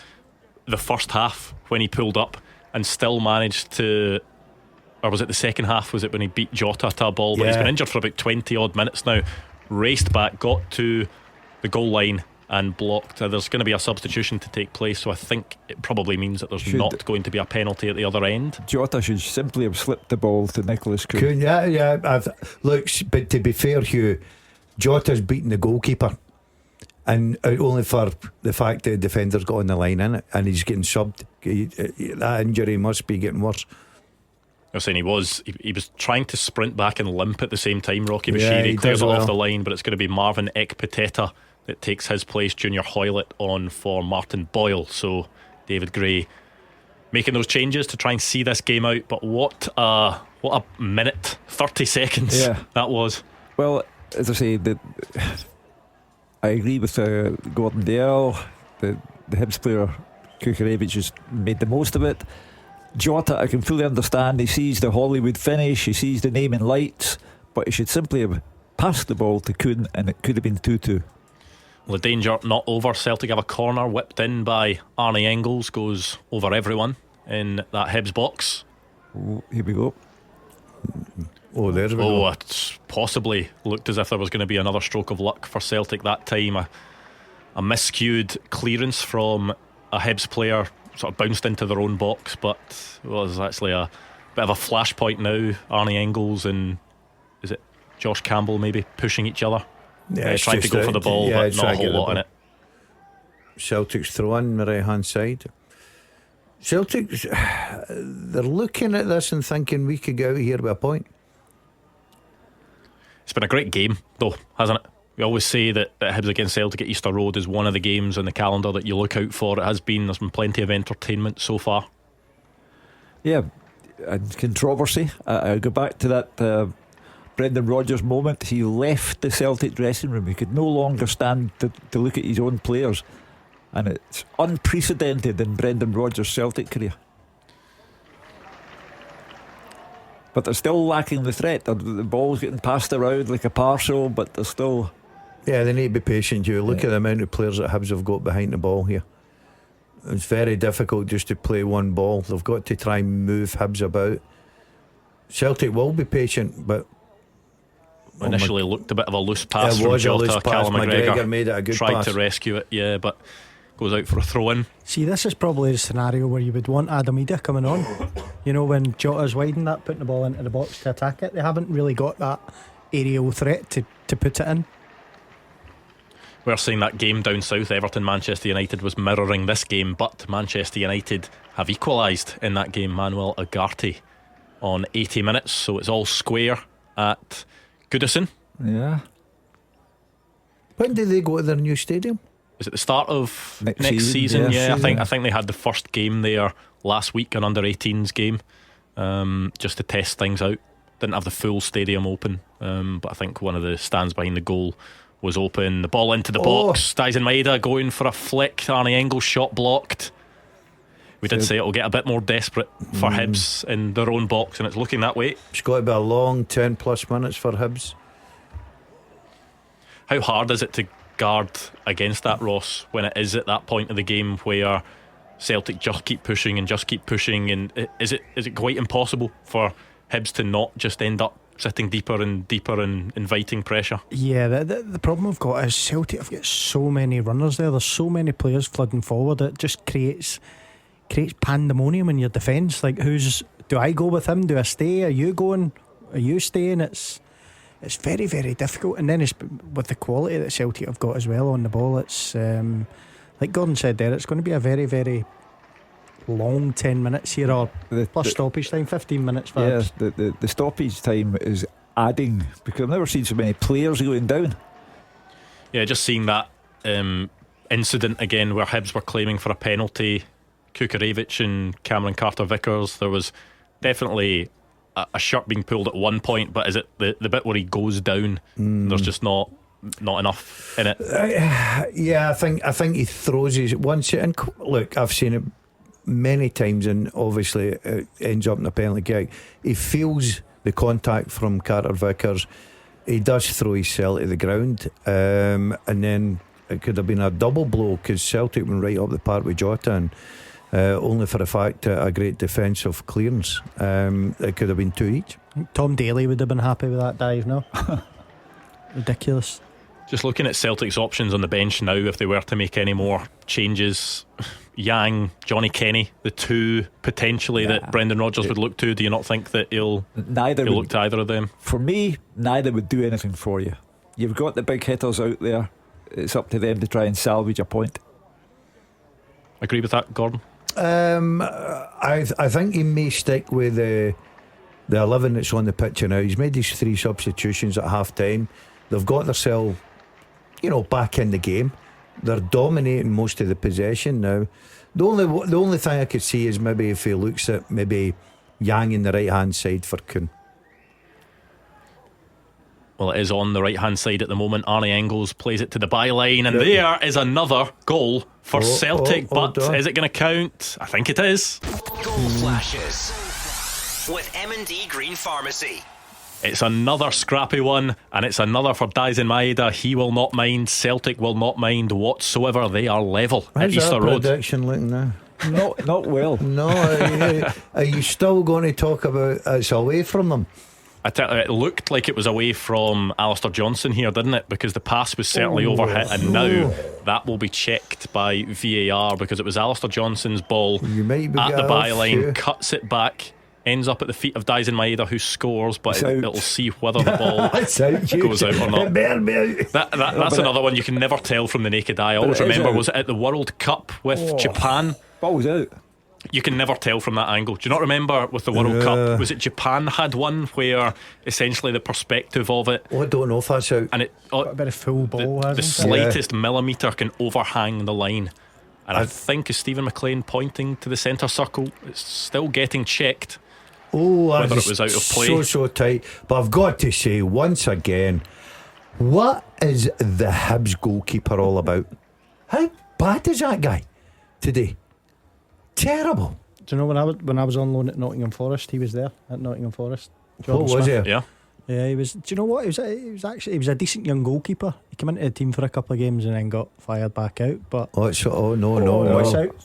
the first half when he pulled up, and still managed to, or was it the second half? Was it when he beat Jota to a ball? But he's been injured for about 20 odd minutes now. Raced back, got to the goal line and blocked. There's going to be a substitution to take place, so I think it probably means that there's not going to be a penalty at the other end. Jota should simply have slipped the ball to Nicholas Kuhn. Look, but to be fair, Hugh, Jota's beaten the goalkeeper, and only for the fact that the defender's got on the line, innit? And he's getting subbed. That injury must be getting worse. I was saying he was trying to sprint back and limp at the same time. Rocky Bashiri clears it off the line, but it's going to be Marvin Ekpiteta that takes his place. Junior Hoylett on for Martin Boyle. So David Gray making those changes to try and see this game out. But what a minute, 30 seconds that was. Well, as I say, I agree with Gordon Dale. The Hibs player Kukarevic has made the most of it. Jota, I can fully understand. He sees the Hollywood finish, he sees the name in lights, but he should simply have passed the ball to Kuhn, and it could have been 2-2. Well, the danger not over. Celtic have a corner whipped in by Arnie Engels, goes over everyone in that Hibs box. Oh, here we go. Oh, there we go. It possibly looked as if there was going to be another stroke of luck for Celtic that time. A miscued clearance from a Hibs player sort of bounced into their own box, but it was actually a bit of a flashpoint now. Arnie Engels and is it Josh Campbell maybe pushing each other, trying to go for the ball, but not a whole lot in it. Celtic's throw in the right hand side. Celtic, they're looking at this and thinking we could get out of here with a point. It's been a great game though, hasn't it? We always say that Hibs against Celtic at Easter Road is one of the games on the calendar that you look out for. There's been plenty of entertainment so far. Yeah, and controversy. I go back to that Brendan Rodgers moment. He left the Celtic dressing room. He could no longer stand to look at his own players, and it's unprecedented in Brendan Rodgers' Celtic career. But they're still lacking the threat. The ball's getting passed around like a parcel, but they're still... Yeah, they need to be patient. You look at the amount of players that Hibs have got behind the ball here. It's very difficult just to play one ball. They've got to try and move Hibs about. Celtic will be patient, but initially looked a bit of a loose pass from Jota. Callum McGregor made it a good tried pass to rescue it, but goes out for a throw in. See, this is probably the scenario where you would want Adam Ida coming on. You know, when Jota's widen that, putting the ball into the box to attack it. They haven't really got that aerial threat to put it in. We're saying that game down south, Everton-Manchester United, was mirroring this game, but Manchester United have equalised in that game. Manuel Ugarte on 80 minutes, so it's all square at Goodison. Yeah. When do they go to their new stadium? Is it the start of next season? I think they had the first game there last week, an under-18s game, just to test things out. Didn't have the full stadium open, but I think one of the stands behind the goal was open. The ball into the box. Dyson Maeda going for a flick. Arnie Engels shot blocked. We did say it will get a bit more desperate for Hibs in their own box, and it's looking that way. It's got to be a long 10 plus minutes for Hibs. How hard is it to guard against that, Ross, when it is at that point of the game where Celtic just keep pushing, and is it quite impossible for Hibs to not just end up sitting deeper and deeper and inviting pressure. Yeah, the problem we've got is Celtic have got so many runners there. There's so many players flooding forward. It just creates pandemonium in your defence. Like, do I go with him? Do I stay? Are you going? Are you staying? It's very, very difficult. And then it's with the quality that Celtic have got as well on the ball. It's like Gordon said there, it's going to be a very, very long 10 minutes here, or plus stoppage time, 15 minutes for yes, the stoppage time is adding, because I've never seen so many players going down. Yeah, just seeing that incident again where Hibs were claiming for a penalty, Kukarevich and Cameron Carter-Vickers. There was definitely a shirt being pulled at one point, but is it the bit where he goes down? There's just not enough in it. Yeah, I think he throws his once. And look, I've seen it many times, and obviously it ends up in a penalty kick. He feels the contact from Carter-Vickers. He does throw his cell to the ground, and then it could have been a double blow, because Celtic went right up the park with Jota, and only for the fact a great defensive clearance. It could have been 2 each. Tom Daly would have been happy with that dive. No. Ridiculous. Just looking at Celtic's options on the bench now, if they were to make any more changes, Yang, Johnny Kenny, the two potentially that Brendan Rodgers would look to. Do you not think that he'll look to either of them? For me, neither would do anything for you. You've got the big hitters out there. It's up to them to try and salvage a point. Agree with that, Gordon? I think he may stick with the 11 that's on the pitch now. He's made his 3 substitutions at half time. They've got themselves, back in the game. They're dominating most of the possession now. The only thing I could see is maybe if he looks at maybe Yang in the right hand side for Kuhn. Well, it is on the right hand side at the moment. Arnie Engels plays it to the byline, and there is another goal for Celtic. But is it going to count? I think it is. Goal flashes with M&D Green Pharmacy. It's another scrappy one, and it's another for Dalziel Maeda. He will not mind. Celtic will not mind whatsoever. They are level at Easter Road. How's that prediction looking now? Not well. No, are you still going to talk about it's away from them? It looked like it was away from Alistair Johnson here, didn't it? Because the pass was certainly overhit, and now that will be checked by VAR, because it was Alistair Johnson's ball at the byline, cuts it back, ends up at the feet of Dalziel Maeda, who scores, but it'll see whether the ball goes out or not. That's another one you can never tell from the naked eye. I always remember, was it at the World Cup with Japan? Ball was out. You can never tell from that angle. Do you not remember with the World Cup? Was it Japan had one where essentially the perspective of it? I don't know if that's out. And a bit of full ball. The slightest millimetre can overhang the line. And I think is Stephen Maclean pointing to the centre circle. It's still getting checked. Whether it was out of play. So tight. But I've got to say once again, what is the Hibs goalkeeper all about? How bad is that guy today? Terrible. Do you know when I was on loan at Nottingham Forest, he was there at Nottingham Forest. Jordan Smith. Was he? Yeah, he was. Do you know what? He was a decent young goalkeeper. He came into the team for a couple of games and then got fired back out. But no.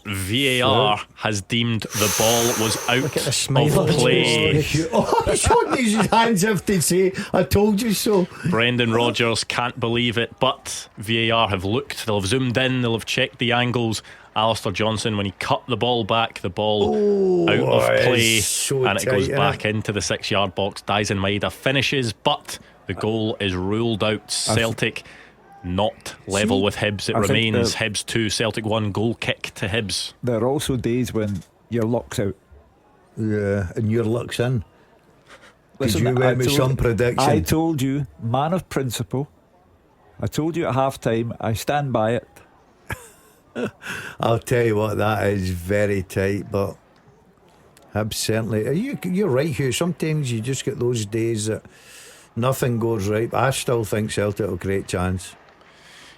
VAR has deemed the ball was out Look at the smile of play. He's holding his hands up to say, "I told you so." Brendan Rodgers can't believe it, but VAR have looked. They'll have zoomed in. They'll have checked the angles. Alistair Johnson, when he cut the ball back, the ball out of play, and it goes back into the 6-yard box. Dalziel Maeda finishes, but the goal is ruled out. Celtic not level with Hibs. It remains Hibs 2, Celtic 1. Goal kick to Hibs. There are also days when your luck's out. Yeah, and your luck's in. Listen, you went with some prediction. I told you, man of principle. I told you at half time, I stand by it. I'll tell you what, that is very tight, but Hibs certainly. You're right, Hugh. Sometimes you just get those days that nothing goes right. But I still think Celtic have a great chance.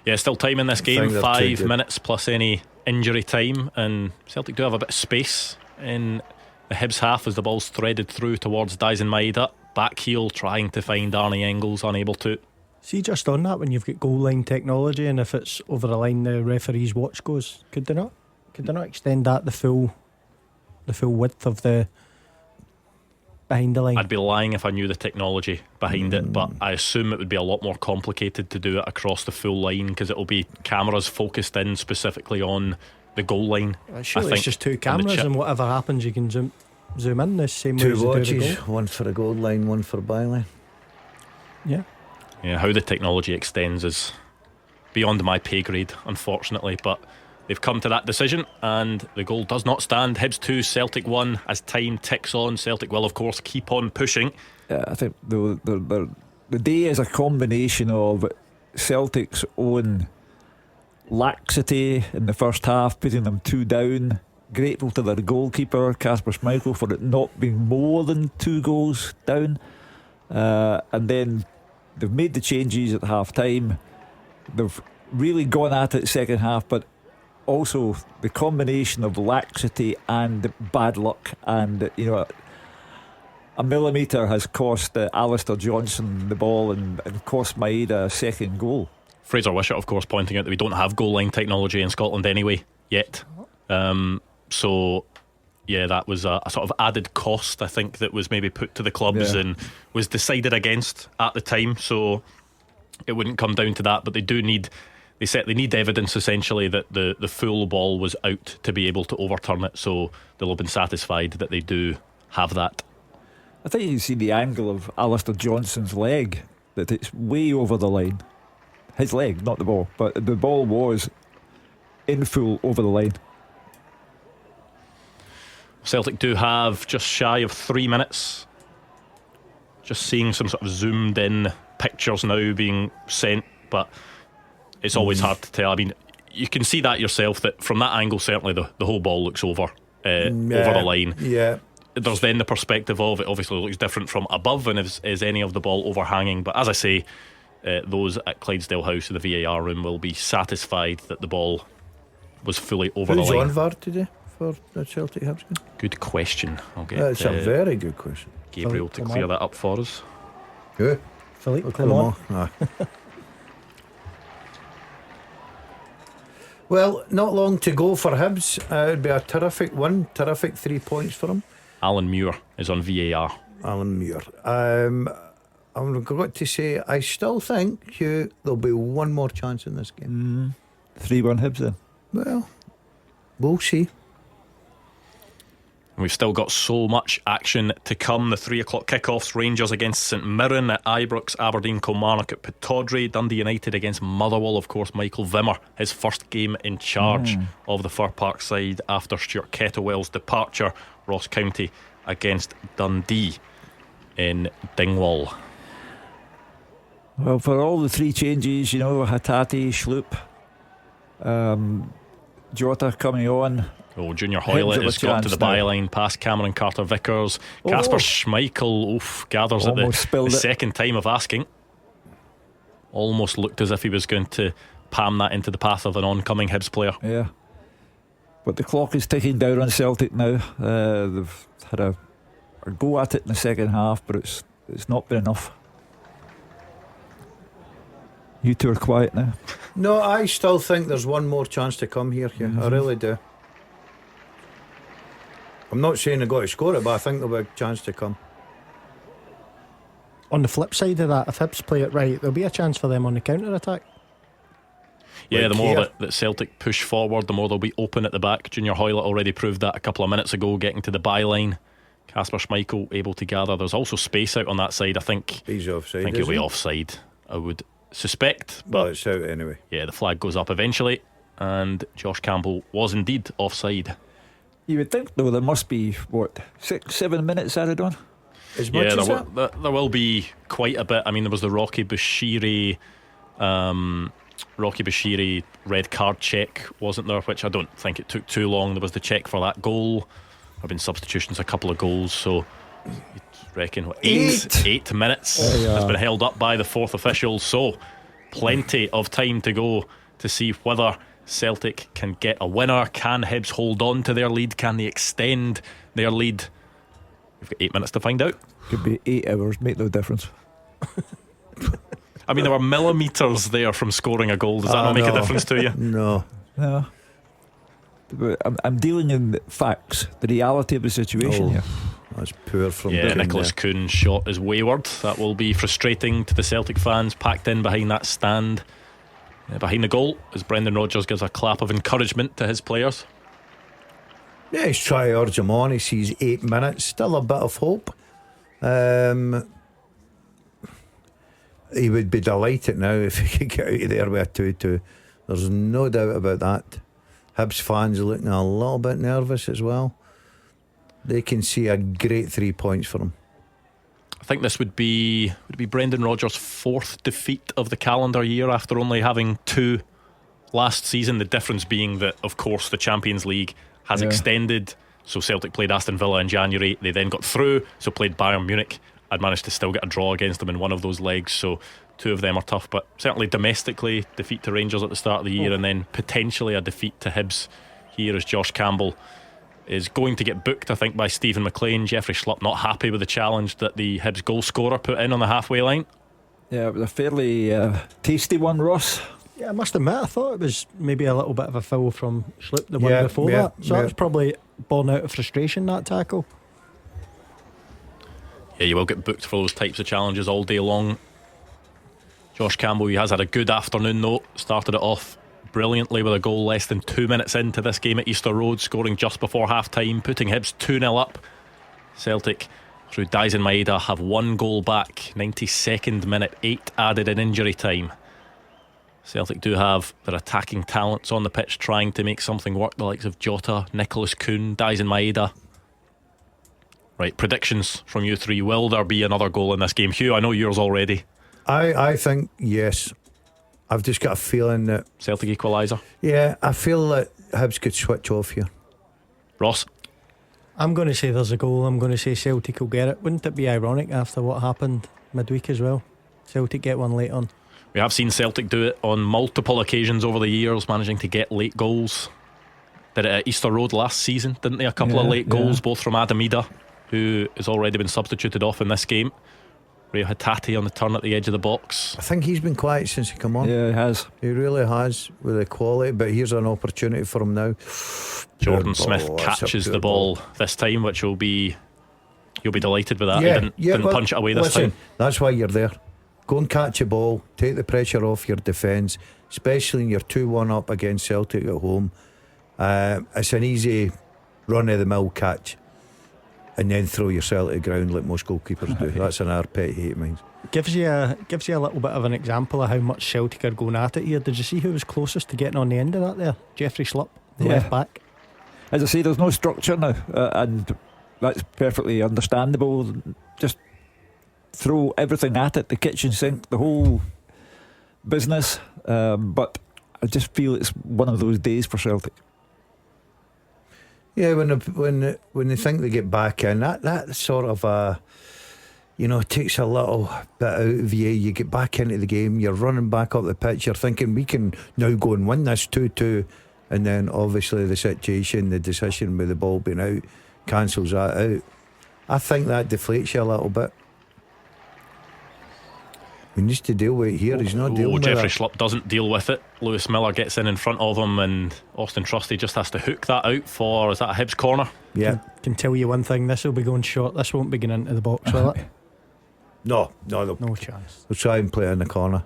Yeah, still time in this game. 5 minutes plus any injury time, and Celtic do have a bit of space in the Hibs half as the ball's threaded through towards Dalziel Maeda. Back heel trying to find Arnie Engels, unable to. See, just on that, when you've got goal line technology, and if it's over the line the referee's watch goes, could they not extend that the full width of the behind the line. I'd be lying if I knew the technology behind it, but I assume it would be a lot more complicated to do it across the full line, because it'll be cameras focused in specifically on the goal line. Surely it's just two cameras, and whatever happens you can zoom in the same way two as watches, one for the goal line, one for the byline. Yeah, how the technology extends is beyond my pay grade, unfortunately, but they've come to that decision and the goal does not stand. Hibs 2, Celtic 1. As time ticks on, Celtic will of course keep on pushing. I think the day is a combination of Celtic's own laxity in the first half, putting them 2 down, grateful to their goalkeeper Kasper Schmeichel for it not being more than 2 goals down, and then they've made the changes at half time. They've really gone at it second half, but also the combination of laxity and bad luck, and a millimetre has cost Alistair Johnson the ball and cost Maeda a second goal. Fraser Wishart of course pointing out that we don't have goal line technology in Scotland anyway yet, so yeah, that was a sort of added cost I think that was maybe put to the clubs and was decided against at the time, so it wouldn't come down to that, but they need evidence essentially that the full ball was out to be able to overturn it, so they'll have been satisfied that they do have that. I think you can see the angle of Alistair Johnson's leg, that it's way over the line. His leg, not the ball, but the ball was in full over the line. Celtic do have just shy of 3 minutes. Just seeing some sort of zoomed in pictures now being sent, but it's always hard to tell. I mean, you can see that yourself, that from that angle certainly the whole ball looks over the line. Yeah. There's then the perspective of it obviously looks different from above, and is any of the ball overhanging, but as I say, those at Clydesdale House in the VAR room will be satisfied that the ball was fully over the line. Who's on VAR today for the Celtic Hibs game? Good question. I'll get That's a very good question. Gabriel to clear that up for us. Who? Philippe Clement. Well, not long to go for Hibs. It would be a terrific win, terrific 3 points for them. Alan Muir is on VAR. Alan Muir. I'm going to say, I still think, Hugh, there'll be one more chance in this game. 3-1 Hibs then. Well, we'll see. We've still got so much action to come. The 3 o'clock kickoffs: Rangers against St Mirren at Ibrox, Aberdeen Kilmarnock at Pittodrie, Dundee United against Motherwell. Of course, Michael Vimmer, his first game in charge of the Fir Park side after Stuart Kettlewell's departure. Ross County against Dundee in Dingwall. Well, for all the 3 changes, Hatate, Schlupp, Jota coming on. Junior Hoylett has got to the byline past Cameron Carter-Vickers. Kasper Schmeichel gathers at the second time of asking. Almost looked as if he was going to palm that into the path of an oncoming Hibs player. Yeah, but the clock is ticking down on Celtic now. They've had a go at it in the second half, but it's not been enough. You two are quiet now. No, I still think there's one more chance to come here. I really do. I'm not saying they've got to score it, but I think there'll be a chance to come. On the flip side of that, if Hibs play it right, there'll be a chance for them on the counter-attack. Yeah, the more that Celtic push forward, the more they'll be open at the back. Junior Hoylett already proved that a couple of minutes ago, getting to the byline. Kasper Schmeichel able to gather. There's also space out on that side. I think he's offside. I think he'll be offside, I would suspect. But it's out anyway. Yeah, the flag goes up eventually, and Josh Campbell was indeed offside. You would think though there must be 6-7 minutes added on. There will be quite a bit. I mean, there was the Rocky Bashiri red card check, wasn't there? Which I don't think it took too long. There was the check for that goal. There have been substitutions, a couple of goals, so you'd reckon 8 minutes has been held up by the fourth official, so plenty of time to go to see whether Celtic can get a winner. Can Hibs hold on to their lead? Can they extend their lead? We've got 8 minutes to find out. Could be 8 hours, make no difference. I mean, there were millimetres there from scoring a goal. Does that not make a difference to you? No. I'm dealing in facts, the reality of the situation here. That's poor from Nicholas Kuhn's shot is wayward. That will be frustrating to the Celtic fans packed in behind that stand behind the goal, as Brendan Rodgers gives a clap of encouragement to his players. Yeah, he's trying to urge him on. He sees 8 minutes, still a bit of hope. He would be delighted now if he could get out of there with a 2-2. There's no doubt about that. Hibs fans are looking a little bit nervous as well. They can see a great 3 points for him. I think this would be Brendan Rodgers' 4th defeat of the calendar year after only having 2 last season. The difference being that, of course, the Champions League has extended. So Celtic played Aston Villa in January. They then got through, so played Bayern Munich. I'd managed to still get a draw against them in one of those legs. So 2 of them are tough, but certainly domestically, defeat to Rangers at the start of the year, and then potentially a defeat to Hibs here, as Josh Campbell is going to get booked, I think, by Stephen Maclean. Jeffrey Schlupp not happy with the challenge that the Hibs goal scorer put in on the halfway line. Yeah, it was a fairly tasty one, Ross. Yeah, I must admit, I thought it was maybe a little bit of a foul from Schlupp, the one before that. So that was probably born out of frustration, that tackle. Yeah, you will get booked for those types of challenges all day long. Josh Campbell, he has had a good afternoon though. Started it off brilliantly with a goal less than 2 minutes into this game at Easter Road, scoring just before half time, putting Hibs 2-0 up. Celtic, through Dalziel Maeda, have 1 goal back. 92nd minute, 8 added in injury time. Celtic do have their attacking talents on the pitch trying to make something work, the likes of Jota, Nicholas Kuhn, Dalziel Maeda. Right, predictions from you three. Will there be another goal in this game? Hugh, I know yours already. I think yes. I've just got a feeling that Celtic equaliser. Yeah, I feel that Hibs could switch off here. Ross? I'm going to say there's a goal. I'm going to say Celtic will get it. Wouldn't it be ironic after what happened midweek as well? Celtic get one late on. We have seen Celtic do it on multiple occasions over the years, managing to get late goals. Did it at Easter Road last season, didn't they? A couple of late goals, both from Adam Ida, who has already been substituted off in this game. Rio Hatate on the turn at the edge of the box. I think he's been quiet since he come on. Yeah, he has. He really has, with the quality. But here's an opportunity for him now. Jordan Smith catches the ball this time, which you'll be delighted with that. He didn't punch it away this time. That's why you're there. Go and catch a ball, take the pressure off your defence, especially when you're 2-1 up against Celtic at home. It's an easy run of the mill catch, and then throw yourself at the ground like most goalkeepers do. That's another pet hate of mine. Gives you a little bit of an example of how much Celtic are going at it here. Did you see who was closest to getting on the end of that there? Jeffrey Schlupp, the left back. As I say, there's no structure now, and that's perfectly understandable. Just throw everything at it, the kitchen sink, the whole business. But I just feel it's one of those days for Celtic. Yeah, when they think they get back in, that sort of takes a little bit out of you. You get back into the game, you're running back up the pitch, you're thinking we can now go and win this 2-2, and then obviously the situation, the decision with the ball being out cancels that out. I think that deflates you a little bit. He needs to deal with it here. He's not dealing with it. Jeffrey Schlupp doesn't deal with it. Lewis Miller gets in front of him, and Austin Trusty just has to hook that out for, is that a Hibs corner? Yeah. Can tell you one thing, this will be going short. This won't be going into the box, will it? No chance. They'll try and play it in the corner.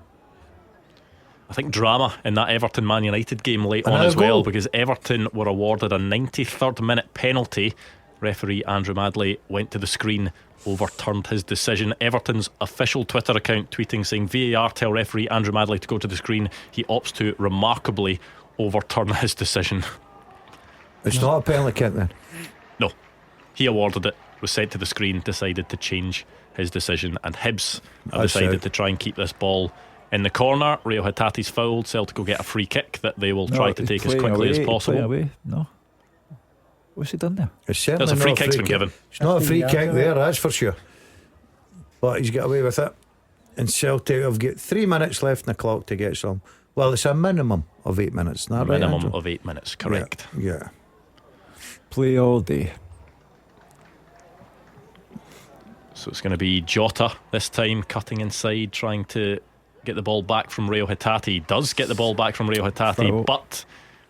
I think drama in that Everton-Man United game late on as well, because Everton were awarded a 93rd minute penalty. Referee Andrew Madley went to the screen, overturned his decision. Everton's official Twitter account tweeting saying, VAR tell referee Andrew Madley to go to the screen. He opts to remarkably overturn his decision. It's not a penalty kick then? No, he awarded it, was sent to the screen, decided to change his decision, and Hibs have decided to try and keep this ball in the corner. Rio Hatate's fouled. Celtic will get a free kick that they will try to take as quickly as possible. Away. No, what's he done there? There's a free kick's been given. It's not a free kick there, that's for sure. But he's got away with it. And Celtic have got 3 minutes left in the clock to get some. Well, it's a minimum of 8 minutes. Not right, minimum of 8 minutes, correct. Yeah. Play all day. So it's going to be Jota this time, cutting inside, trying to get the ball back from Rio Hatate. He does get the ball back from Rio Hatate, but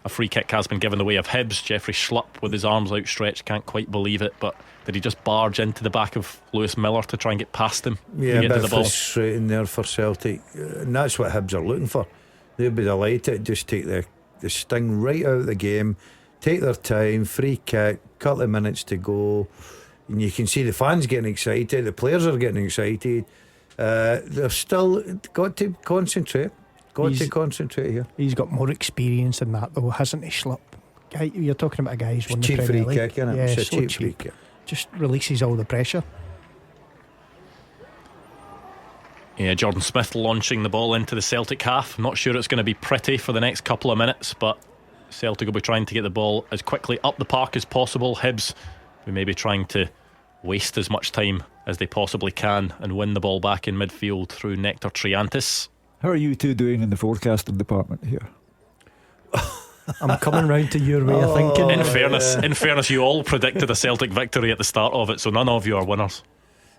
A free kick has been given the way of Hibs. Jeffrey Schlupp with his arms outstretched, can't quite believe it, but did he just barge into the back of Lewis Miller to try and get past him? Yeah, a bit frustrating there for Celtic, and that's what Hibs are looking for. They'd be delighted to just take the sting right out of the game, take their time, free kick, couple of minutes to go, and you can see the fans getting excited, the players are getting excited. They're still got to concentrate. Concentrate here. He's got more experience than that, though, hasn't he, Schlupp? You're talking about a guy who's won the Premier League. Kick, isn't it? Yeah, it's a so cheap free kick. Just releases all the pressure. Yeah, Jordan Smith launching the ball into the Celtic half. Not sure it's going to be pretty for the next couple of minutes, but Celtic will be trying to get the ball as quickly up the park as possible. Hibs will maybe trying to waste as much time as they possibly can and win the ball back in midfield through Nectar Triantis. How are you two doing in the forecasting department here? I'm coming round to your way of thinking. In fairness, you all predicted a Celtic victory at the start of it, so none of you are winners.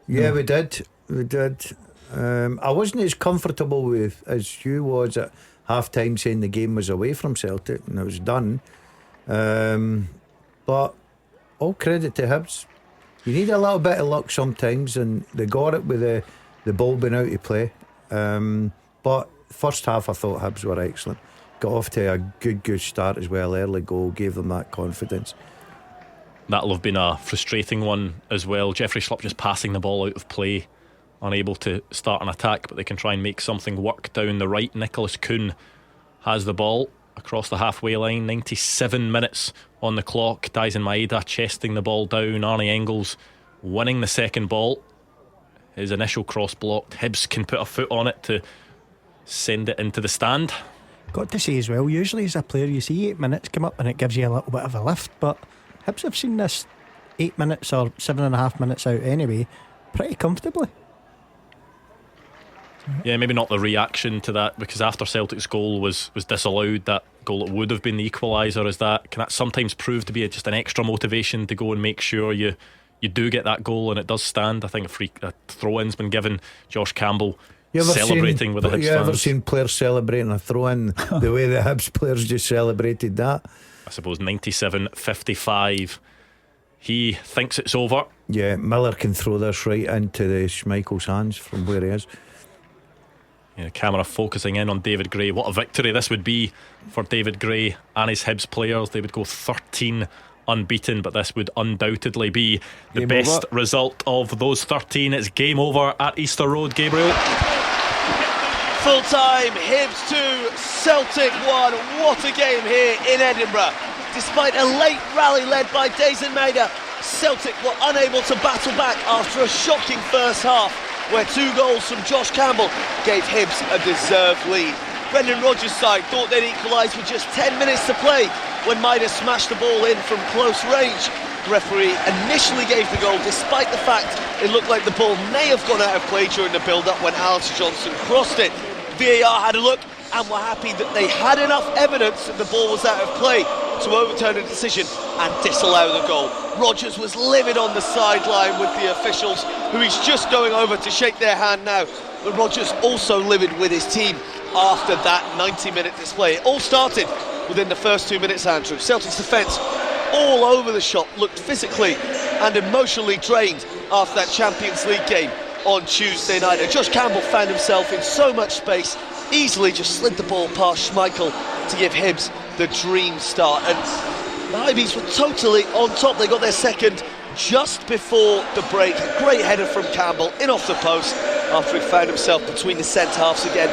Yeah, we did. I wasn't as comfortable with as Hugh was at half time, saying the game was away from Celtic and it was done. But all credit to Hibs. You need a little bit of luck sometimes, and they got it with the ball being out of play. But first half I thought Hibs were excellent. Got off to a good start as well. Early goal gave them that confidence. That'll have been a frustrating one as well. Jeffrey Schlupp just passing the ball out of play, unable to start an attack, but they can try and make something work down the right. Nicholas Kuhn has the ball across the halfway line. 97 minutes on the clock. Daisen Maeda chesting the ball down. Arnie Engels winning the second ball. His initial cross blocked. Hibs can put a foot on it to send it into the stand. Got to say as well, usually as a player you see 8 minutes come up and it gives you a little bit of a lift, but Hibs have seen this 8 minutes or 7.5 minutes out anyway pretty comfortably. Yeah, maybe not the reaction to that, because after Celtic's goal was disallowed, that goal that would have been the equaliser, can that sometimes prove to be just an extra motivation to go and make sure you do get that goal and it does stand. I think a throw-in's been given. Josh Campbell celebrating with the Hibs fans. You ever seen players celebrating a throw-in the way the Hibs players just celebrated that? I suppose 97-55. He thinks it's over. Yeah, Miller can throw this right into the Schmeichel's hands from where he is. Yeah, camera focusing in on David Gray. What a victory this would be for David Gray and his Hibs players. They would go 13 unbeaten, but this would undoubtedly be the best result of those 13. It's game over at Easter Road. Gabriel. Full time, Hibs 2, Celtic 1. What a game here in Edinburgh. Despite a late rally led by Daisen Maeda, Celtic were unable to battle back after a shocking first half, where 2 goals from Josh Campbell gave Hibs a deserved lead. Brendan Rodgers' side thought they'd equalise with just 10 minutes to play when Maeda smashed the ball in from close range. The referee initially gave the goal despite the fact it looked like the ball may have gone out of play during the build-up when Alex Johnson crossed it. VAR had a look and were happy that they had enough evidence that the ball was out of play to overturn a decision and disallow the goal. Rodgers was livid on the sideline with the officials, who he's just going over to shake their hand now. But Rodgers also livid with his team after that 90-minute display. It all started within the first 2 minutes, Andrew. Celtic's defence all over the shop, looked physically and emotionally drained after that Champions League game on Tuesday night. And Josh Campbell found himself in so much space, easily just slid the ball past Schmeichel to give Hibs the dream start. And the Hibees were totally on top. They got their second just before the break. A great header from Campbell in off the post after he found himself between the centre-halves again.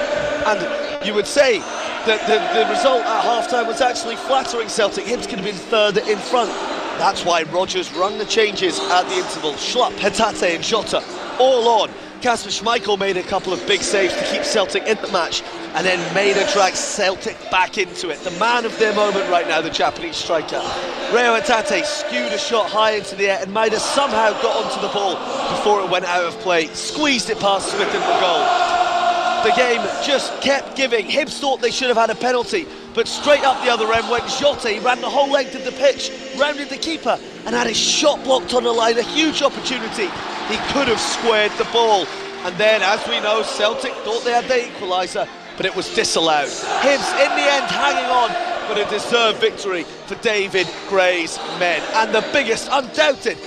And you would say that the result at half-time was actually flattering Celtic. Hibs could have been further in front. That's why Rodgers rung the changes at the interval. Schlupp, Hatate and Jota all on. Kasper Schmeichel made a couple of big saves to keep Celtic in the match, and then Maeda dragged Celtic back into it. The man of their moment right now, the Japanese striker. Reo Hatate skewed a shot high into the air, and Maeda somehow got onto the ball before it went out of play. Squeezed it past Smith in the goal. The game just kept giving. Hibs thought they should have had a penalty, but straight up the other end went Jota. He ran the whole length of the pitch, rounded the keeper, and had his shot blocked on the line. A huge opportunity. He could have squared the ball. And then, as we know, Celtic thought they had the equaliser, but it was disallowed. Hibs, in the end, hanging on but a deserved victory for David Gray's men, and the biggest, undoubted,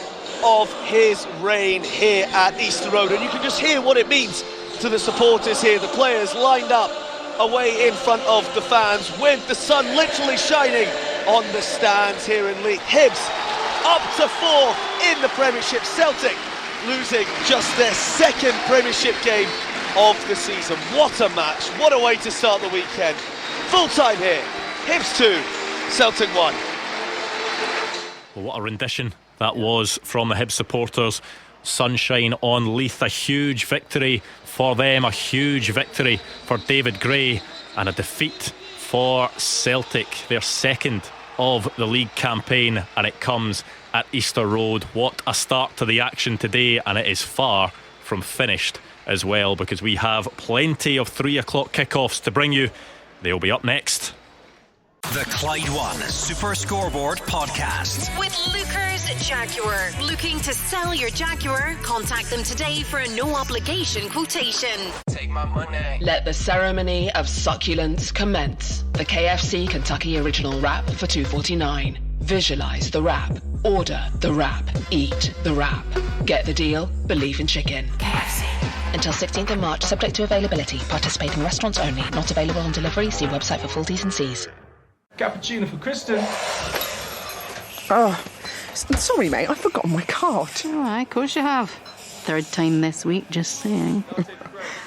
of his reign here at Easter Road. And you can just hear what it means to the supporters here, the players lined up away in front of the fans with the sun literally shining on the stands here in League. Hibs up to 4th in the Premiership. Celtic losing just their second Premiership game of the season. What a match, what a way to start the weekend. Full time here, Hibs 2, Celtic 1. Well, what a rendition that was from the Hibs supporters. Sunshine on Leith, a huge victory for them, a huge victory for David Gray, and a defeat for Celtic, their second of the league campaign, and it comes at Easter Road. What a start to the action today, and it is far from finished as well, because we have plenty of 3 o'clock kickoffs to bring you. They'll be up next. The Clyde One Super Scoreboard Podcast. With Luker's Jaguar. Looking to sell your Jaguar? Contact them today for a no-obligation quotation. Take my money. Let the ceremony of succulence commence. The KFC Kentucky Original Wrap for $2.49. Visualize the wrap. Order the wrap. Eat the wrap. Get the deal? Believe in chicken. KFC. Until 16th of March, subject to availability. Participating restaurants only. Not available on delivery. See website for full T's and C's. Cappuccino for Kristen. Oh, sorry, mate. I've forgotten my card. All right, of course you have. Third time this week, just saying.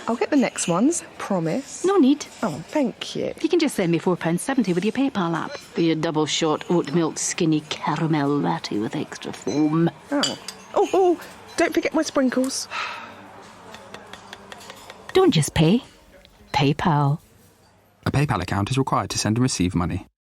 I'll get the next ones, promise. No need. Oh, thank you. You can just send me £4.70 with your PayPal app. For your double shot oat milk skinny caramel latte with extra foam. Oh, don't forget my sprinkles. Don't just pay. PayPal. A PayPal account is required to send and receive money.